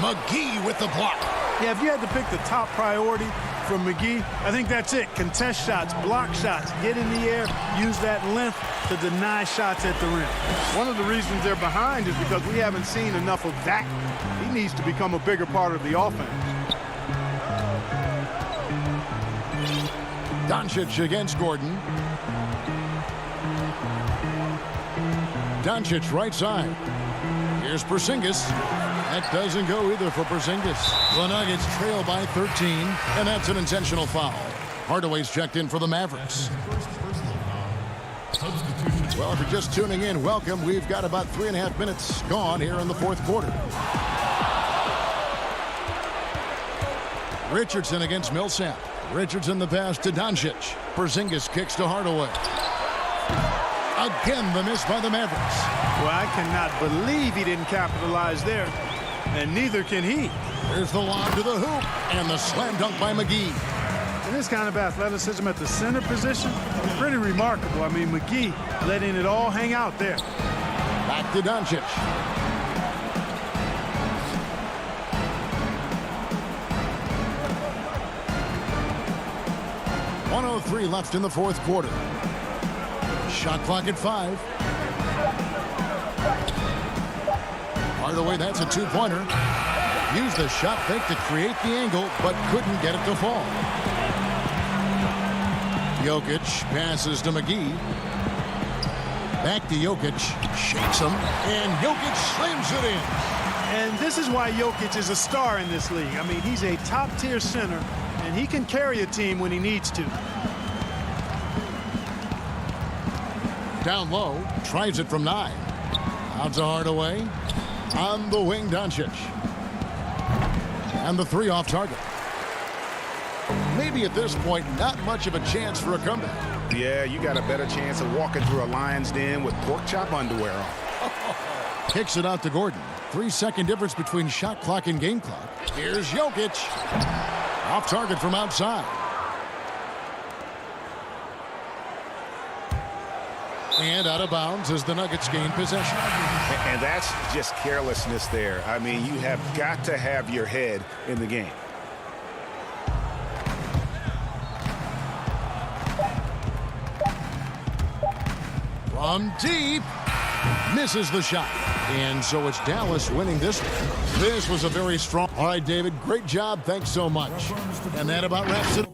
McGee with the block. Yeah, if you had to pick the top priority from McGee, I think that's it. Contest shots, block shots, get in the air, use that length to deny shots at the rim. One of the reasons they're behind is because we haven't seen enough of that. He needs to become a bigger part of the offense. Doncic against Gordon. Doncic right side. Here's Porzingis. That doesn't go either for Porzingis. The Nuggets trail by 13, and that's an intentional foul. Hardaway's checked in for the Mavericks. Well, if you're just tuning in, welcome. We've got about 3.5 minutes gone here in the fourth quarter. Richardson against Millsap. Richardson the pass to Doncic. Porzingis kicks to Hardaway. Again, the miss by the Mavericks. Well, I cannot believe he didn't capitalize there, and neither can he. There's the lob to the hoop, and the slam dunk by McGee. And this kind of athleticism at the center position, pretty remarkable. I mean, McGee letting it all hang out there. Back to Doncic. .103 left in the fourth quarter. Shot clock at 5. Hardaway, that's a two-pointer. Used the shot fake to create the angle, but couldn't get it to fall. Jokic passes to McGee. Back to Jokic. Shakes him, and Jokic slams it in. And this is why Jokic is a star in this league. I mean, he's a top-tier center, and he can carry a team when he needs to. Down low, tries it from 9. Out to Hardaway. On the wing, Doncic. And the 3 off target. Maybe at this point, not much of a chance for a comeback. Yeah, you got a better chance of walking through a lion's den with pork chop underwear on. Kicks it out to Gordon. 3-second difference between shot clock and game clock. Here's Jokic. Off target from outside. And out of bounds as the Nuggets gain possession. And that's just carelessness there. I mean, you have got to have your head in the game. From deep. Misses the shot. And so it's Dallas winning this one. This was a very strong. All right, David, great job. Thanks so much. And that about wraps it.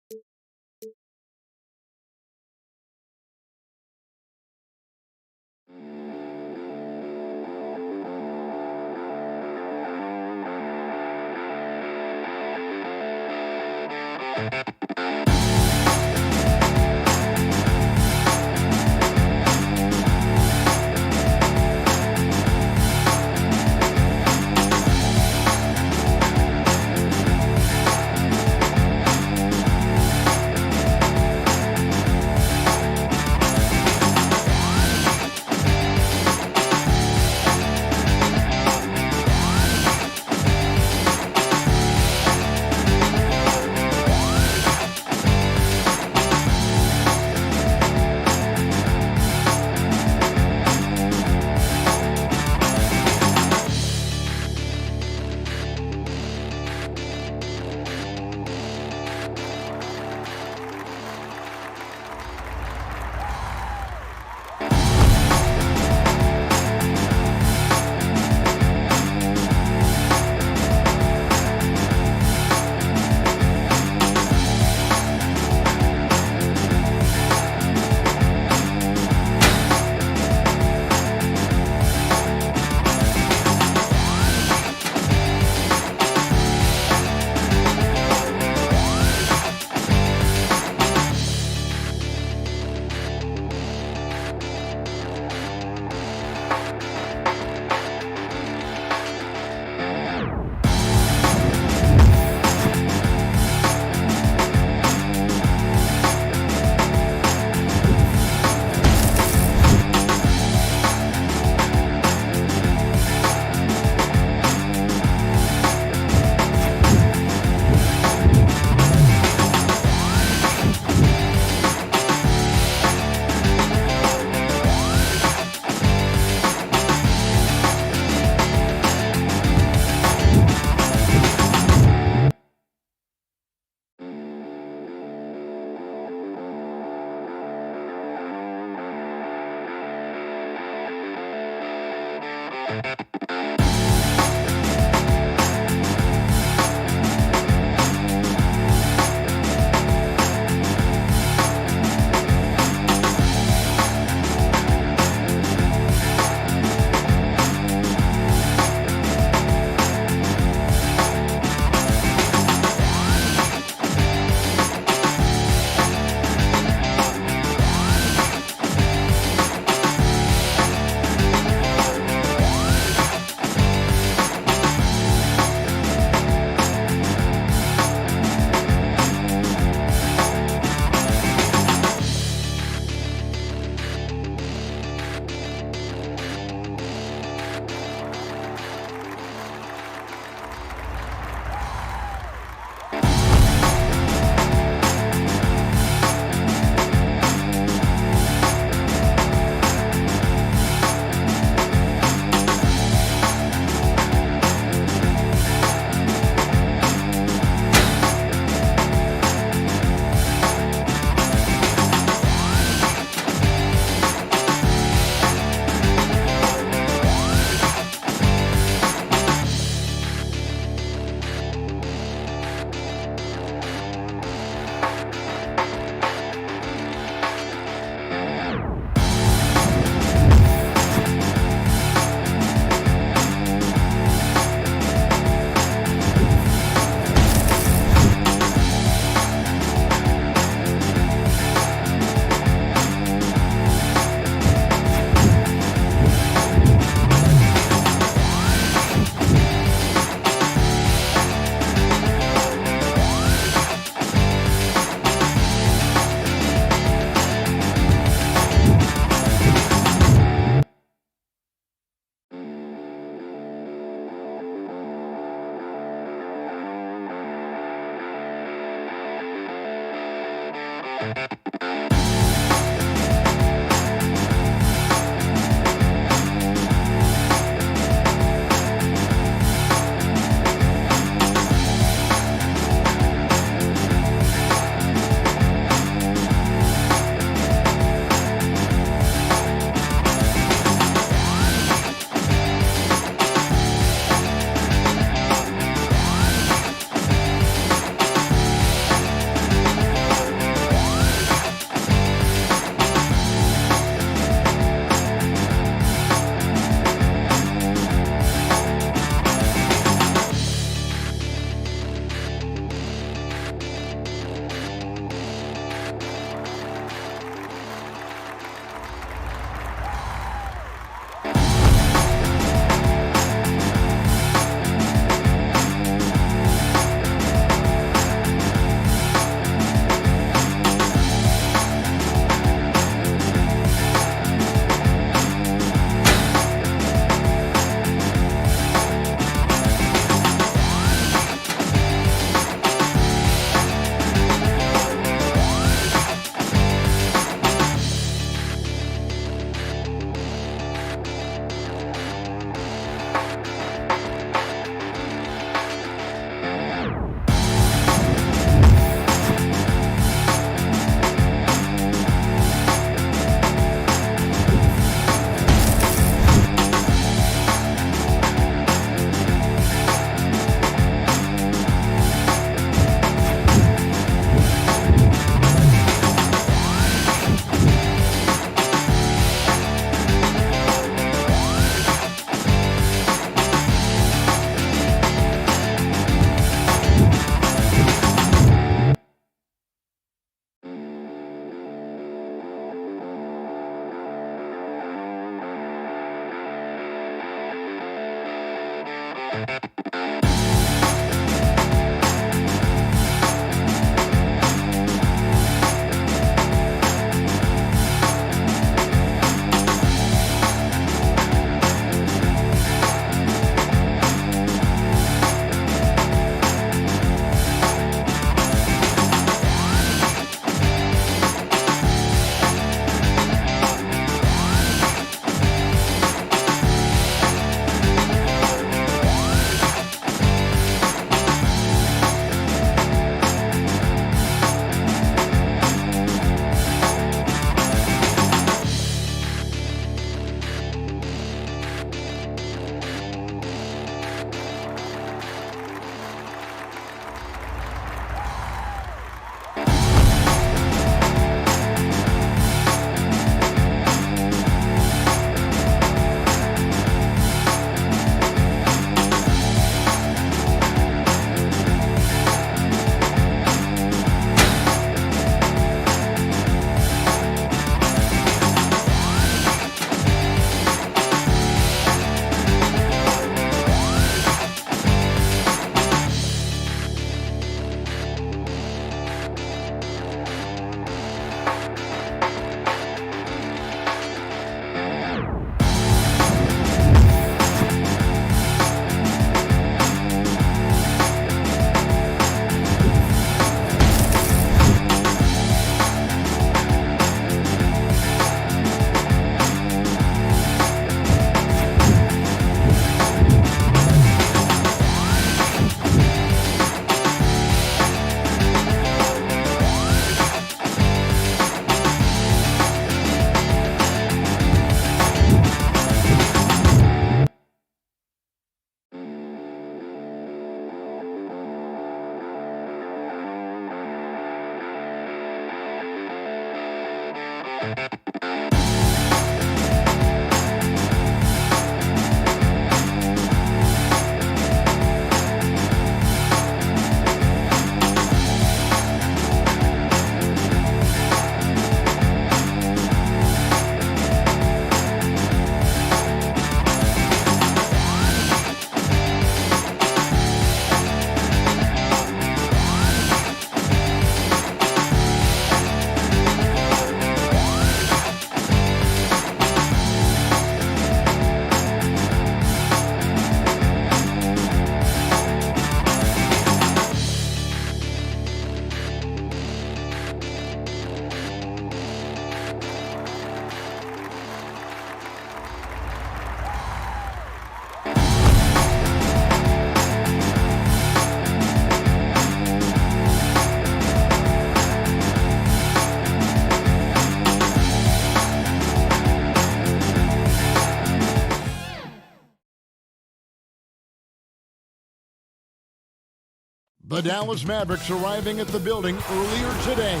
The Dallas Mavericks arriving at the building earlier today.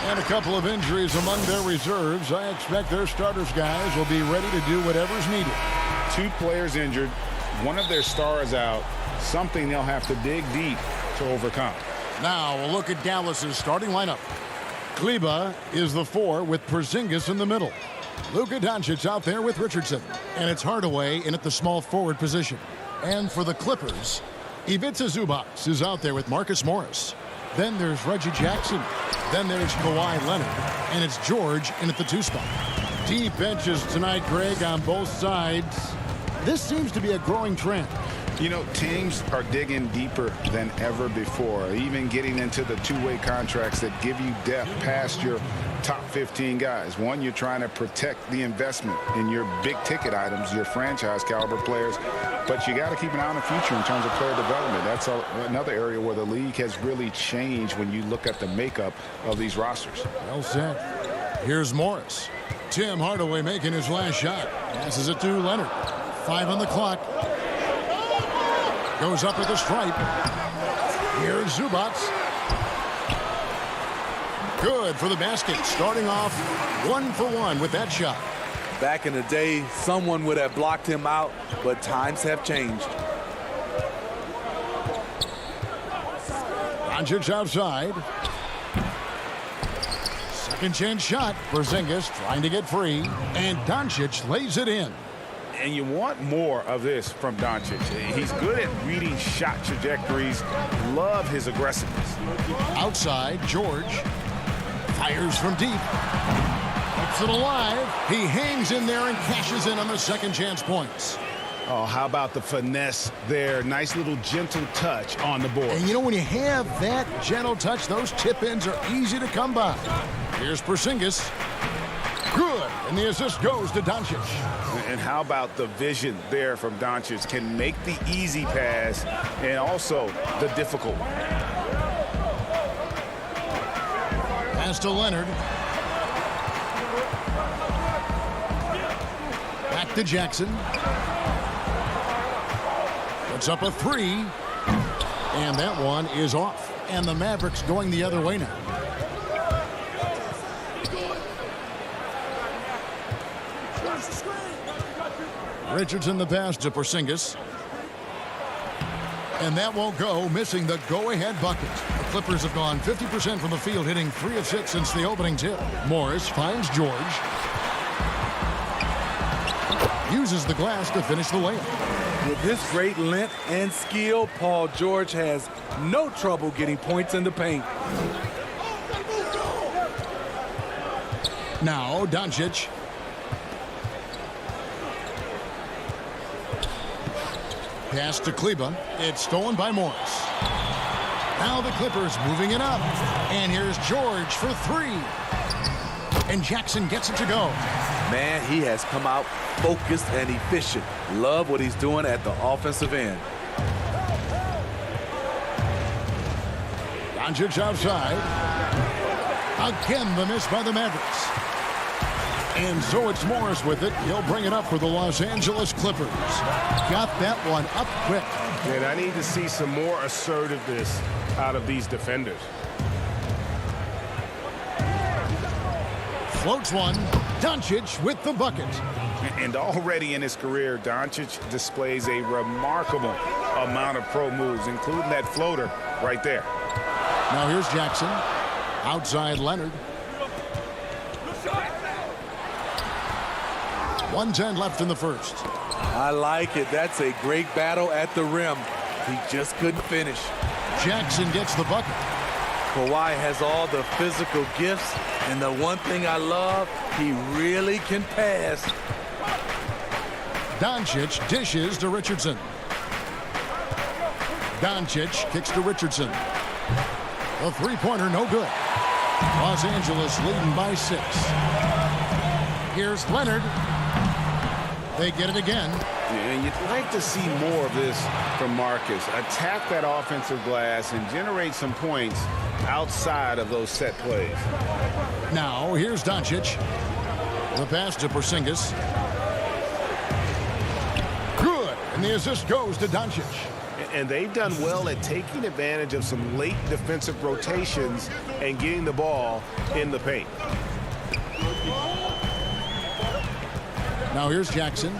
And a couple of injuries among their reserves. I expect their starters guys will be ready to do whatever's needed. 2 players injured, one of their stars out, something they'll have to dig deep to overcome. Now we'll look at Dallas's starting lineup. Kleba is the 4 with Porzingis in the middle. Luka Doncic out there with Richardson. And it's Hardaway in at the small forward position. And for the Clippers, Ivica Zubac is out there with Marcus Morris. Then there's Reggie Jackson. Then there's Kawhi Leonard. And it's George in at the 2 spot. Deep benches tonight, Greg, on both sides. This seems to be a growing trend. You know, teams are digging deeper than ever before, even getting into the two-way contracts that give you depth past your top 15 guys. One, you're trying to protect the investment in your big-ticket items, your franchise-caliber players, but you got to keep an eye on the future in terms of player development. That's another area where the league has really changed when you look at the makeup of these rosters. Well said. Here's Morris. Tim Hardaway making his last shot. Passes it to Leonard. 5 on the clock. Goes up with a stripe. Here's Zubac. Good for the basket. Starting off 1 for 1 with that shot. Back in the day, someone would have blocked him out, but times have changed. Doncic outside. Second chance shot. Porzingis trying to get free. And Doncic lays it in. And you want more of this from Doncic. He's good at reading shot trajectories. Love his aggressiveness. Outside, George fires from deep. Keeps it alive. He hangs in there and cashes in on the second chance points. Oh, how about the finesse there? Nice little gentle touch on the board. And you know, when you have that gentle touch, those tip-ins are easy to come by. Here's Porzingis. Good, and the assist goes to Doncic. And how about the vision there from Doncic? Can make the easy pass and also the difficult one. Pass to Leonard. Back to Jackson. Puts up a 3. And that one is off. And the Mavericks going the other way now. Richardson the pass to Porzingis. And that won't go, missing the go-ahead bucket. The Clippers have gone 50% from the field, hitting 3 of 6 since the opening tip. Morris finds George. Uses the glass to finish the layup. With his great length and skill, Paul George has no trouble getting points in the paint. Now Doncic. Pass to Kleba. It's stolen by Morris. Now the Clippers moving it up. And here's George for 3. And Jackson gets it to go. Man, he has come out focused and efficient. Love what he's doing at the offensive end. Doncic outside. Again, the miss by the Mavericks. And so it's Morris with it. He'll bring it up for the Los Angeles Clippers. Got that one up quick. And I need to see some more assertiveness out of these defenders. Floats one. Doncic with the bucket. And already in his career, Doncic displays a remarkable amount of pro moves, including that floater right there. Now here's Jackson. Outside Leonard. 1:10 left in the first. I like it. That's a great battle at the rim. He just couldn't finish. Jackson gets the bucket. Kawhi has all the physical gifts, and the one thing I love, he really can pass. Doncic dishes to Richardson. Doncic kicks to Richardson. A three-pointer, no good. Los Angeles leading by 6. Here's Leonard. They get it again. And you'd like to see more of this from Marcus. Attack that offensive glass and generate some points outside of those set plays. Now, here's Doncic. The pass to Porzingis. Good. And the assist goes to Doncic. And they've done well at taking advantage of some late defensive rotations and getting the ball in the paint. Now here's Jackson.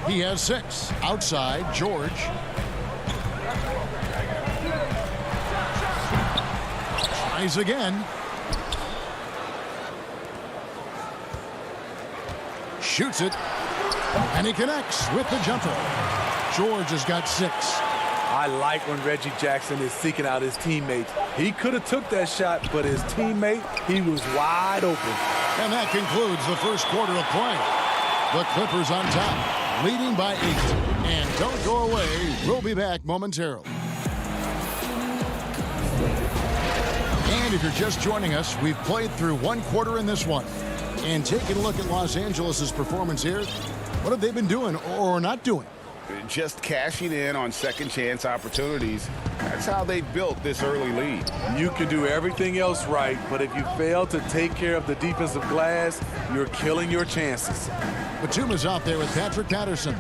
He has 6. Outside, George. Tries again. Shoots it. And he connects with the jumper. George has got 6. I like when Reggie Jackson is seeking out his teammates. He could have took that shot, but his teammate, he was wide open. And that concludes the first quarter of play. The Clippers on top, leading by 8. And don't go away. We'll be back momentarily. And if you're just joining us, we've played through one quarter in this one. And taking a look at Los Angeles' performance here, what have they been doing or not doing? Just cashing in on second chance opportunities. That's how they built this early lead. You can do everything else right, but if you fail to take care of the defensive glass, you're killing your chances. Batuma's out there with Patrick Patterson.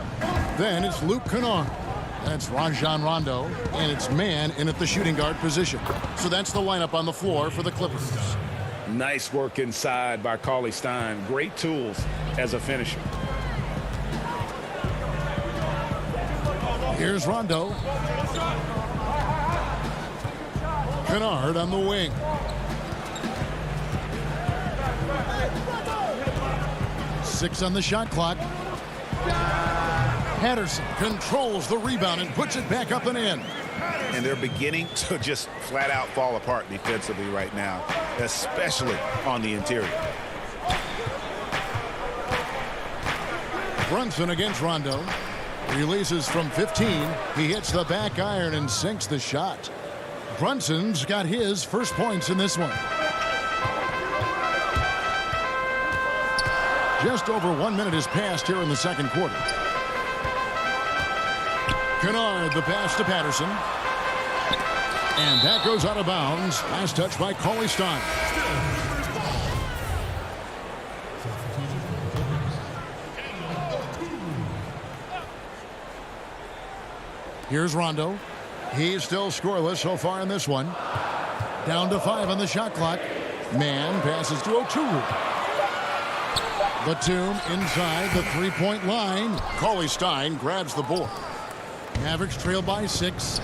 Then it's Luke Kennard. And it's Rajon Rondo. And it's man in at the shooting guard position. So that's the lineup on the floor for the Clippers. Nice work inside by Cauley Stein. Great tools as a finisher. Here's Rondo. Kennard on the wing. Six on the shot clock. Patterson controls the rebound and puts it back up and in. And they're beginning to just flat out fall apart defensively right now, especially on the interior. Brunson against Rondo. Releases from 15. He hits the back iron and sinks the shot. Brunson's got his first points in this one. Just over 1 minute has passed here in the second quarter. Kennard, the pass to Patterson. And that goes out of bounds. Last touch by Cauley Stein. Here's Rondo. He's still scoreless so far in this one. Down to 5 on the shot clock. Man passes to Oturu. Batum inside the three-point line. Cauley Stein grabs the board. Mavericks trail by 6.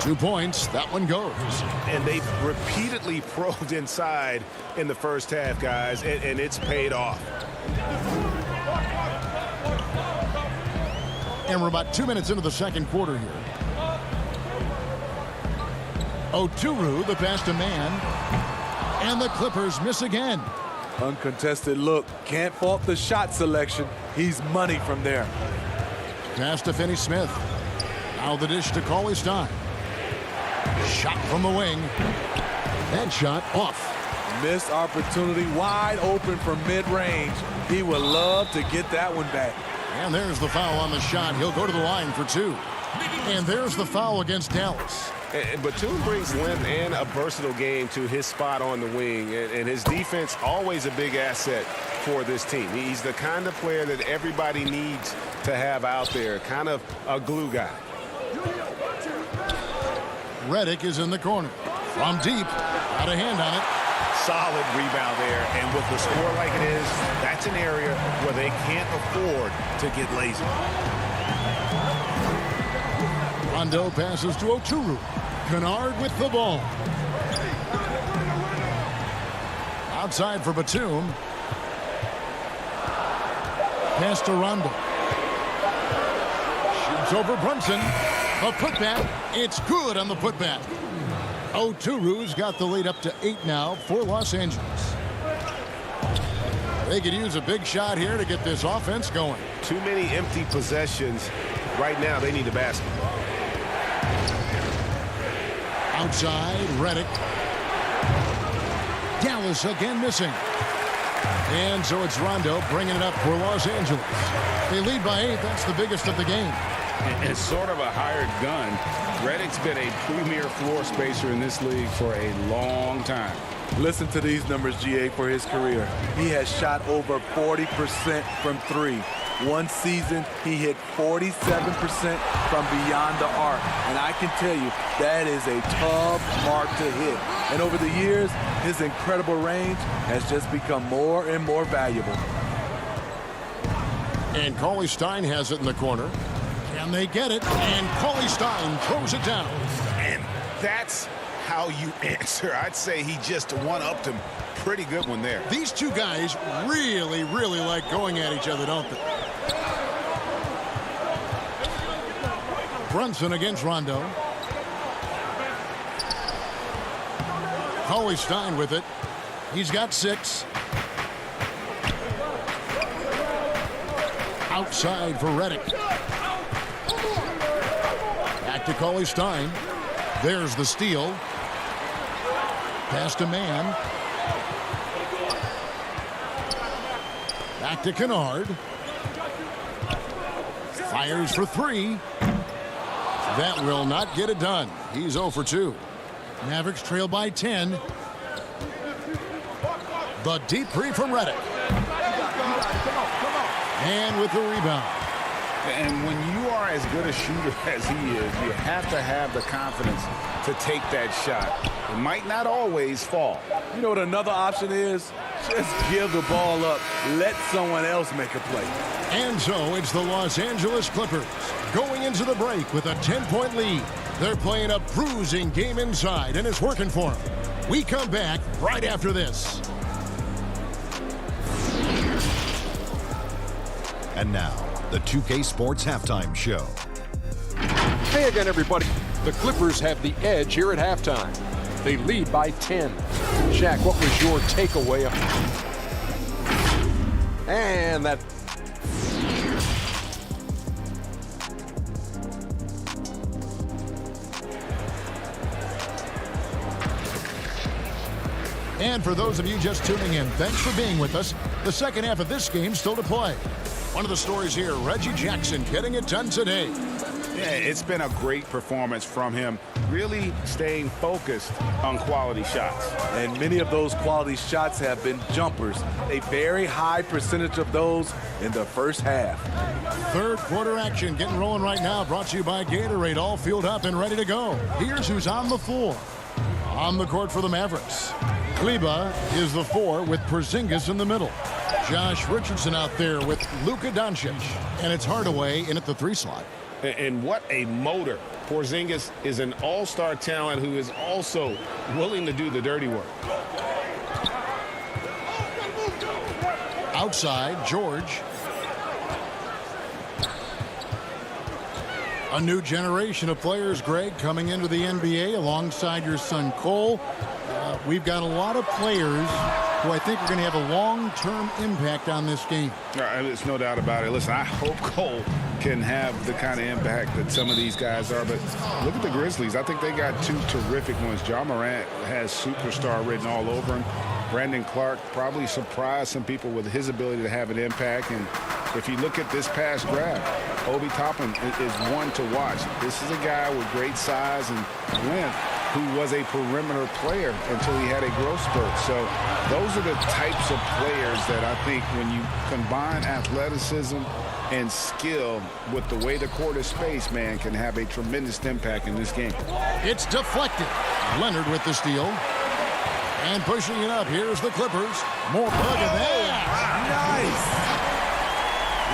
Two points. That one goes. And they've repeatedly probed inside in the first half, guys, and it's paid off. And we're about 2 minutes into the second quarter here. Oturu, the pass to man. And the Clippers miss again. Uncontested look. Can't fault the shot selection. He's money from there. Pass to Finney-Smith. Now the dish to Cauley Stein. Shot from the wing. That shot off. Missed opportunity, wide open from mid-range. He would love to get that one back. And there's the foul on the shot. He'll go to the line for 2. And there's the foul against Dallas. Batum brings length and a versatile game to his spot on the wing, and his defense always a big asset for this team. He's the kind of player that everybody needs to have out there, kind of a glue guy. Redick is in the corner. From deep, got a hand on it. Solid rebound there, and with the score like it is, that's an area where they can't afford to get lazy. Rondo passes to Oturu. Kennard with the ball. Outside for Batum. Pass to Rondo. Shoots over Brunson. A putback. It's good on the putback. Oturu's got the lead up to 8 now for Los Angeles. They could use a big shot here to get this offense going. Too many empty possessions. Right now, they need a basket. Outside, Redick. Dallas again missing. And so it's Rondo bringing it up for Los Angeles. They lead by 8. That's the biggest of the game. It's sort of a hired gun. Redick's been a premier floor spacer in this league for a long time. Listen to these numbers, GA, for his career. He has shot over 40% from 3. One season, he hit 47% from beyond the arc. And I can tell you, that is a tough mark to hit. And over the years, his incredible range has just become more and more valuable. And Cauley Stein has it in the corner. Can they get it? And Cauley Stein throws it down. And that's how you answer. I'd say he just one-upped him. Pretty good one there. These two guys really, really like going at each other, don't they? Brunson against Rondo. Cauley Stein with it. He's got 6. Outside for Redick. Back to Cauley Stein. There's the steal. Pass to Mann. Back to Kennard. Fires for 3. That will not get it done. He's 0 for 2. Mavericks trail by 10. The deep three from Redick. And with the rebound. And when you are as good a shooter as he is, you have to have the confidence to take that shot. It might not always fall. You know what another option is? Just give the ball up. Let someone else make a play. And so it's the Los Angeles Clippers going into the break with a 10-point lead. They're playing a bruising game inside, and it's working for them. We come back right after this. And now, the 2K Sports Halftime Show. Hey again, everybody. The Clippers have the edge here at halftime. They lead by 10. Shaq, what was your takeaway? And that... And for those of you just tuning in, thanks for being with us. The second half of this game still to play. One of the stories here, Reggie Jackson getting it done today. Yeah, it's been a great performance from him, really staying focused on quality shots. And many of those quality shots have been jumpers. A very high percentage of those in the first half. Third quarter action getting rolling right now, brought to you by Gatorade, all fueled up and ready to go. Here's who's on the floor. On the court for the Mavericks. Kleba is the 4 with Porzingis in the middle. Josh Richardson out there with Luka Doncic. And it's Hardaway in at the 3 slot. And what a motor. Porzingis is an all-star talent who is also willing to do the dirty work. Outside, George. A new generation of players, Greg, coming into the NBA alongside your son Cole. We've got a lot of players who I think are going to have a long-term impact on this game. There's no doubt about it. Listen, I hope Cole can have the kind of impact that some of these guys are. But look at the Grizzlies. I think they got 2 terrific ones. Ja Morant has superstar written all over him. Brandon Clark probably surprised some people with his ability to have an impact. And If you look at this past grab, Obi Toppin is one to watch. This is a guy with great size and length who was a perimeter player until he had a growth spurt. So those are the types of players that I think when you combine athleticism and skill with the way the court is spaced, man, can have a tremendous impact in this game. It's deflected. Leonard with the steal. And pushing it up, here's the Clippers. More look at that. Nice.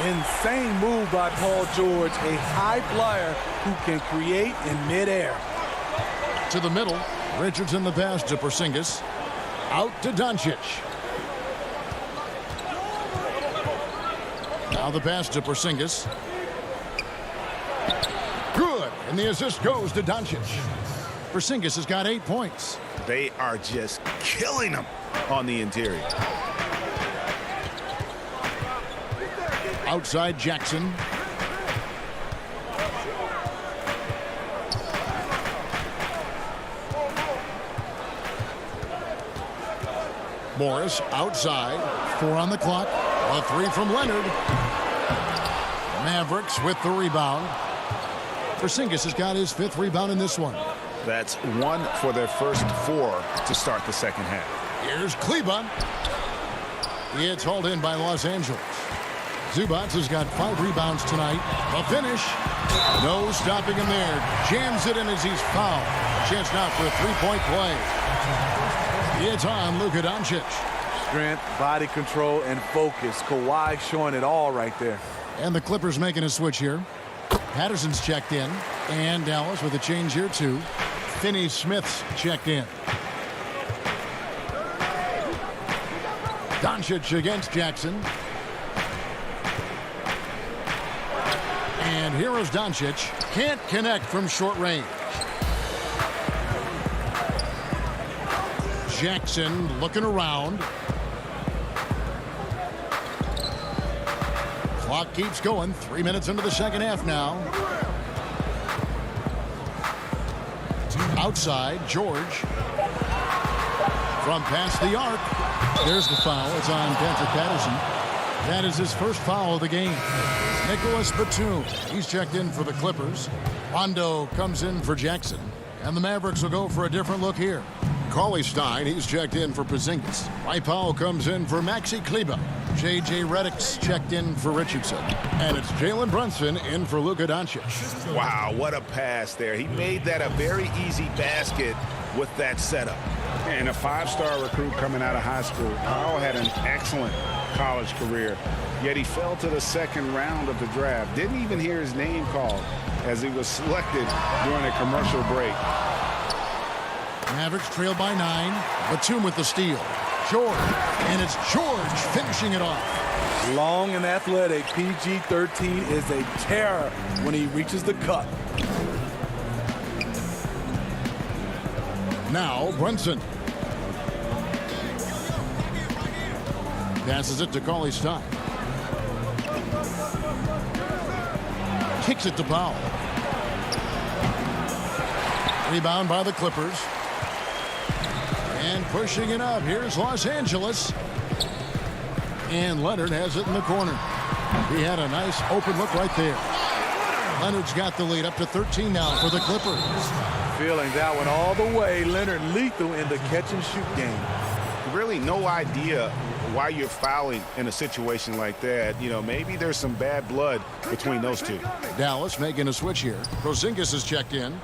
Insane move by Paul George, a high flyer who can create in midair. To the middle, Richardson the pass to Porzingis. Out to Doncic. Now the pass to Porzingis. Good, and the assist goes to Doncic. Porzingis has got 8 points. They are just killing him on the interior. Outside Jackson. Morris outside. 4 on the clock. A 3 from Leonard. Mavericks with the rebound. Porzingis has got his 5th rebound in this one. That's 1 for their first 4 to start the second half. Here's Kleba. It's hauled in by Los Angeles. Zubac has got 5 rebounds tonight. The finish. No stopping him there. Jams it in as he's fouled. Chance now for a 3-point play. It's on Luka Doncic. Strength, body control, and focus. Kawhi showing it all right there. And the Clippers making a switch here. Patterson's checked in. And Dallas with a change here too. Finney-Smith's checked in. Doncic against Jackson. And here is Doncic. Can't connect from short range. Jackson looking around. Clock keeps going. 3 minutes into the second half now. Outside, George. From past the arc. There's the foul. It's on Patrick Patterson. That is his first foul of the game. Nicholas Batum. He's checked in for the Clippers. Rondo comes in for Jackson. And the Mavericks will go for a different look here. Cauley-Stein, he's checked in for Porzingis. Mike Powell comes in for Maxi Kleba. J.J. Redick's checked in for Richardson. And it's Jalen Brunson in for Luka Doncic. Wow, what a pass there. He made that a very easy basket with that setup. And a 5-star recruit coming out of high school. Powell had an excellent college career, yet he fell to the second round of the draft. Didn't even hear his name called as he was selected during a commercial break. Mavericks trail by 9. Batum with the steal. George. And it's George finishing it off. Long and athletic. PG-13 is a terror when he reaches the cup. Now Brunson. Passes it to Cauley-Stein. Kicks it to Powell. Rebound by the Clippers. And pushing it up. Here's Los Angeles. And Leonard has it in the corner. He had a nice open look right there. Leonard's got the lead up to 13 now for the Clippers. Feeling that one all the way. Leonard lethal in the catch-and-shoot game. Really no idea why you're fouling in a situation like that. You know, maybe there's some bad blood between those two. Dallas making a switch here. Porzingis is checked in.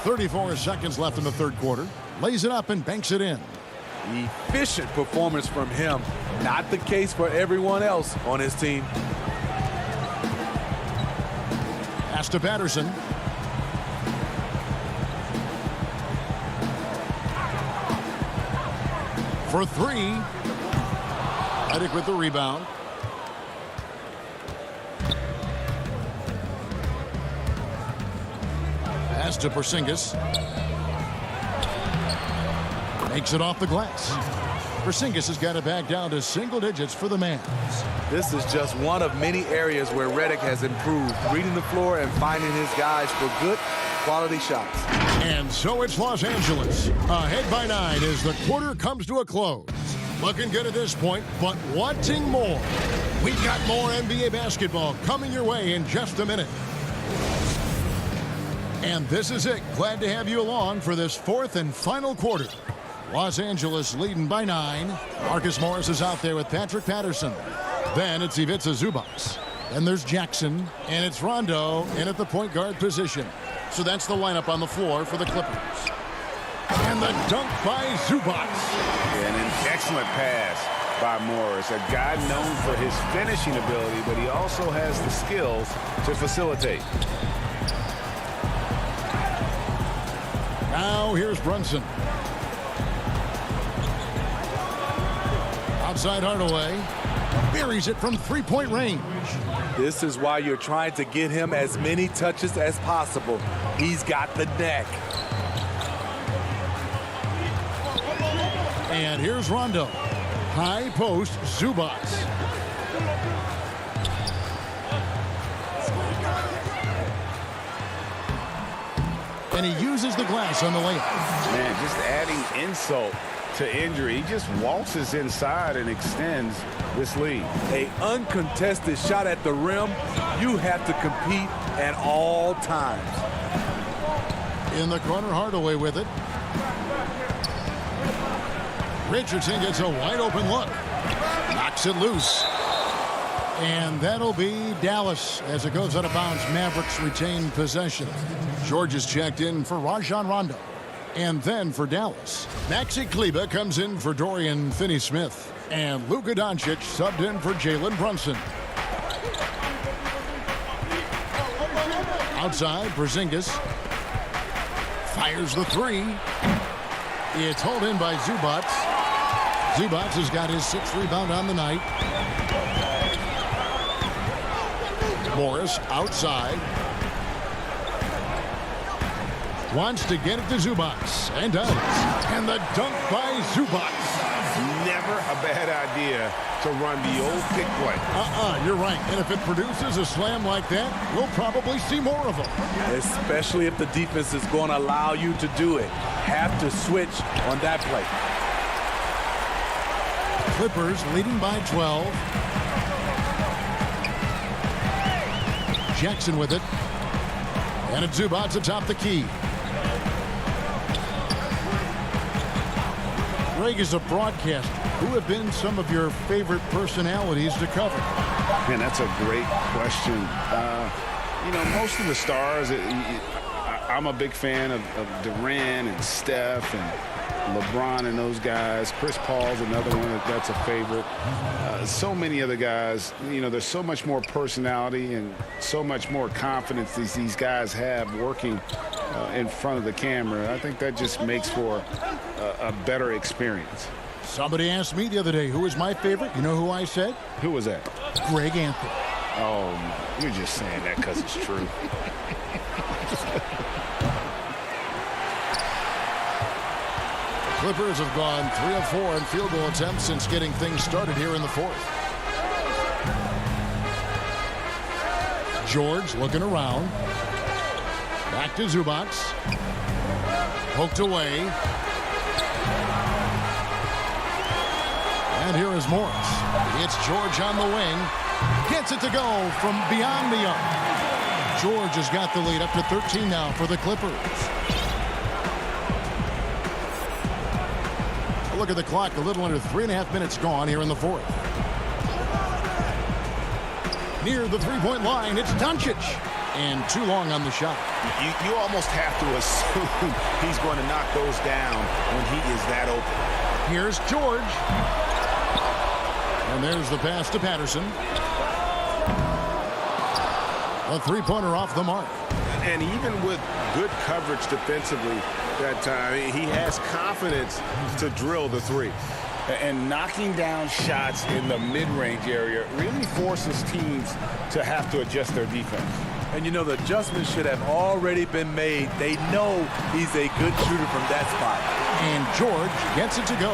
34 seconds left in the third quarter. Lays it up and banks it in. Efficient performance from him. Not the case for everyone else on his team. Pass to Patterson. For 3. Redick with the rebound. Pass to Porzingis. Makes it off the glass. Porzingis has got it back down to single digits for the Mavs. This is just one of many areas where Redick has improved, reading the floor and finding his guys for good quality shots. And so it's Los Angeles, ahead by 9 as the quarter comes to a close. Looking good at this point, but wanting more. We've got more NBA basketball coming your way in just a minute. And this is it. Glad to have you along for this fourth and final quarter. Los Angeles leading by 9. Marcus Morris is out there with Patrick Patterson. Then it's Ivica Zubac. Then there's Jackson, and it's Rondo in at the point guard position. So that's the lineup on the floor for the Clippers. And the dunk by Zubac. And an excellent pass by Morris. A guy known for his finishing ability, but he also has the skills to facilitate. Now here's Brunson. Outside Hardaway. Buries it from three-point range. This is why you're trying to get him as many touches as possible. He's got the neck. And here's Rondo. High post, Zubac. And he uses the glass on the layup. Man, just adding insult to injury. He just waltzes inside and extends this lead. An uncontested shot at the rim. You have to compete at all times. In the corner, Hardaway with it. Richardson gets a wide open look. Knocks it loose. And that'll be Dallas as it goes out of bounds. Mavericks retain possession. George is checked in for Rajon Rondo. And then for Dallas, Maxi Kleber comes in for Dorian Finney-Smith. And Luka Doncic subbed in for Jalen Brunson. Outside, Porzingis fires the three. It's hauled in by Zubac. Zubac has got his 6th rebound on the night. Morris outside. Wants to get it to Zubac, and does. And the dunk by Zubac. Never a bad idea to run the old pick play. You're right. And if it produces a slam like that, we'll probably see more of them. Especially if the defense is going to allow you to do it. Have to switch on that play. Clippers leading by 12. Jackson with it. And it's Zubac atop the key. Greg, is a broadcaster, who have been some of your favorite personalities to cover? Man, that's a great question. You know, most of the stars, I'm a big fan of Durant and Steph and LeBron and those guys. Chris Paul's another one that's a favorite. So many other guys, you know, there's so much more personality and so much more confidence these guys have working in front of the camera. I think that just makes for a better experience. Somebody asked me the other day, who is my favorite? You know who I said? Who was that? Greg Anthony. Oh, you're just saying that because it's true. Clippers have gone 3 of 4 in field goal attempts since getting things started here in the 4th. George looking around. Back to Zubac. Poked away. And here is Morris. It's George on the wing. Gets it to go from beyond the arc. George has got the lead up to 13 now for the Clippers. Look at the clock, a little under 3.5 minutes gone here in the 4th. Near the three-point line, it's Doncic. And too long on the shot. You almost have to assume he's going to knock those down when he is that open. Here's George. And there's the pass to Patterson. A three-pointer off the mark. And even with good coverage defensively that time, he has confidence to drill the three. And knocking down shots in the mid-range area really forces teams to have to adjust their defense. And you know, the adjustments should have already been made. They know he's a good shooter from that spot. And George gets it to go.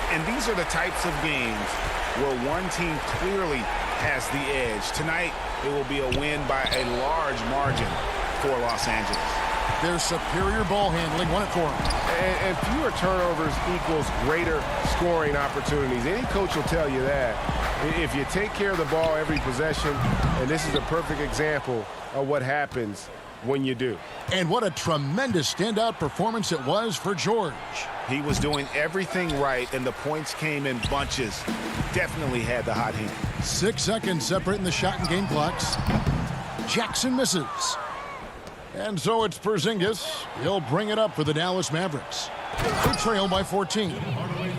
And these are the types of games where one team clearly has the edge. Tonight, it will be a win by a large margin for Los Angeles. Their superior ball handling won it for them. And fewer turnovers equals greater scoring opportunities. Any coach will tell you that. If you take care of the ball every possession, and this is a perfect example of what happens when you do. And what a tremendous standout performance it was for George. He was doing everything right, and the points came in bunches. Definitely had the hot hand. 6 seconds separating the shot and game clocks. Jackson misses. And so it's Porzingis. He'll bring it up for the Dallas Mavericks. They trail by 14.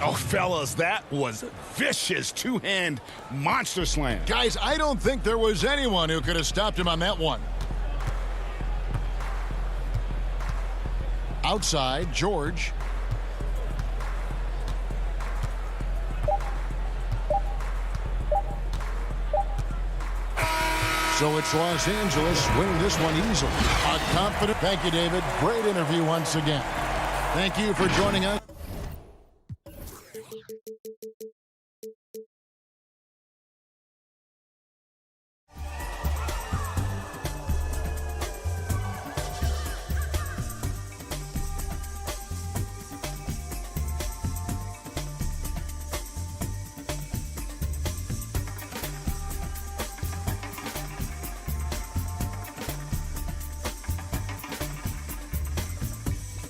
Oh, fellas, that was vicious two-hand monster slam. Guys, I don't think there was anyone who could have stopped him on that one. Outside, George. So it's Los Angeles winning this one easily. A confident. Thank you, David. Great interview once again. Thank you for joining us.